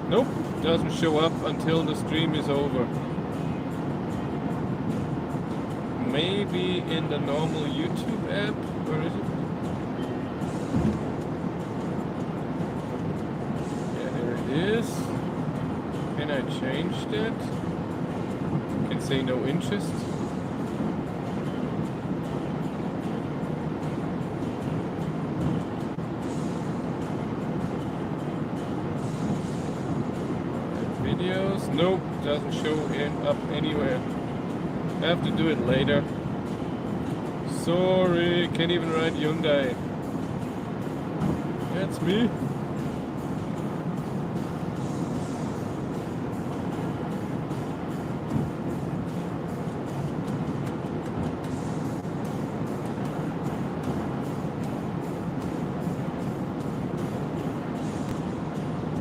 Nope, doesn't show up until the stream is over. Maybe in the normal YouTube app. Where is it? Yeah, there it is. Can I change that? Can say no interest. Videos. Nope, doesn't show up anywhere. I have to do it later. Sorry, can't even write Hyundai. That's me.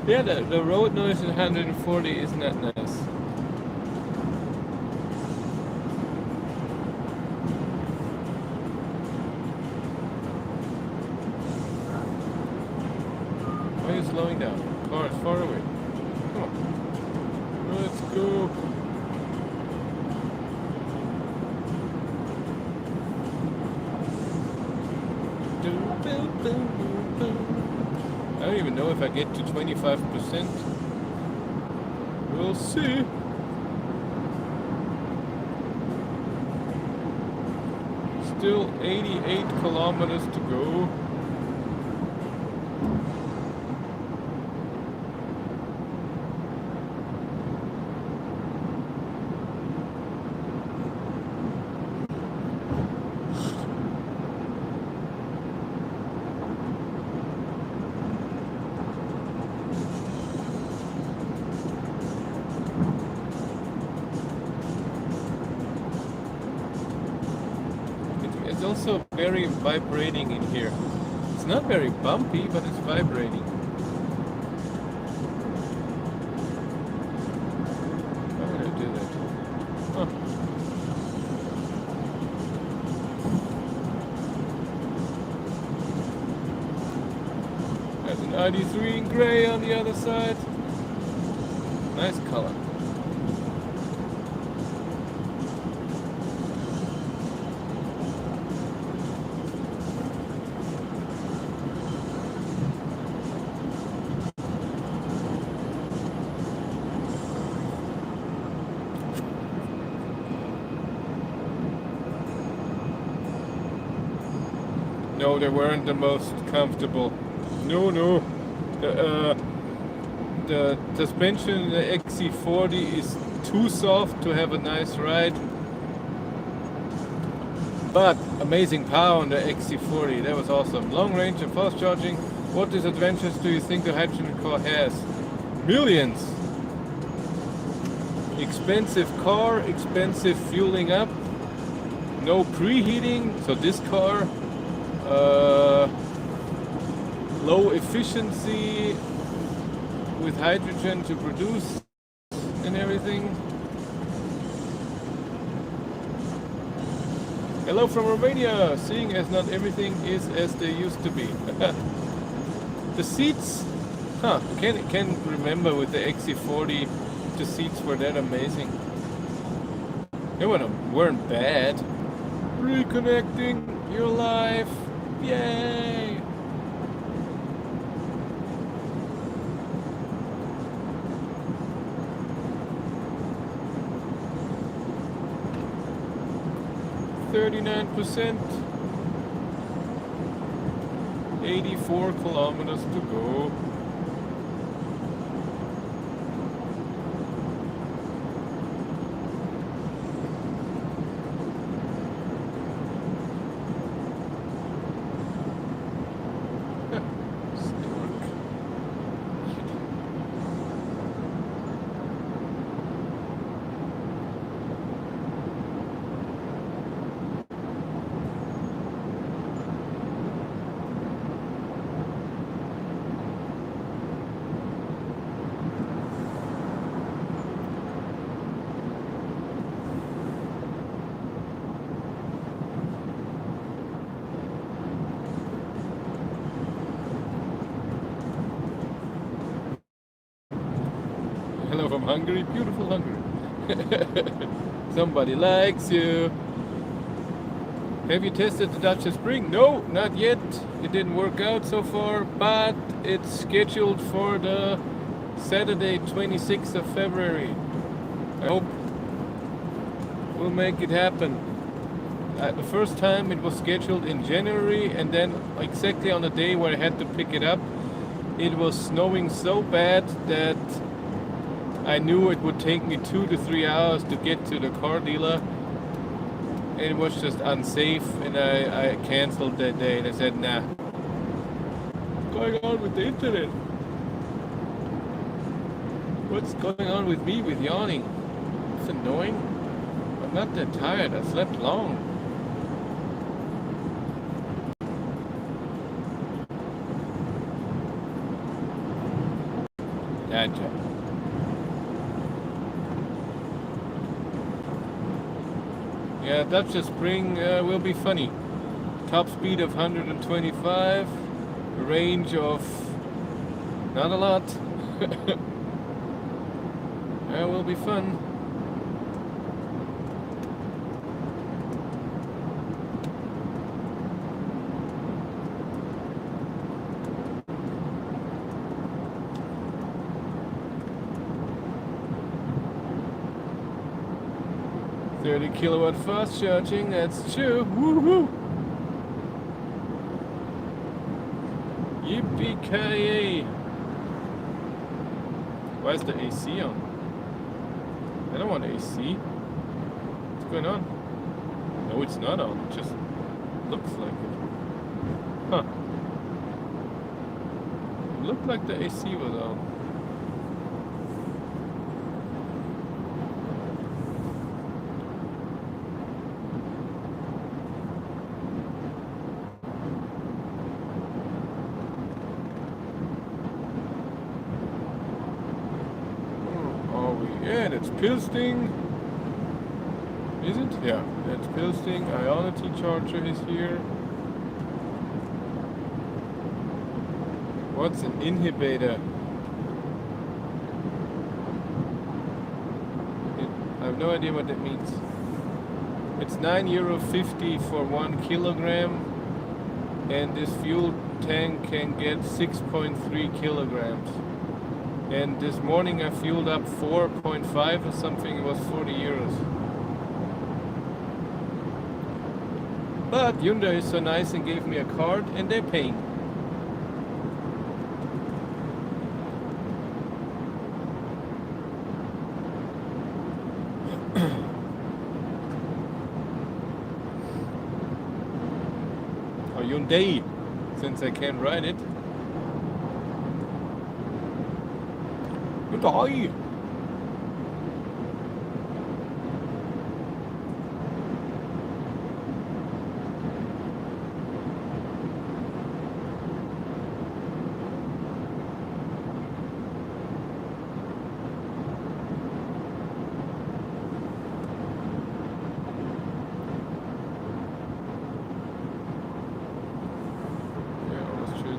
Yeah, the road noise at 140 isn't that nice. Why are you slowing down? The car is far away. Come on. Let's go. I don't even know if I get to 25%. We'll see. Still 88 kilometers to go. It's also very vibrating in here. It's not very bumpy, but it's vibrating. How would I do that? Huh. There's an ID3 in gray on the other side. Nice color. No, they weren't the most comfortable. No. The suspension in the XC40 is too soft to have a nice ride. But amazing power on the XC40, that was awesome. Long range and fast charging. What disadvantages do you think the hydrogen car has? Millions! Expensive car, expensive fueling up, no preheating, so this car, low efficiency with hydrogen to produce and everything. Hello from Romania, seeing as not everything is as they used to be. The seats, can't remember with the XC40 the seats were that amazing. They weren't bad. Reconnecting your life, yay! 39%. 84 kilometers to go. Hello from Hungary, beautiful Hungary. Somebody likes you. Have you tested the Dutch Spring? No, not yet. It didn't work out so far, but it's scheduled for the Saturday 26th of February. I hope we'll make it happen. The first time it was scheduled in January, and then exactly on the day where I had to pick it up, it was snowing so bad that I knew it would take me 2 to 3 hours to get to the car dealer. And it was just unsafe, and I canceled that day, and I said, nah. What's going on with the internet? What's going on with me with yawning? It's annoying. I'm not that tired, I slept long. Gotcha. Yeah, Dutch Spring will be funny. Top speed of 125, range of not a lot. That will be fun. Kilowatt fast charging, that's true. Woohoo! Yippee-ki-yay! Why is the AC on? I don't want AC. What's going on? No, it's not on. It just looks like it. Huh. It looked like the AC was on. Yeah, that's Pilsting. Is it? Yeah, that's Pilsting. Ionity charger is here. What's an inhibitor? I have no idea what that means. It's €9.50 for 1 kilogram, and this fuel tank can get 6.3 kilograms. And this morning I fueled up 4.5 or something, it was €40. But Hyundai is so nice and gave me a card, and they're paying. Or Hyundai, since I can't ride it. Hyundai!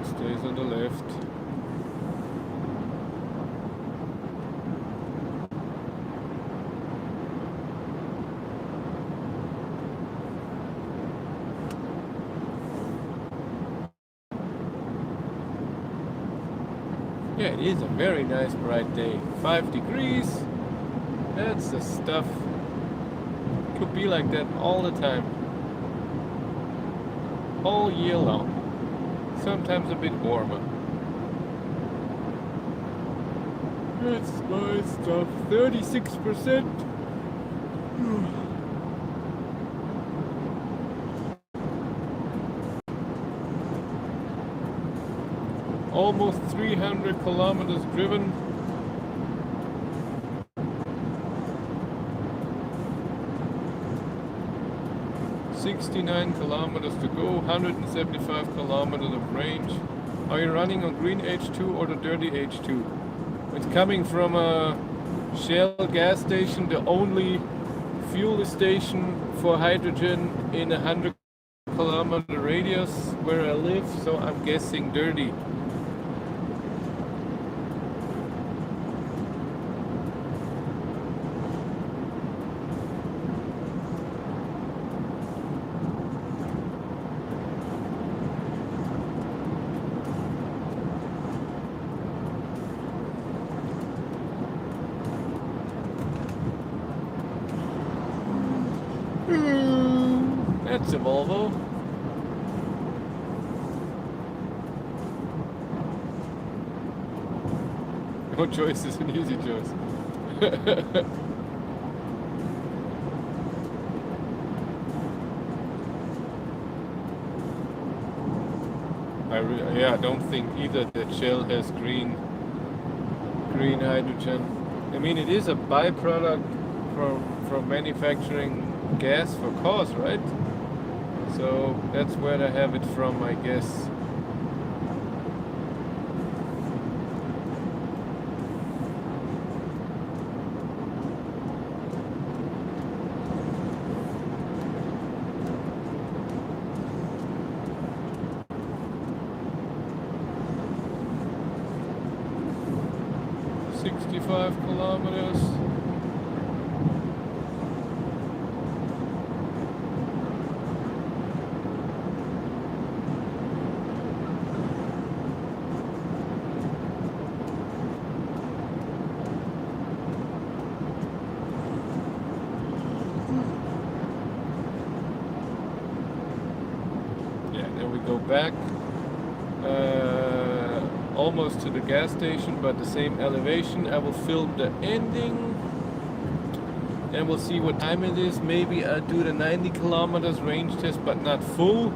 Stays on the left. Yeah, it is a very nice bright day. 5 degrees. That's the stuff. Could be like that all the time. all year long. Sometimes a bit warmer. That's my stuff. 36%. Almost 300 kilometers driven. $69 kilometers to go, 175 kilometers of range. Are you running on green H2 or the dirty H2? It's coming from a Shell gas station, the only fuel station for hydrogen in a 100-kilometer radius where I live, so I'm guessing dirty. That's a Volvo. No choice is an easy choice. I don't think either that Shell has green hydrogen. I mean, it is a byproduct from manufacturing gas for cars, right? So that's where they have it from, I guess. $65 kilometers. Yeah, then we go back. Almost to the gas station, but the same elevation. I will film the ending and we'll see what time it is. Maybe I'll do the 90 kilometers range test, but not full.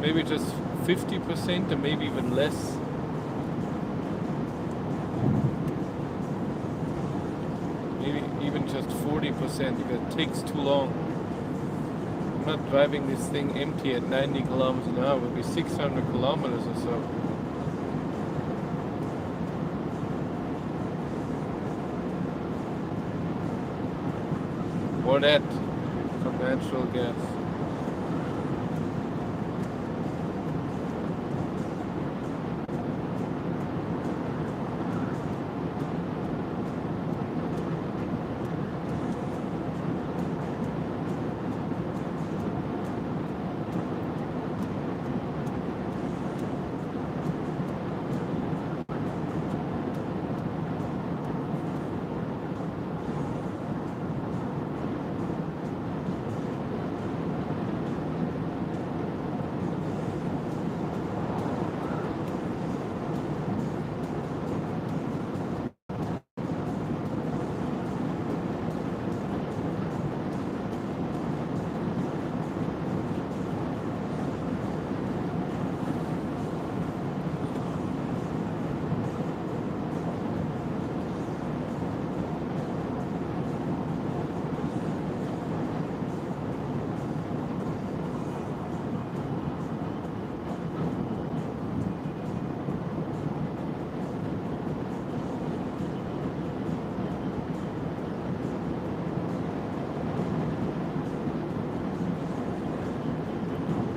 Maybe just 50% or maybe even less. Maybe even just 40% because it takes too long. I'm not driving this thing empty at 90 kilometers an hour. It will be 600 kilometers or so. Or that from natural gas.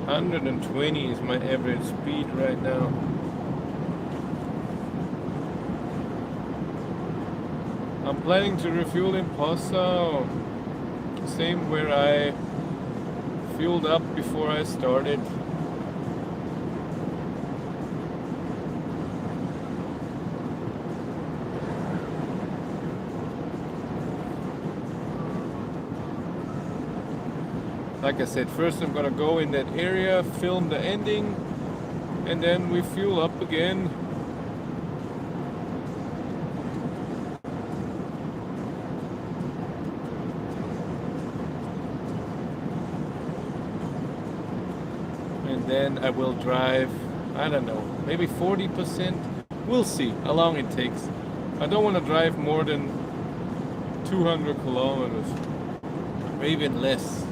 Hundred and 20 is my average speed right now. I'm planning to refuel in Posa, same where I fueled up before I started. like I said, first I'm gonna go in that area, film the ending, and then we fuel up again. And then I will drive, I don't know, maybe 40%. We'll see how long it takes. I don't want to drive more than 200 kilometers, maybe even less.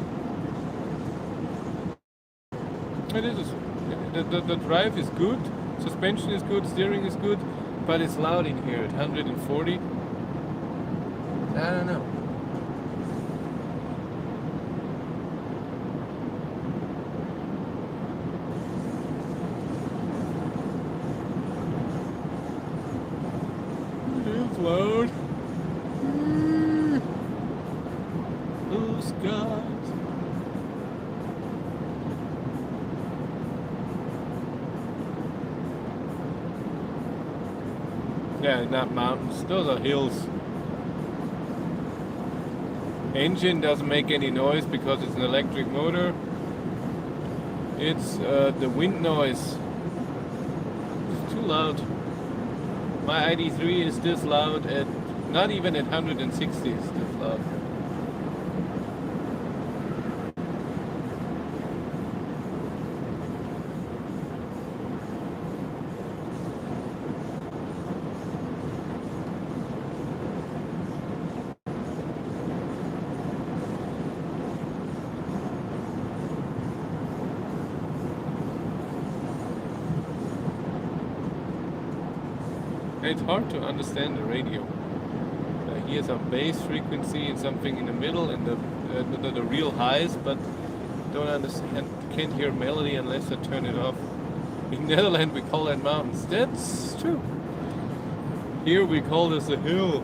It is. The drive is good, suspension is good, steering is good, but it's loud in here at 140. I don't know. It is loud. Blue skies. Yeah, not mountains, those are hills. Engine doesn't make any noise because it's an electric motor. It's the wind noise. It's too loud. My ID3 is this loud at, not even at 160 it's this loud. It's hard to understand the radio. Here's some bass frequency and something in the middle and the real highs, but don't understand, can't hear melody unless I turn it off. In Netherlands we call that mountains. That's true. Here we call this a hill.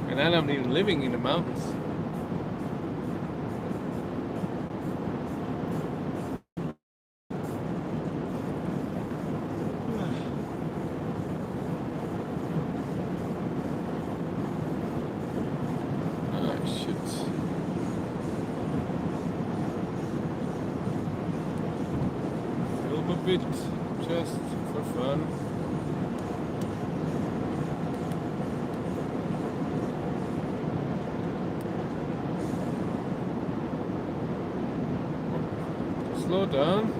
And I'm not even living in the mountains. Bit just for fun. Slow down.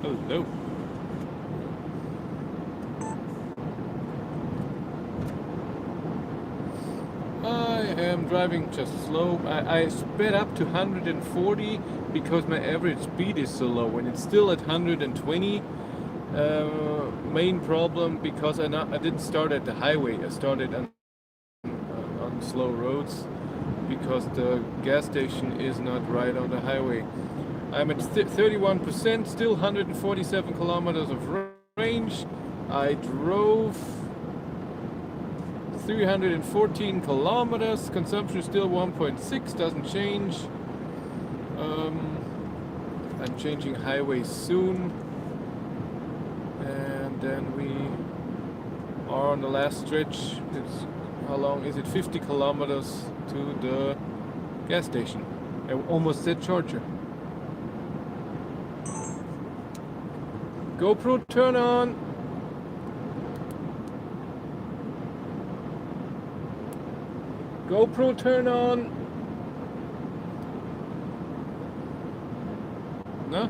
Hello. I'm driving just slow. I sped up to 140 because my average speed is so low, and it's still at 120. Main problem because I didn't start at the highway. I started on slow roads because the gas station is not right on the highway. I'm at 31%, still 147 kilometers of range. I drove 314 kilometers, consumption is still 1.6, doesn't change. I'm changing highway soon, and then we are on the last stretch. It's, how long is it? 50 kilometers to the gas station. I almost said charger. GoPro, turn on. GoPro, turn on. No?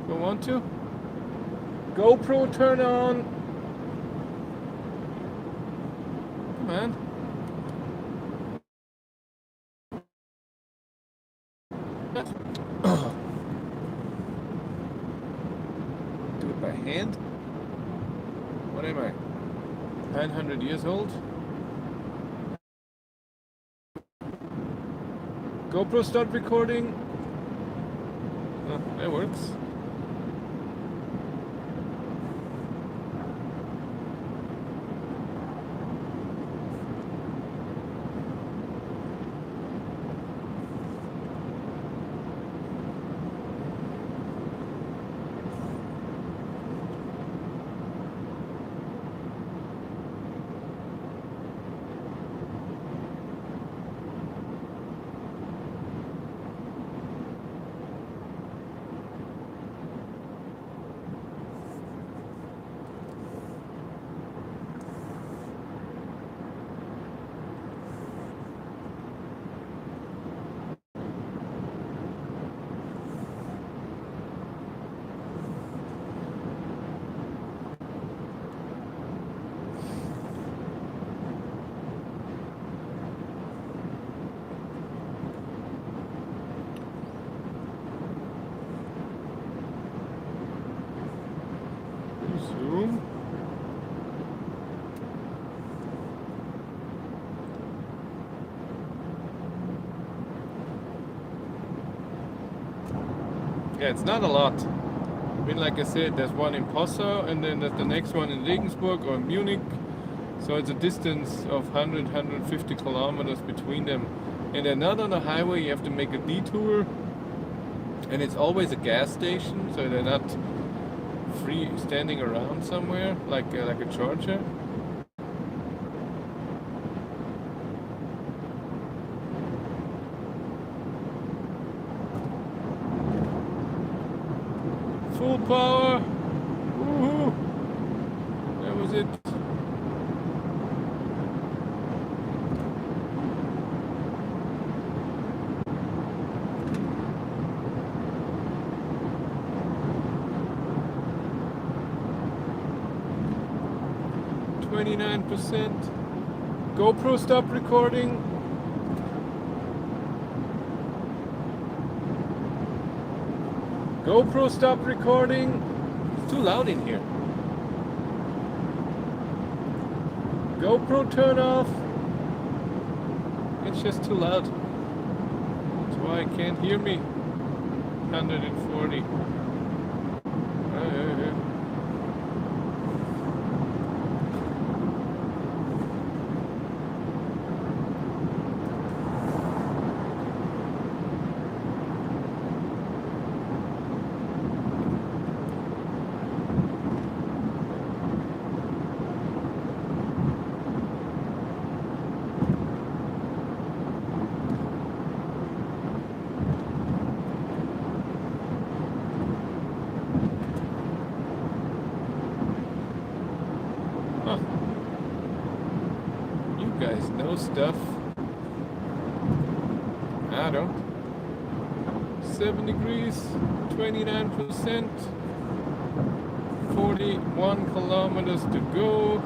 Don't want to? GoPro, turn on. Come on. Do it by hand? What am I? 900 years old? GoPro, start recording. Oh, that works. Zoom. Yeah, it's not a lot. I mean, like I said, there's one in Passau, and then there's the next one in Regensburg or Munich. So it's a distance of 150 kilometers between them. And they're not on a highway, you have to make a detour. And it's always a gas station, so they're not free standing around somewhere like a charger. Full power. Woohoo! That was it. %. GoPro stop recording. GoPro stop recording. It's too loud in here. GoPro turn off. It's just too loud. That's why I can't hear me. 140. Guys know stuff. I don't. 7 degrees, 29%, 41 kilometers to go.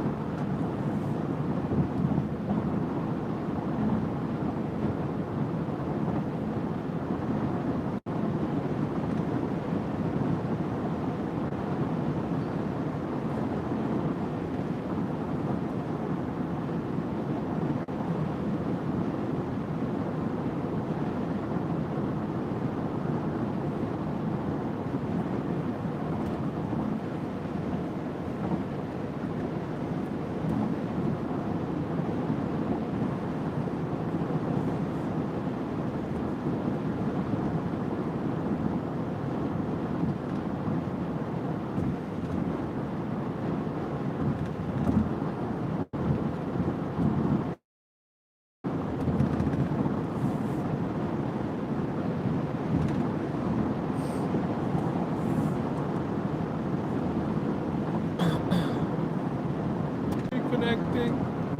Reconnecting.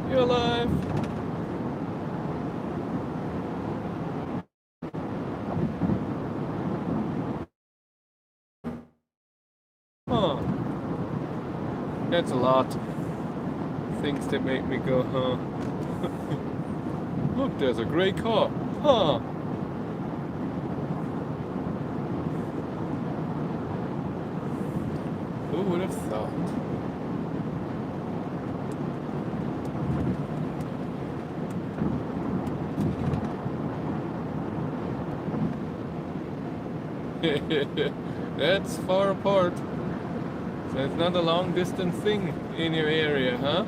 You're alive. Huh. That's a lot. Things that make me go, huh? Look, there's a gray car. Huh. Who would have thought? That's far apart. So it's not a long distance thing in your area, huh?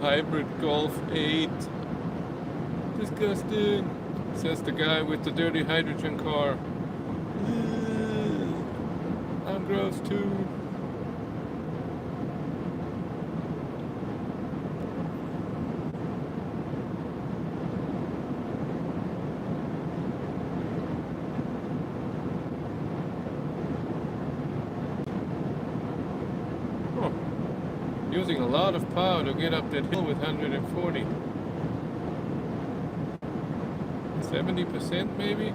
Hybrid Golf 8. Disgusting, says the guy with the dirty hydrogen car. I'm gross too. Using a lot of power to get up that hill with 140. 70% maybe?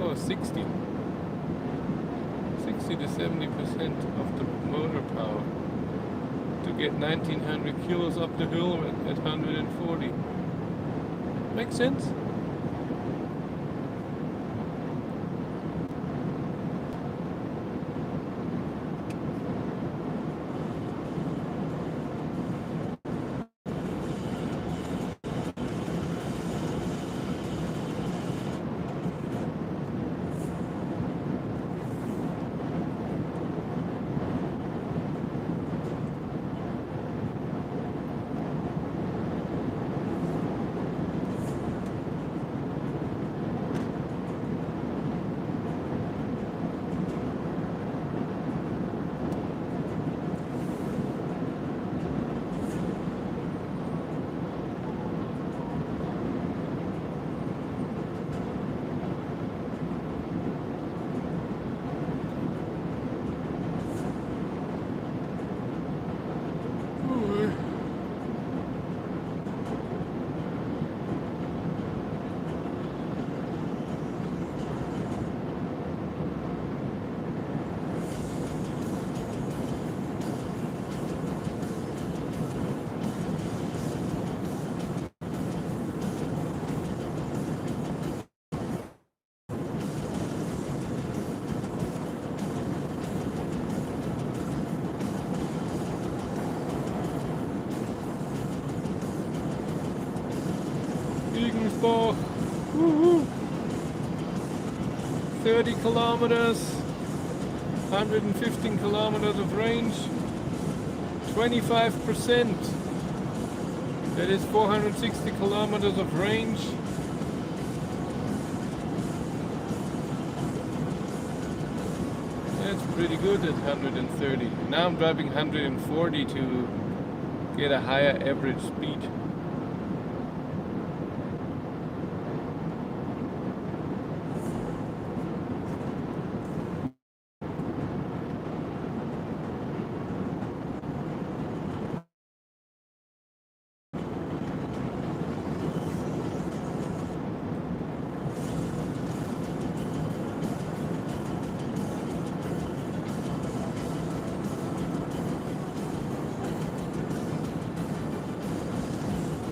Oh, 60. 60 to 70% of the motor power to get 1900 kilos up the hill at 140. Makes sense? Regensburg. Woohoo! 30 kilometers, 115 kilometers of range, 25%. That is 460 kilometers of range. That's pretty good at 130. Now I'm driving 140 to get a higher average speed.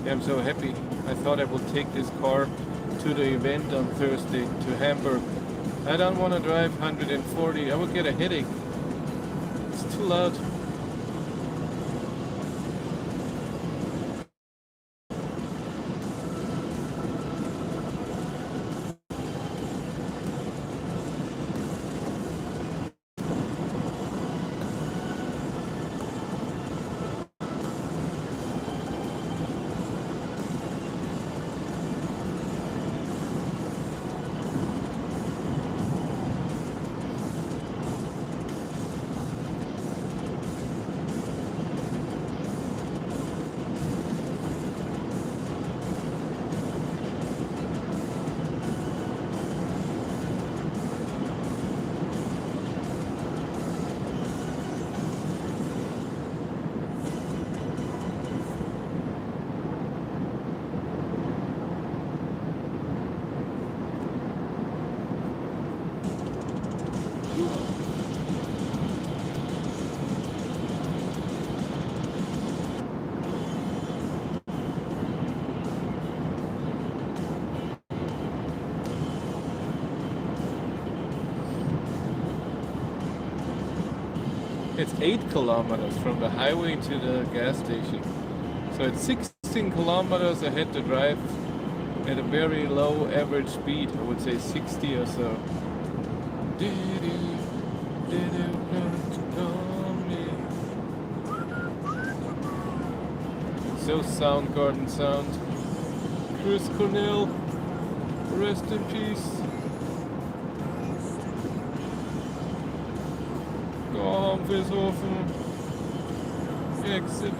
I'm so happy. I thought I would take this car to the event on Thursday to Hamburg. I don't want to drive 140. I would get a headache. It's too loud. It's 8 kilometers from the highway to the gas station. So it's 16 kilometers I had to drive at a very low average speed. I would say 60 or so. So Soundgarden sound. Chris Cornell, rest in peace. Garmfelshofen. Exit.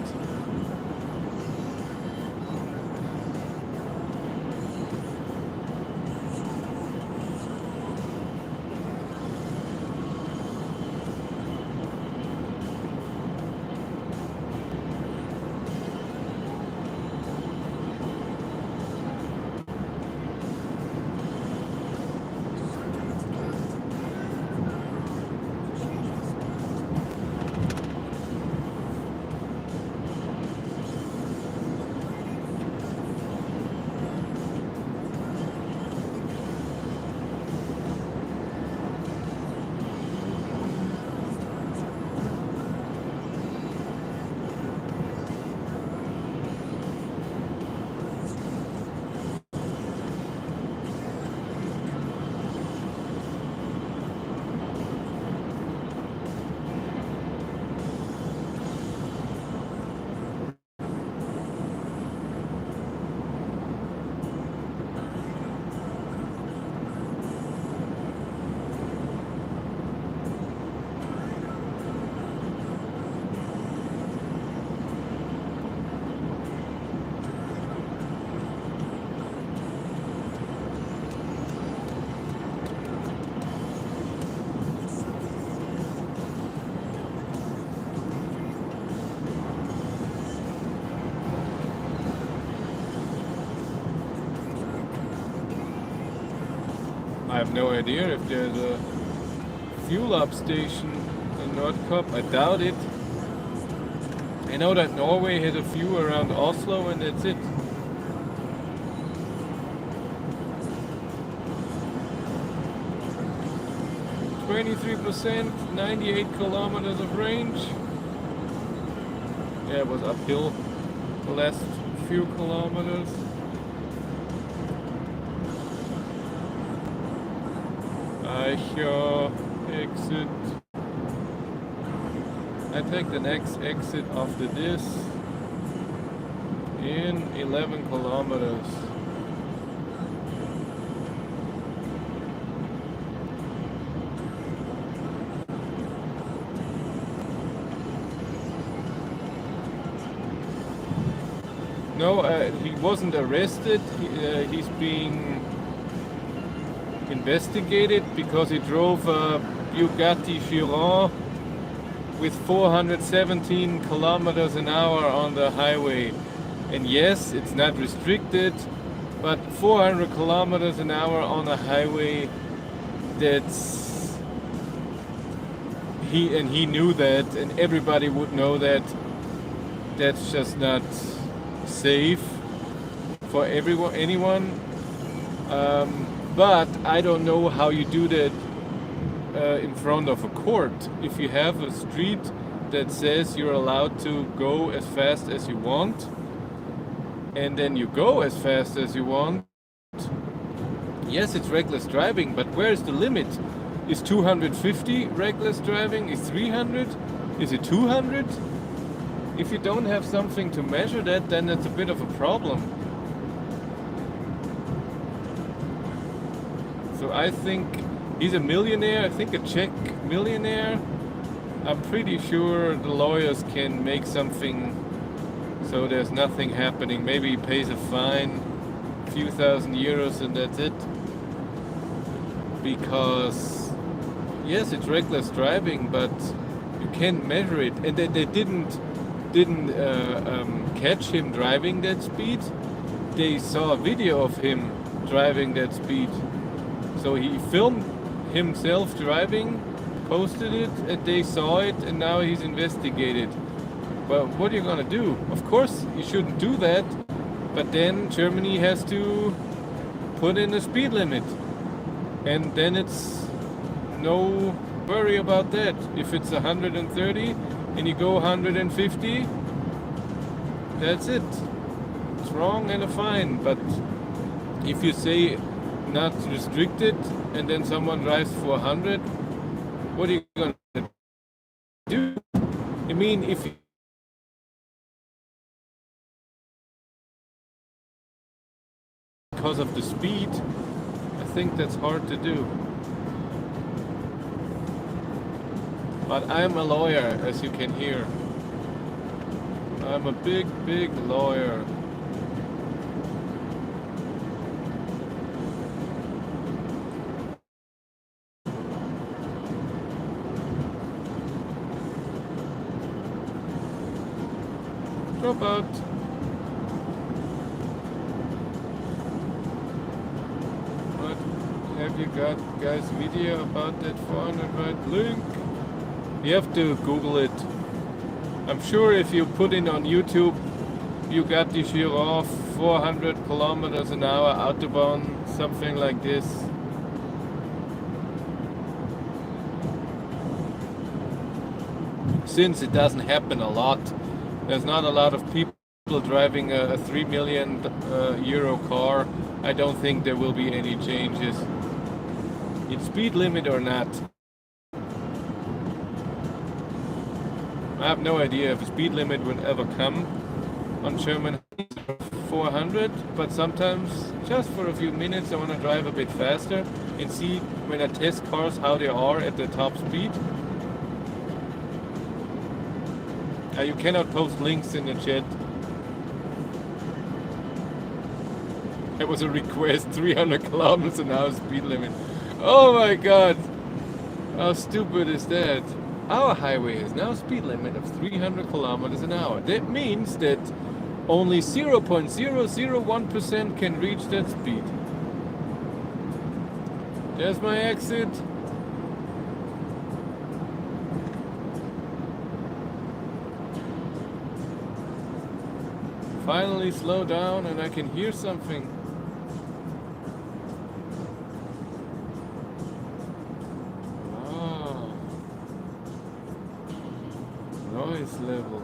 have no idea if there's a fuel up station in Nordkapp. I doubt it. I know that Norway has a few around Oslo and that's it. %, 98 kilometers of range. Yeah, it was uphill the last few kilometers. Exit. I take the next exit after this in 11 kilometers. No, he wasn't arrested. He's being investigated because he drove a Bugatti Chiron with 417 kilometers an hour on the highway. And yes, it's not restricted, but 400 kilometers an hour on a highway, he knew that, and everybody would know that. That's just not safe for anyone. But I don't know how you do that in front of a court. If you have a street that says you're allowed to go as fast as you want, and then you go as fast as you want, yes, it's reckless driving, but where is the limit? Is 250 reckless driving? Is 300? Is it 200? If you don't have something to measure that, then it's a bit of a problem. So I think he's a millionaire, I think a Czech millionaire. I'm pretty sure the lawyers can make something so there's nothing happening. Maybe he pays a fine, a few thousand euros, and that's it. Because, yes, it's reckless driving, but you can't measure it. And they didn't catch him driving that speed. They saw a video of him driving that speed. So he filmed himself driving, posted it, and they saw it, and now he's investigated. Well, what are you gonna do? Of course, you shouldn't do that, but then Germany has to put in a speed limit. And then it's no worry about that. If it's 130 and you go 150, that's it. It's wrong and a fine. But if you say not restricted and then someone drives for 100, what are you going to do? I mean, if because of the speed, I think that's hard to do. But I'm a lawyer, as you can hear. I'm a big lawyer. Drop out. What have you got, guys? Video about that 400 watt link? You have to Google it. I'm sure if you put in on YouTube, you got the Chiron 400 kilometers an hour Autobahn, something like this. Since it doesn't happen a lot, there's not a lot of people driving a 3 million euro car. I don't think there will be any changes in speed limit or not. I have no idea if a speed limit would ever come on German 400, but sometimes just for a few minutes I want to drive a bit faster and see when I test cars how they are at the top speed. You cannot post links in the chat. That was a request, 300 kilometers an hour speed limit. Oh my god! How stupid is that? Our highway has now a speed limit of 300 kilometers an hour. That means that only 0.001% can reach that speed. There's my exit. Finally slow down and I can hear something. Ah, noise level.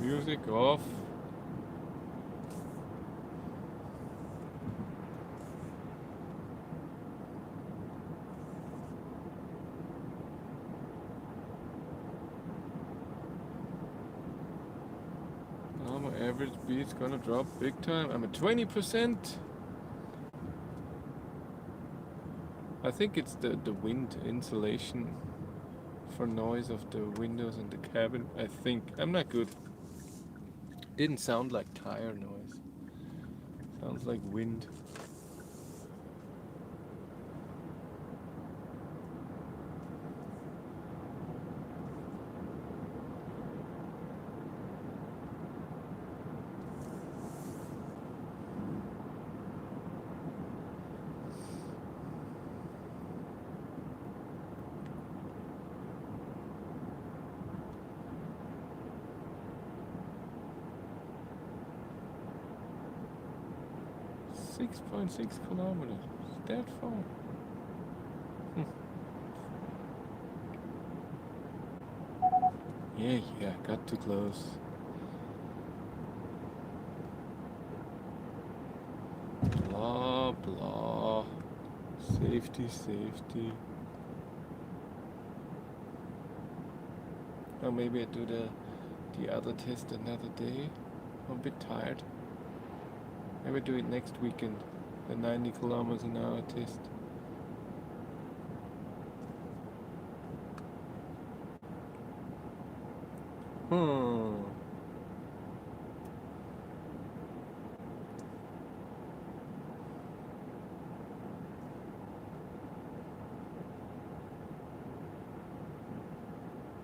Music off. Now my average speed's gonna drop big time. I'm at 20%. I think it's the wind insulation for noise of the windows in the cabin. I think. I'm not good. Didn't sound like tire noise. Sounds like wind. .6 kilometers. Is that far? Yeah, got too close. Blah, blah. Safety. Or maybe I do the other test another day. I'm a bit tired. Maybe do it next weekend. The 90 kilometers an hour test.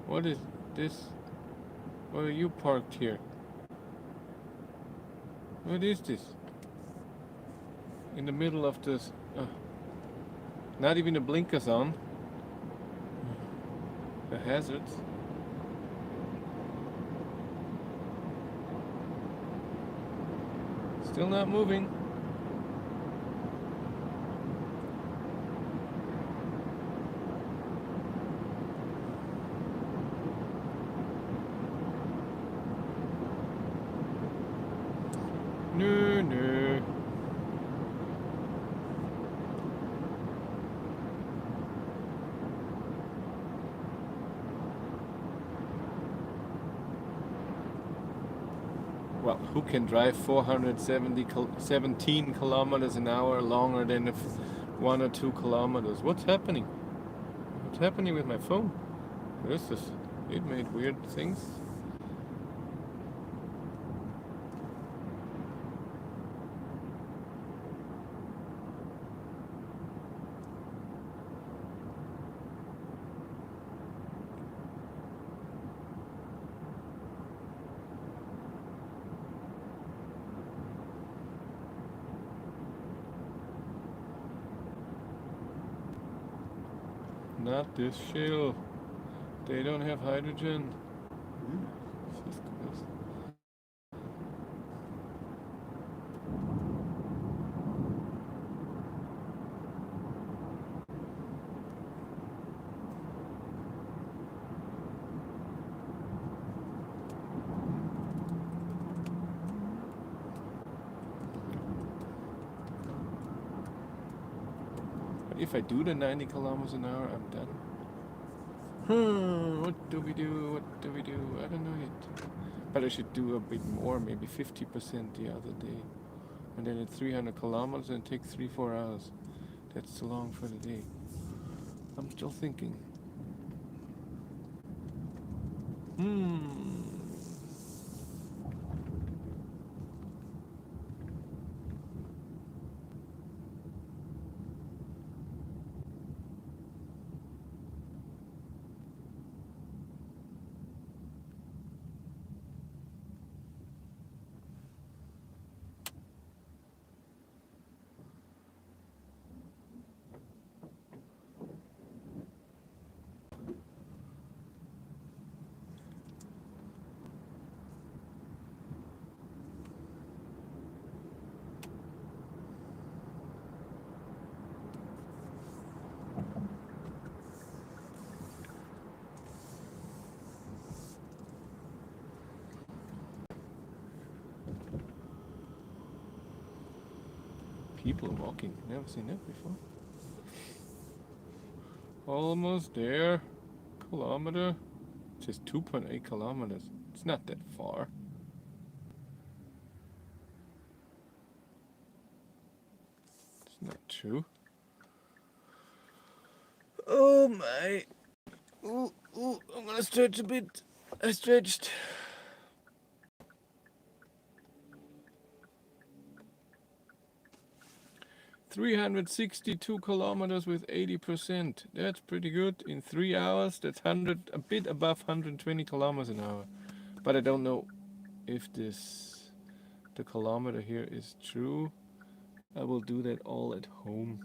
What is this? Why are you parked here? What is this? In the middle of this. Not even the blinkers on. The hazards. Still not moving. No. Well, who can drive 417 kilometers an hour longer than 1 or 2 kilometers? What's happening? What's happening with my phone? It made weird things. Not this shell. They don't have hydrogen. Jesus Christ. But if I do the 90 kilometers an hour, I'm done. What do we do? I don't know yet. But I should do a bit more, maybe 50% the other day. And then it's 300 kilometers and it takes 3-4 hours. That's too long for the day. I'm still thinking. people walking. Never seen that before. Almost there. Kilometer. Just 2.8 kilometers. It's not that far. It's not true. Oh my. Ooh, I'm gonna stretch a bit. I stretched. "362 kilometers with 80%. That's pretty good. In 3 hours, that's a bit above 120 kilometers an hour. But I don't know if the kilometer here is true. I will do that all at home.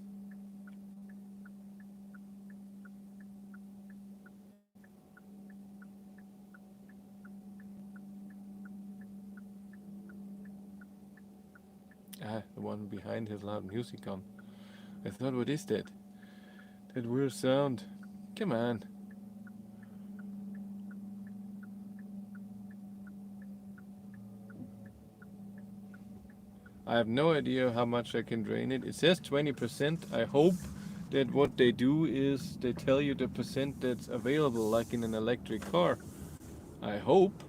Ah, the one behind has loud music on. I thought, what is that? That weird sound. Come on. I have no idea how much I can drain it. It says 20%. I hope that what they do is they tell you the percent that's available, like in an electric car. I hope.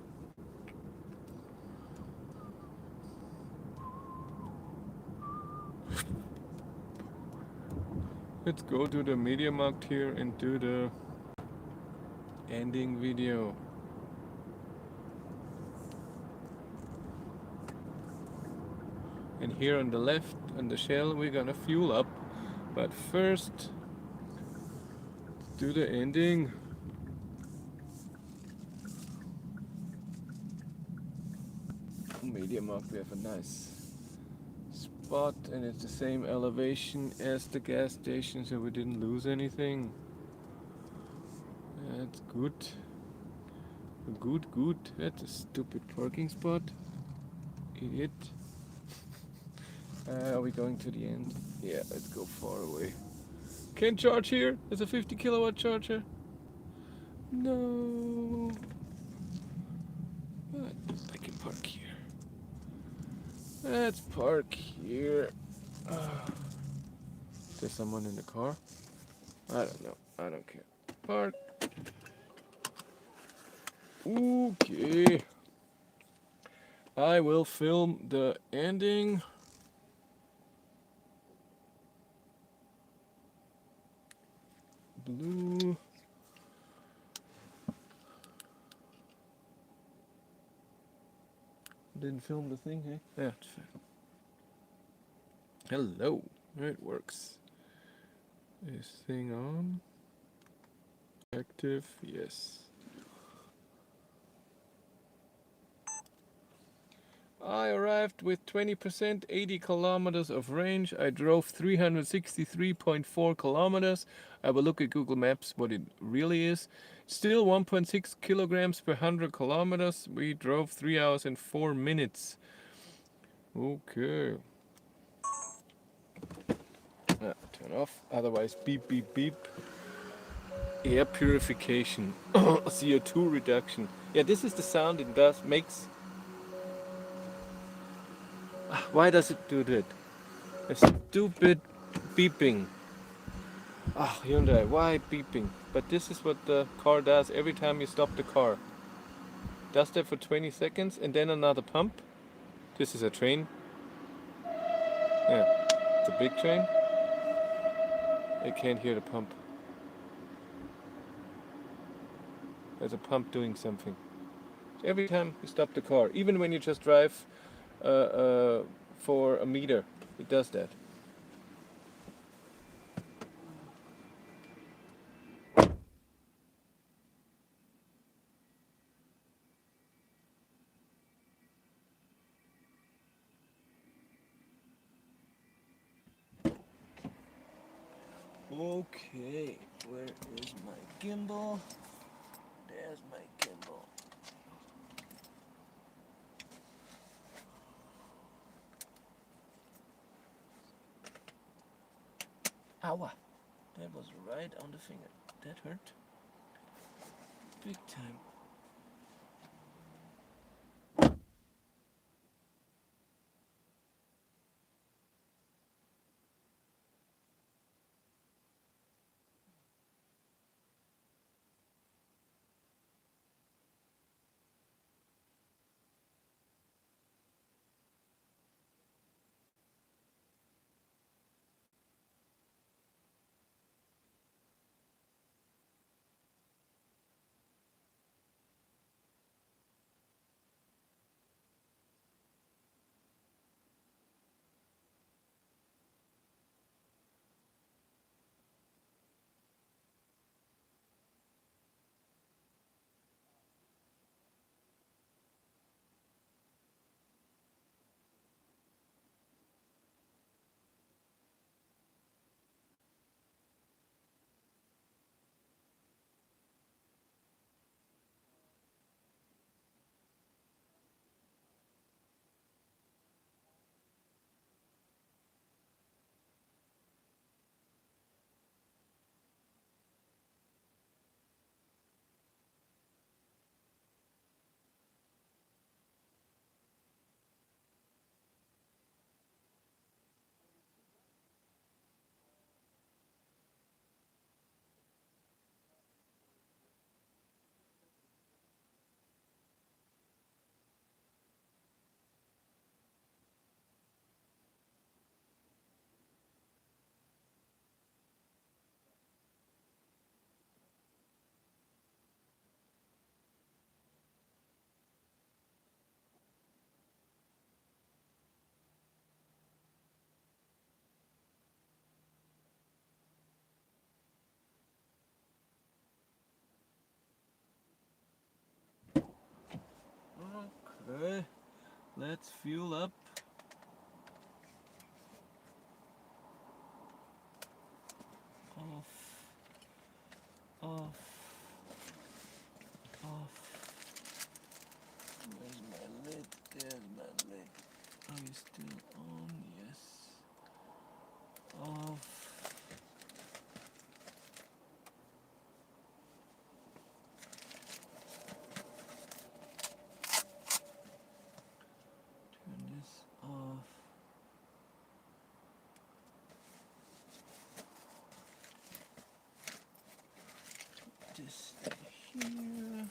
Let's go to the media markt here and do the ending video. And here on the left, on the shell, we're gonna fuel up. But first, let's do the ending. Media markt, we have a nice spot, and it's the same elevation as the gas station, so we didn't lose anything. That's good. Good. That's a stupid parking spot. Idiot. Are we going to the end? Yeah, let's go far away. Can't charge here. There's a 50 kilowatt charger. No. But I can park here. Let's park here. There's someone in the car? I don't know. I don't care. Park. Okay. I will film the ending. Blue. Didn't film the thing, hey? Yeah, it's fine. Hello. It works. Is thing on? Active? Yes. I arrived with 20%, 80 kilometers of range. I drove 363.4 kilometers. I will look at Google Maps what it really is. Still 1.6 kilograms per 100 kilometers. We drove 3 hours and 4 minutes. Okay. Turn off, otherwise beep beep beep. Air purification. CO2 reduction. Yeah, this is the sound it makes. Why does it do that? A stupid beeping. Hyundai, why beeping? But this is what the car does every time you stop the car. Does that for 20 seconds and then another pump. This is a train. Yeah, it's a big train. I can't hear the pump. There's a pump doing something. Every time you stop the car, even when you just drive for a meter, it does that. Okay, where is my gimbal? There's my gimbal. Ow! That was right on the finger. That hurt. Big time. Okay, let's fuel up. Off, off, off. Where's my lid? There's my lid. Are you still on? Yes. Off. Turn this off. This here.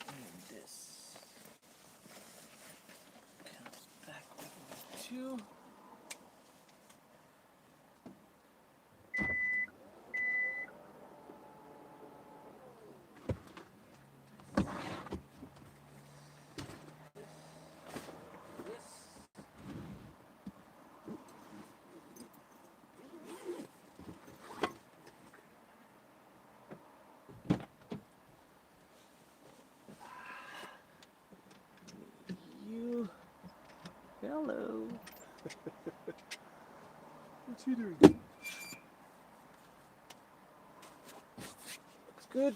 And this comes back with me too. You. Hello. What you doing? Looks good.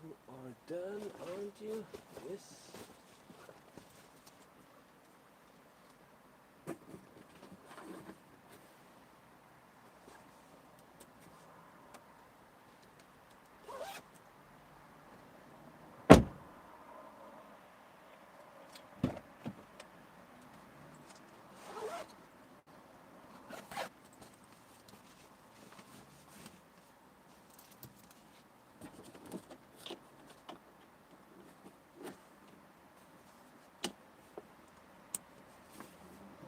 You are done, aren't you? Yes.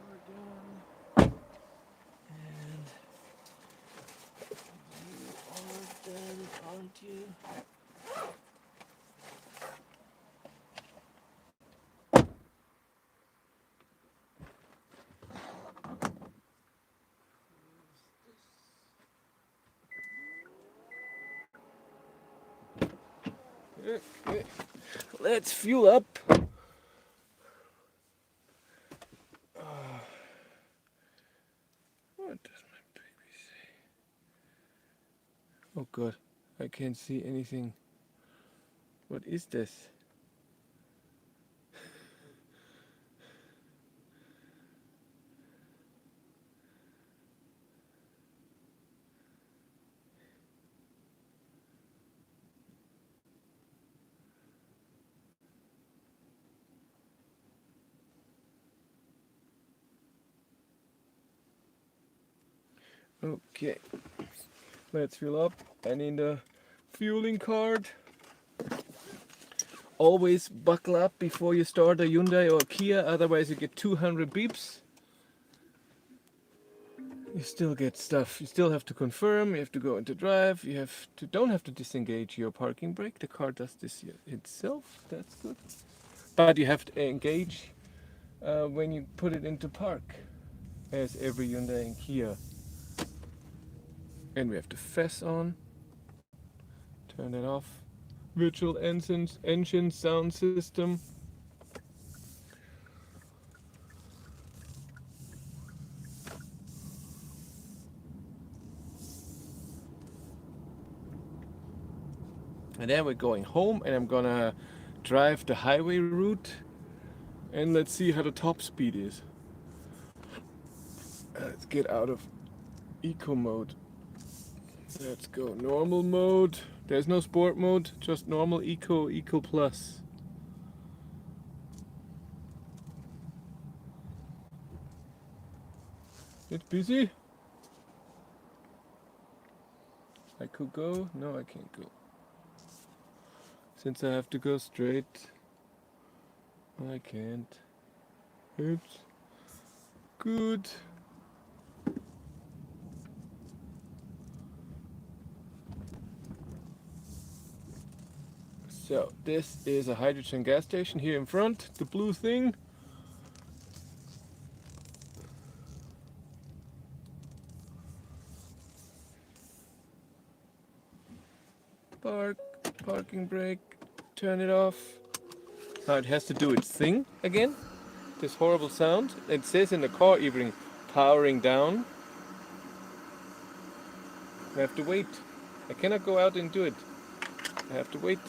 We're done. And you are done, aren't you? Okay. Let's fuel up. What does my baby say? Oh god, I can't see anything. What is this? Okay, let's fuel up. I need a fueling card. Always buckle up before you start a Hyundai or a Kia, otherwise you get 200 beeps. You still get stuff. You still have to confirm. You have to go into drive. You don't have to disengage your parking brake. The car does this itself. That's good. But you have to engage when you put it into park, as every Hyundai and Kia. And we have the FES on. Turn it off. Virtual engine sound system. And then we're going home, and I'm gonna drive the highway route, and let's see how the top speed is. Let's get out of eco mode. Let's go normal mode. There's no sport mode, just normal eco plus. It's busy. I could go. No, I can't go. Since I have to go straight, I can't. Oops. Good. So this is a hydrogen gas station here in front, the blue thing. Parking brake, turn it off. Now it has to do its thing again. This horrible sound. It says in the car even powering down. I have to wait. I cannot go out and do it. I have to wait.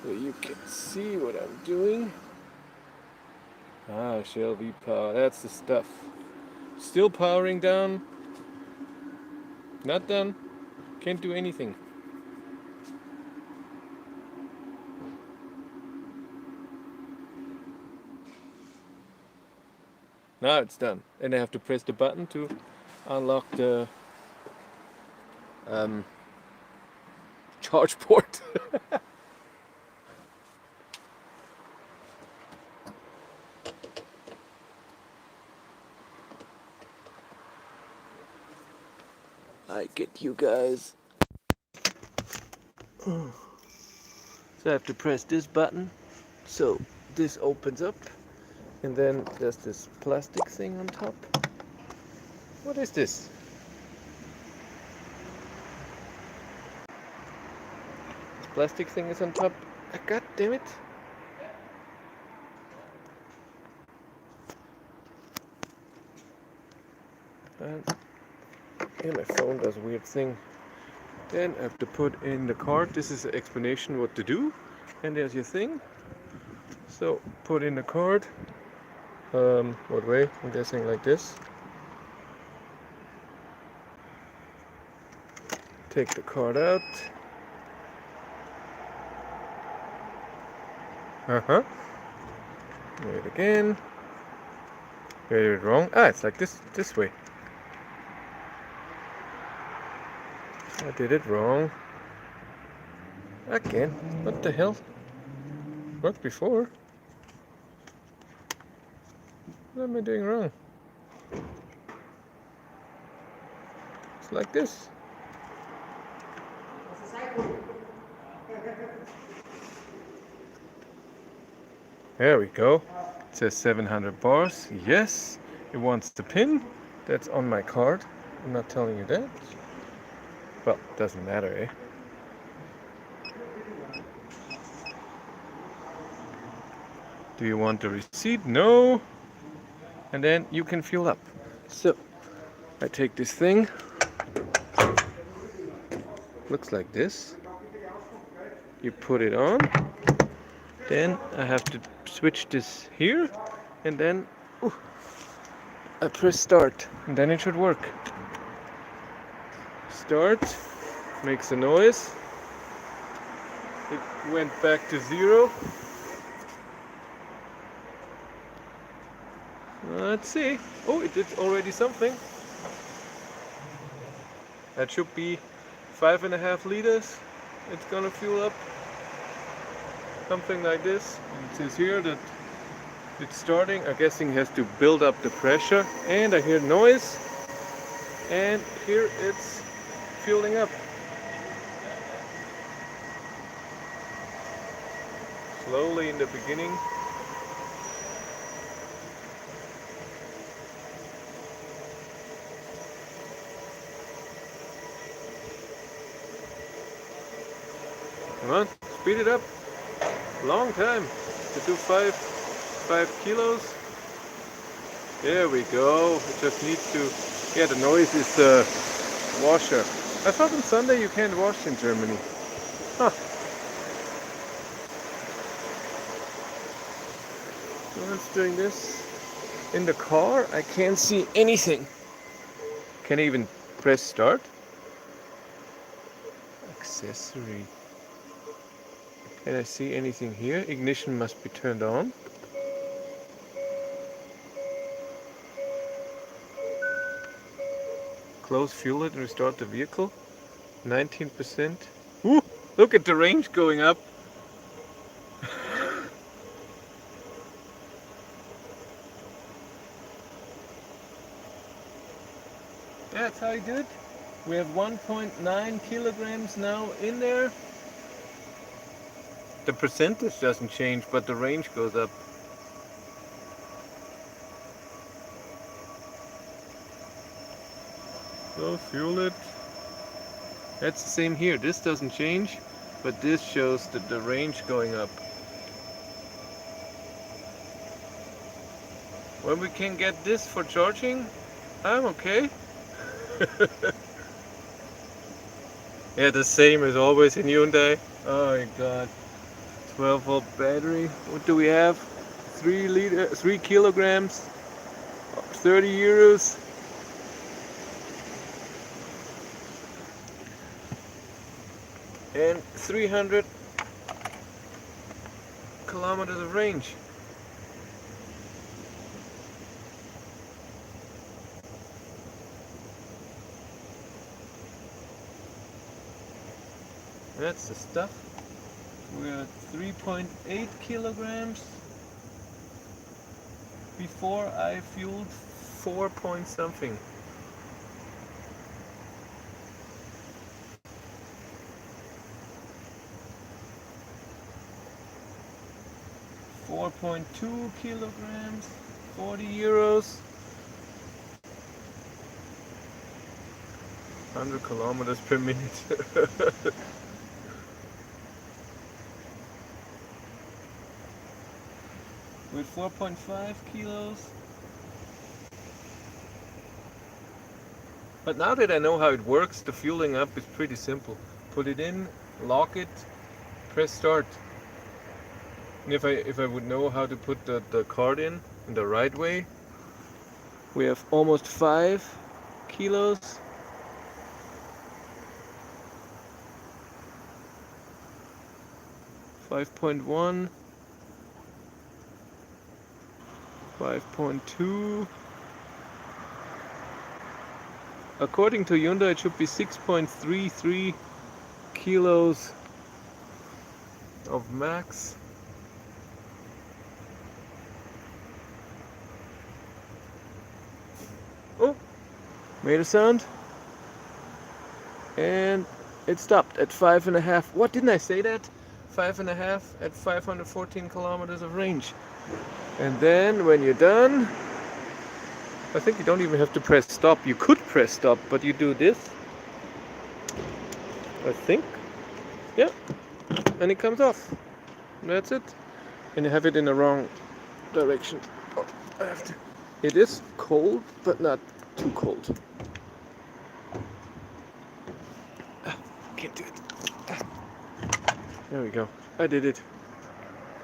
So you can see what I'm doing. Ah, Shell V power, that's the stuff. Still powering down. Not done. Can't do anything. Now it's done. And I have to press the button to unlock the charge port. I get you guys. So I have to press this button. So this opens up. And then there's this plastic thing on top. What is this? This plastic thing is on top. God damn it. And my phone does a weird thing. Then I have to put in the card. This is an explanation what to do. And there's your thing. So put in the card. What way? I'm guessing like this. Take the card out. Wait again. Did I do it wrong? Ah, it's like this way. I did it wrong. Again. What the hell? Worked before. What am I doing wrong? It's like this. There we go. It says 700 bars. Yes, it wants the pin. That's on my card. I'm not telling you that. Well, doesn't matter, eh? Do you want the receipt? No. And then you can fuel up. So, I take this thing. Looks like this. You put it on. Then I have to switch this here. And then I press start. And then it should work. Start. Makes a noise. It went back to 0. Let's see. Oh, it did already something. That should be 5.5 liters. It's gonna fuel up. Something like this. It says here that it's starting. I'm guessing it has to build up the pressure. And I hear noise. And here it's fueling up. Slowly in the beginning. Come on, speed it up. Long time to do 5 kilos. There we go. It just needs to. Yeah, the noise is the washer. I thought on Sunday you can't wash in Germany. Huh. So it's doing this. In the car, I can't see anything. Can I even press start? Accessory. Can I see anything here? Ignition must be turned on. Close fuel it and restart the vehicle. 19%. Ooh, look at the range going up. Yeah, that's how you do it. We have 1.9 kilograms now in there. The percentage doesn't change, but the range goes up. So fuel it. That's the same here. This doesn't change, but this shows that the range going up. When we can get this for charging, I'm okay. Yeah, the same as always in Hyundai. Oh my god. 12-volt battery. What do we have? 3 kilograms, 30 euros. And 300 kilometers of range. That's the stuff. We're at 3.8 kilograms. Before I fueled 4 point something. .2 kilograms, 40 euros. 100 kilometers per minute. With 4.5 kilos. But now that I know how it works, the fueling up is pretty simple. Put it in, lock it, press start. And if I would know how to put the card in the right way, we have almost 5 kilos. .1, 5.2. According to Hyundai, it should be 6.33 kilos of max. Oh, made a sound. And it stopped at 5.5. What, didn't I say that? 5.5 at 514 kilometers of range. And then when you're done, I think you don't even have to press stop. You could press stop, but you do this, I think. Yeah, and it comes off. That's it. And you have it in the wrong direction. Oh, I have to. It is cold, but not too cold. Can't do it. There we go. I did it.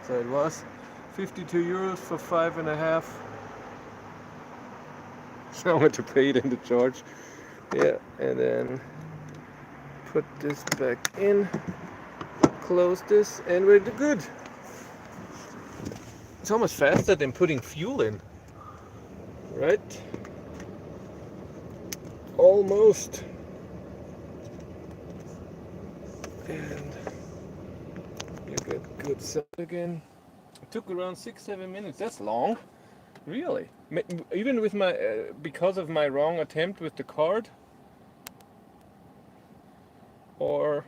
So it was 52 euros for 5.5. So I'm going to pay it in the charge. Yeah, and then put this back in, close this, and we're good. It's almost faster than putting fuel in, right? Almost. And you get good sound again. It took around 6-7 minutes. That's long. Really? Even with my, because of my wrong attempt with the card? Or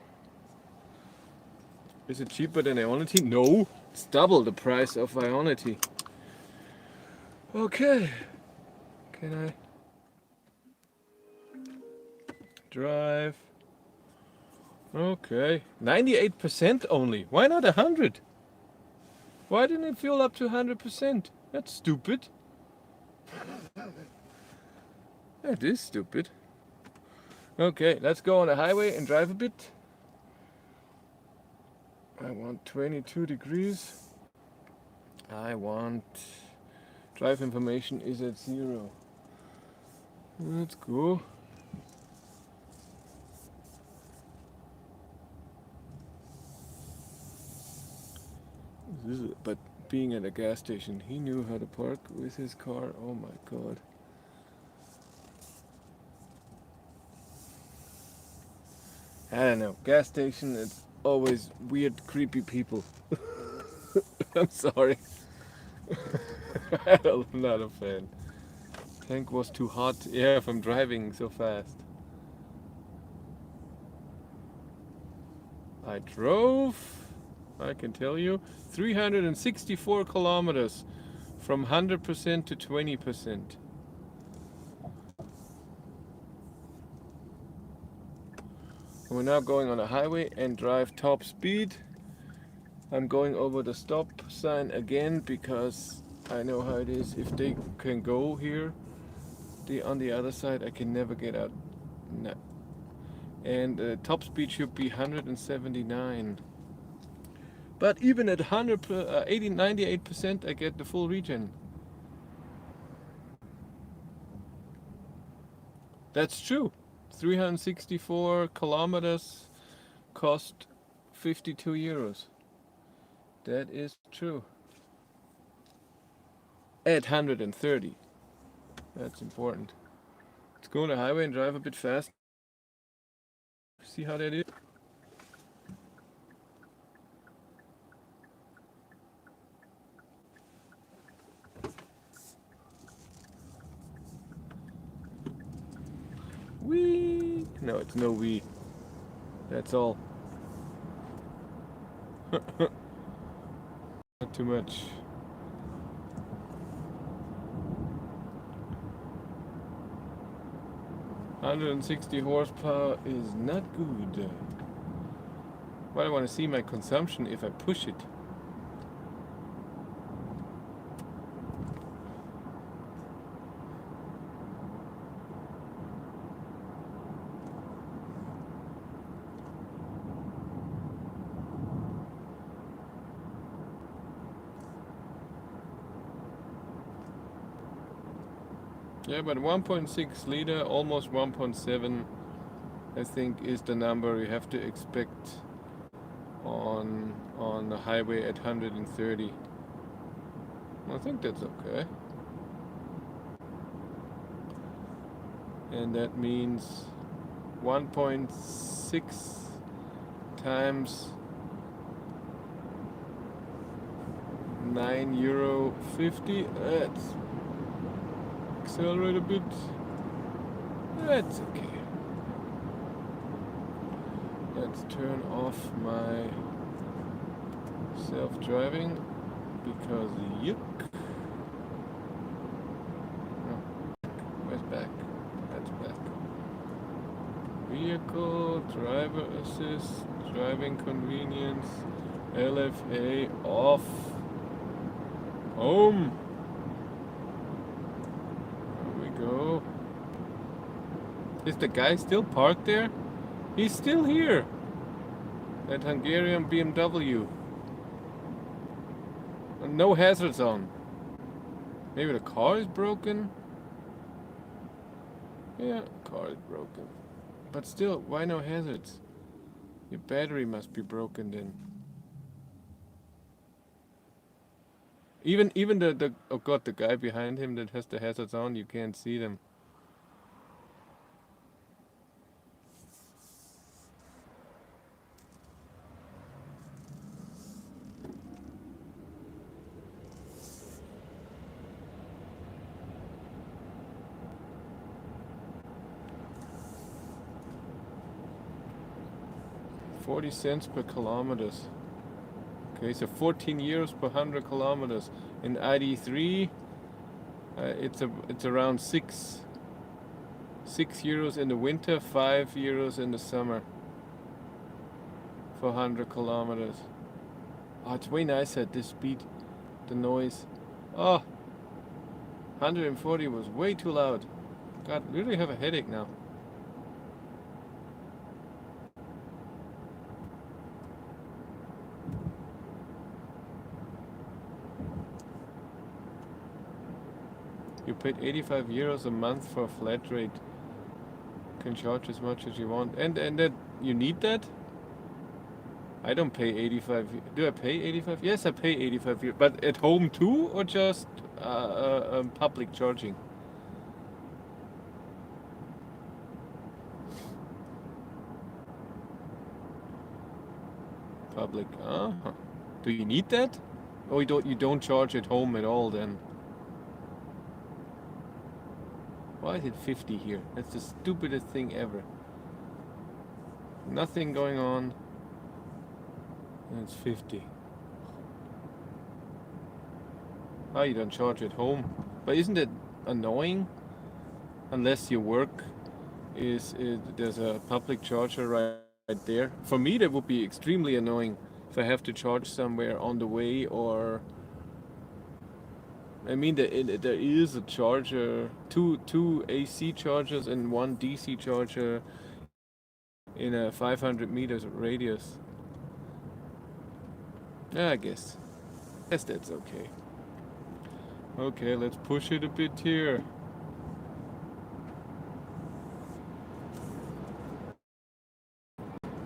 is it cheaper than Ionity? No, it's double the price of Ionity. Okay, can I drive? Okay, 98% only. Why not 100? Why didn't it fuel up to 100%? That's stupid. That is stupid. Okay, let's go on the highway and drive a bit. I want 22 degrees. I want Drive information is at 0. Let's go. But being at a gas station, he knew how to park with his car. Oh my god. I don't know. Gas station, it's always weird, creepy people. I'm sorry. I'm not a fan. Tank was too hot. Yeah, from driving so fast. I drove, I can tell you, 364 kilometers from 100% to 20%. We're now going on a highway and drive top speed. I'm going over the stop sign again because I know how it is. If they can go here, on the other side, I can never get out. No. And top speed should be 179. But even at 98%, I get the full regen. That's true. 364 kilometers cost 52 euros. That is true. At 130. That's important. Let's go on the highway and drive a bit fast. See how that is. Wee! No, it's no wee. That's all. Not too much. "160 horsepower is not good." Well, I want to see my consumption if I push it. Yeah, but 1.6 liter, almost 1.7, I think is the number you have to expect on the highway at 130. I think that's okay. And that means 1.6 times €9.50. Let's accelerate a bit. That's okay. Let's turn off my self-driving because yuck. Oh, where's back? That's back. Vehicle, driver assist, driving convenience, LFA off. Home. There we go. Is the guy still parked there? He's still here. That Hungarian BMW. And no hazards on. Maybe the car is broken? Yeah, car is broken. But still, why no hazards? Your battery must be broken then. Even the oh god, the guy behind him that has the hazards on, you can't see them. $0.40 per kilometers. Okay, so 14 euros per 100 kilometers. In ID3, it's around 6 euros in the winter, 5 euros in the summer for 100 kilometers. Oh, it's way nicer at this speed. The noise. Oh, 140 was way too loud. God, really have a headache now. You paid 85 euros a month for a flat rate. Can charge as much as you want. And that you need that? I don't pay 85. Do I pay 85? Yes, I pay 85 euros. But at home too, or just public charging? Public. Do you need that? Or you don't charge at home at all then? Why is it 50 here? That's the stupidest thing ever. Nothing going on. And it's 50. Oh, you don't charge at home. But isn't it annoying? Unless your work there's a public charger right there. For me, that would be extremely annoying if I have to charge somewhere on the way, or I mean, there is a charger, two AC chargers and one DC charger in a 500 meters radius. Yeah, I guess that's okay. Okay, let's push it a bit here.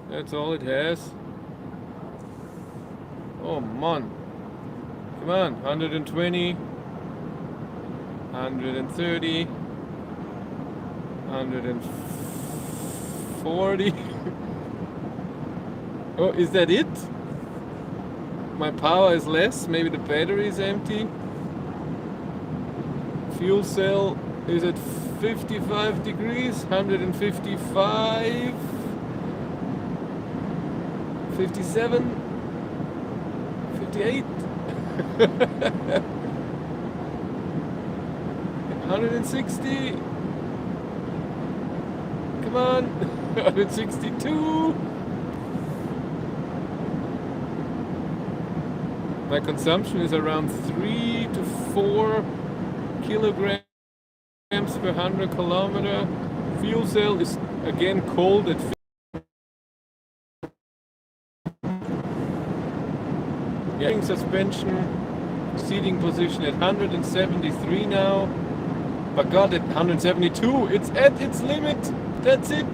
That's all it has. Oh man. Come on, 120, 130, 140. Oh, is that it? My power is less, maybe the battery is empty. Fuel cell is at 55 degrees, 155, 57, 58, 160. Come on, 162. My consumption is around 3 to 4 kilograms per 100 kilometer. Fuel cell is again cold at suspension, seating position at 173 now. But God, at 172, it's at its limit. That's it,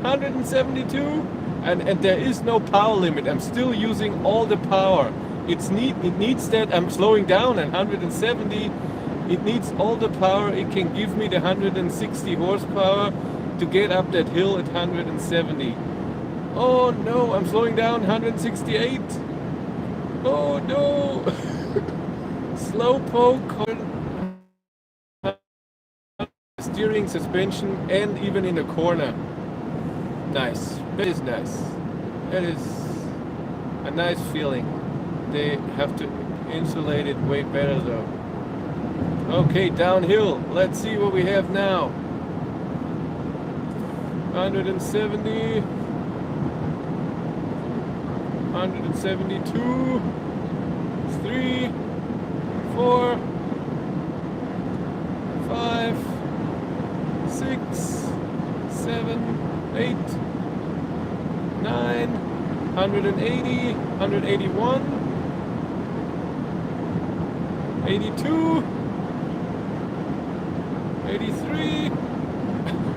172. And there is no power limit. I'm still using all the power. It needs that. I'm slowing down at 170. It needs all the power. It can give me the 160 horsepower to get up that hill at 170. Oh no, I'm slowing down, 168. Oh no. Slow poke. Steering, suspension, and even in the corner. Nice. That is nice. That is a nice feeling. They have to insulate it way better though. Okay, downhill. Let's see what we have now. 170. 172. 3. 4. 5. 6. 7. 8. 9. 180. 181. 82. 83.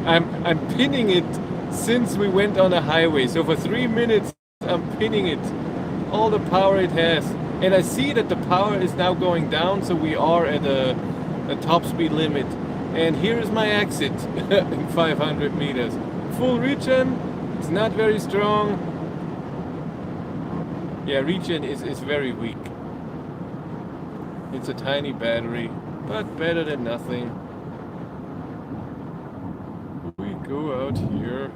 I'm pinning it since we went on a highway. So for 3 minutes I'm pinning it. All the power it has. And I see that the power is now going down, so we are at a top speed limit. And here is my exit in 500 meters. Full regen, it's not very strong. Yeah, regen is very weak. It's a tiny battery, but better than nothing. We go out here.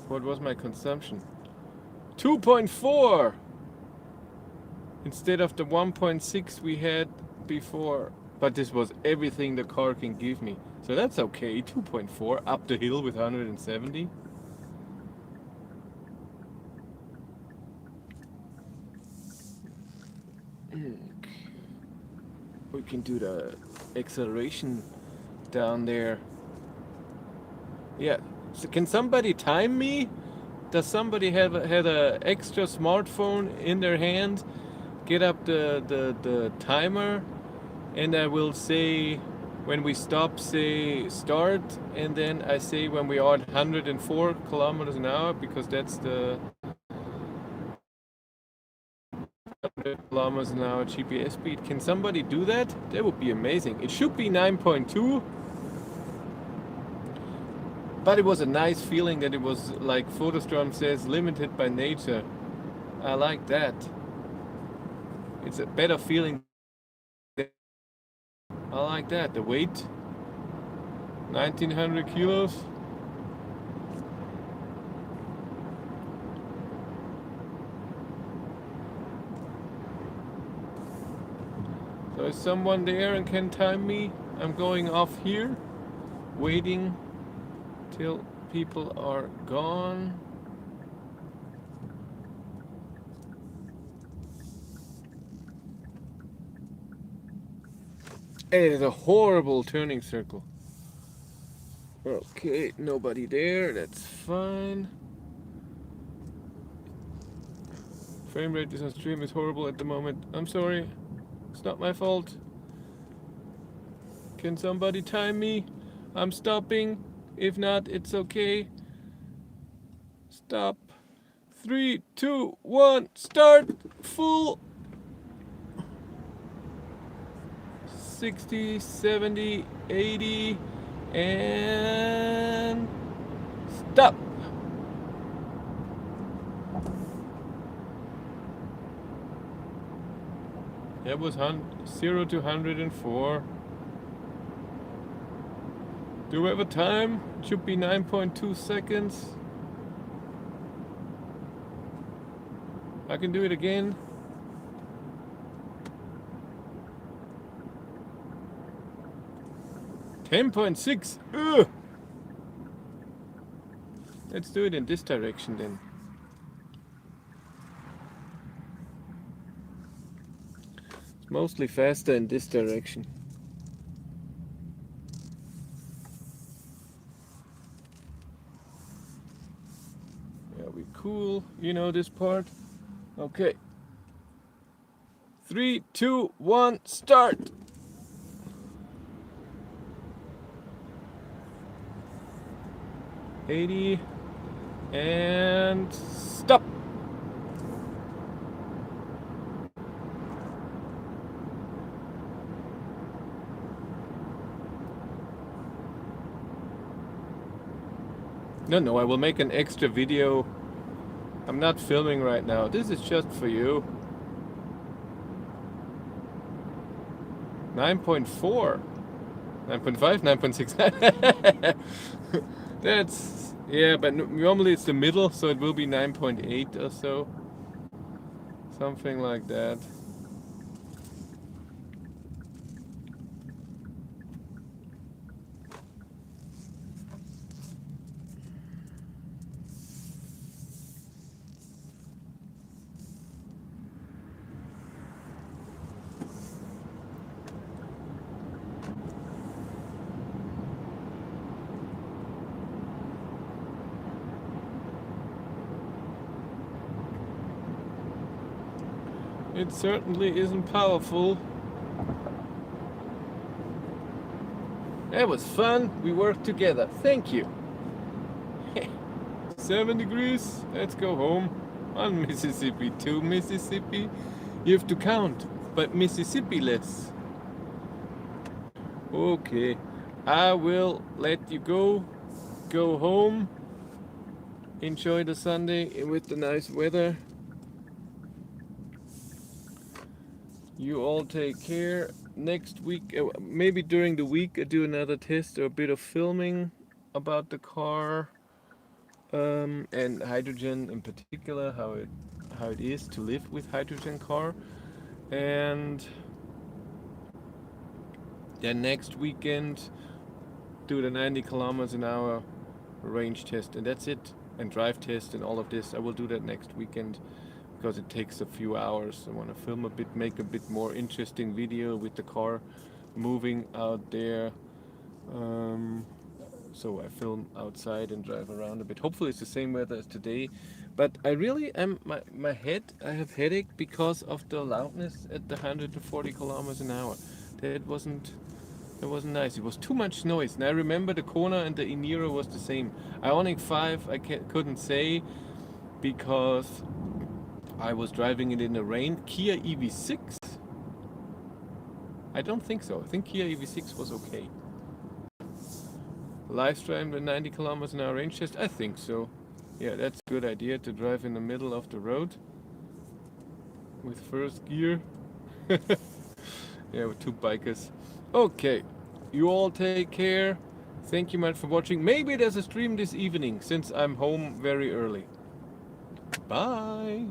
What was my consumption? 2.4 instead of the 1.6 we had before. But this was everything the car can give me. So that's okay. 2.4 up the hill with 170. We can do the acceleration down there. Yeah. So can somebody time me? Does somebody had a extra smartphone in their hand? Get up the timer, and I will say when we stop, say start, and then I say when we are at 104 kilometers an hour because that's the 100 kilometers an hour GPS speed. Can somebody do that? That would be amazing. It should be 9.2, but it was a nice feeling that it was like Photostrom says, limited by nature. I like that. It's a better feeling. I like that. The weight, 1900 kilos. So is someone there and can time me? I'm going off here, waiting till people are gone. It is a horrible turning circle. Okay, nobody there, that's fine. Frame rate is on stream is horrible at the moment. I'm sorry, it's not my fault. Can somebody time me? I'm stopping. If not, it's okay. Stop. 3, 2, 1, start. Full. 60, 70, 80, and stop. That was 0 to 104. Do we have a time? It should be 9.2 seconds. I can do it again. $10.6. Ugh. Let's do it in this direction then. It's mostly faster in this direction. Yeah, we cool. You know this part. Okay. 3, 2, 1, start. $80 and stop. No, I will make an extra video. I'm not filming right now. This is just for you. 9.4. 9.5, 9.6. That's, yeah, but normally it's the middle, so it will be 9.8 or so. Something like that. It certainly isn't powerful. That was fun. We worked together. Thank you. 7 degrees. Let's go home. On Mississippi to Mississippi. You have to count, but Mississippi less. Okay. I will let you go. Go home. Enjoy the Sunday with the nice weather. You all take care. Next week, maybe during the week, I do another test or a bit of filming about the car, and hydrogen in particular, how it is to live with hydrogen car, and then next weekend do the 90 kilometers an hour range test, and that's it. And drive test and all of this. I will do that next weekend because it takes a few hours. I want to film a bit, make a bit more interesting video with the car moving out there. so I film outside and drive around a bit. Hopefully it's the same weather as today. But I really am, my head, I have headache because of the loudness at the 140 kilometers an hour. That wasn't nice. It was too much noise. And I remember the Kona and the Iniro was the same. Ioniq 5 I couldn't say because I was driving it in the rain. Kia EV6? I don't think so. I think Kia EV6 was okay. Live stream the 90 kilometers an hour range test? I think so. Yeah, that's a good idea to drive in the middle of the road with first gear. Yeah, with two bikers. Okay, you all take care. Thank you much for watching. Maybe there's a stream this evening since I'm home very early. Bye.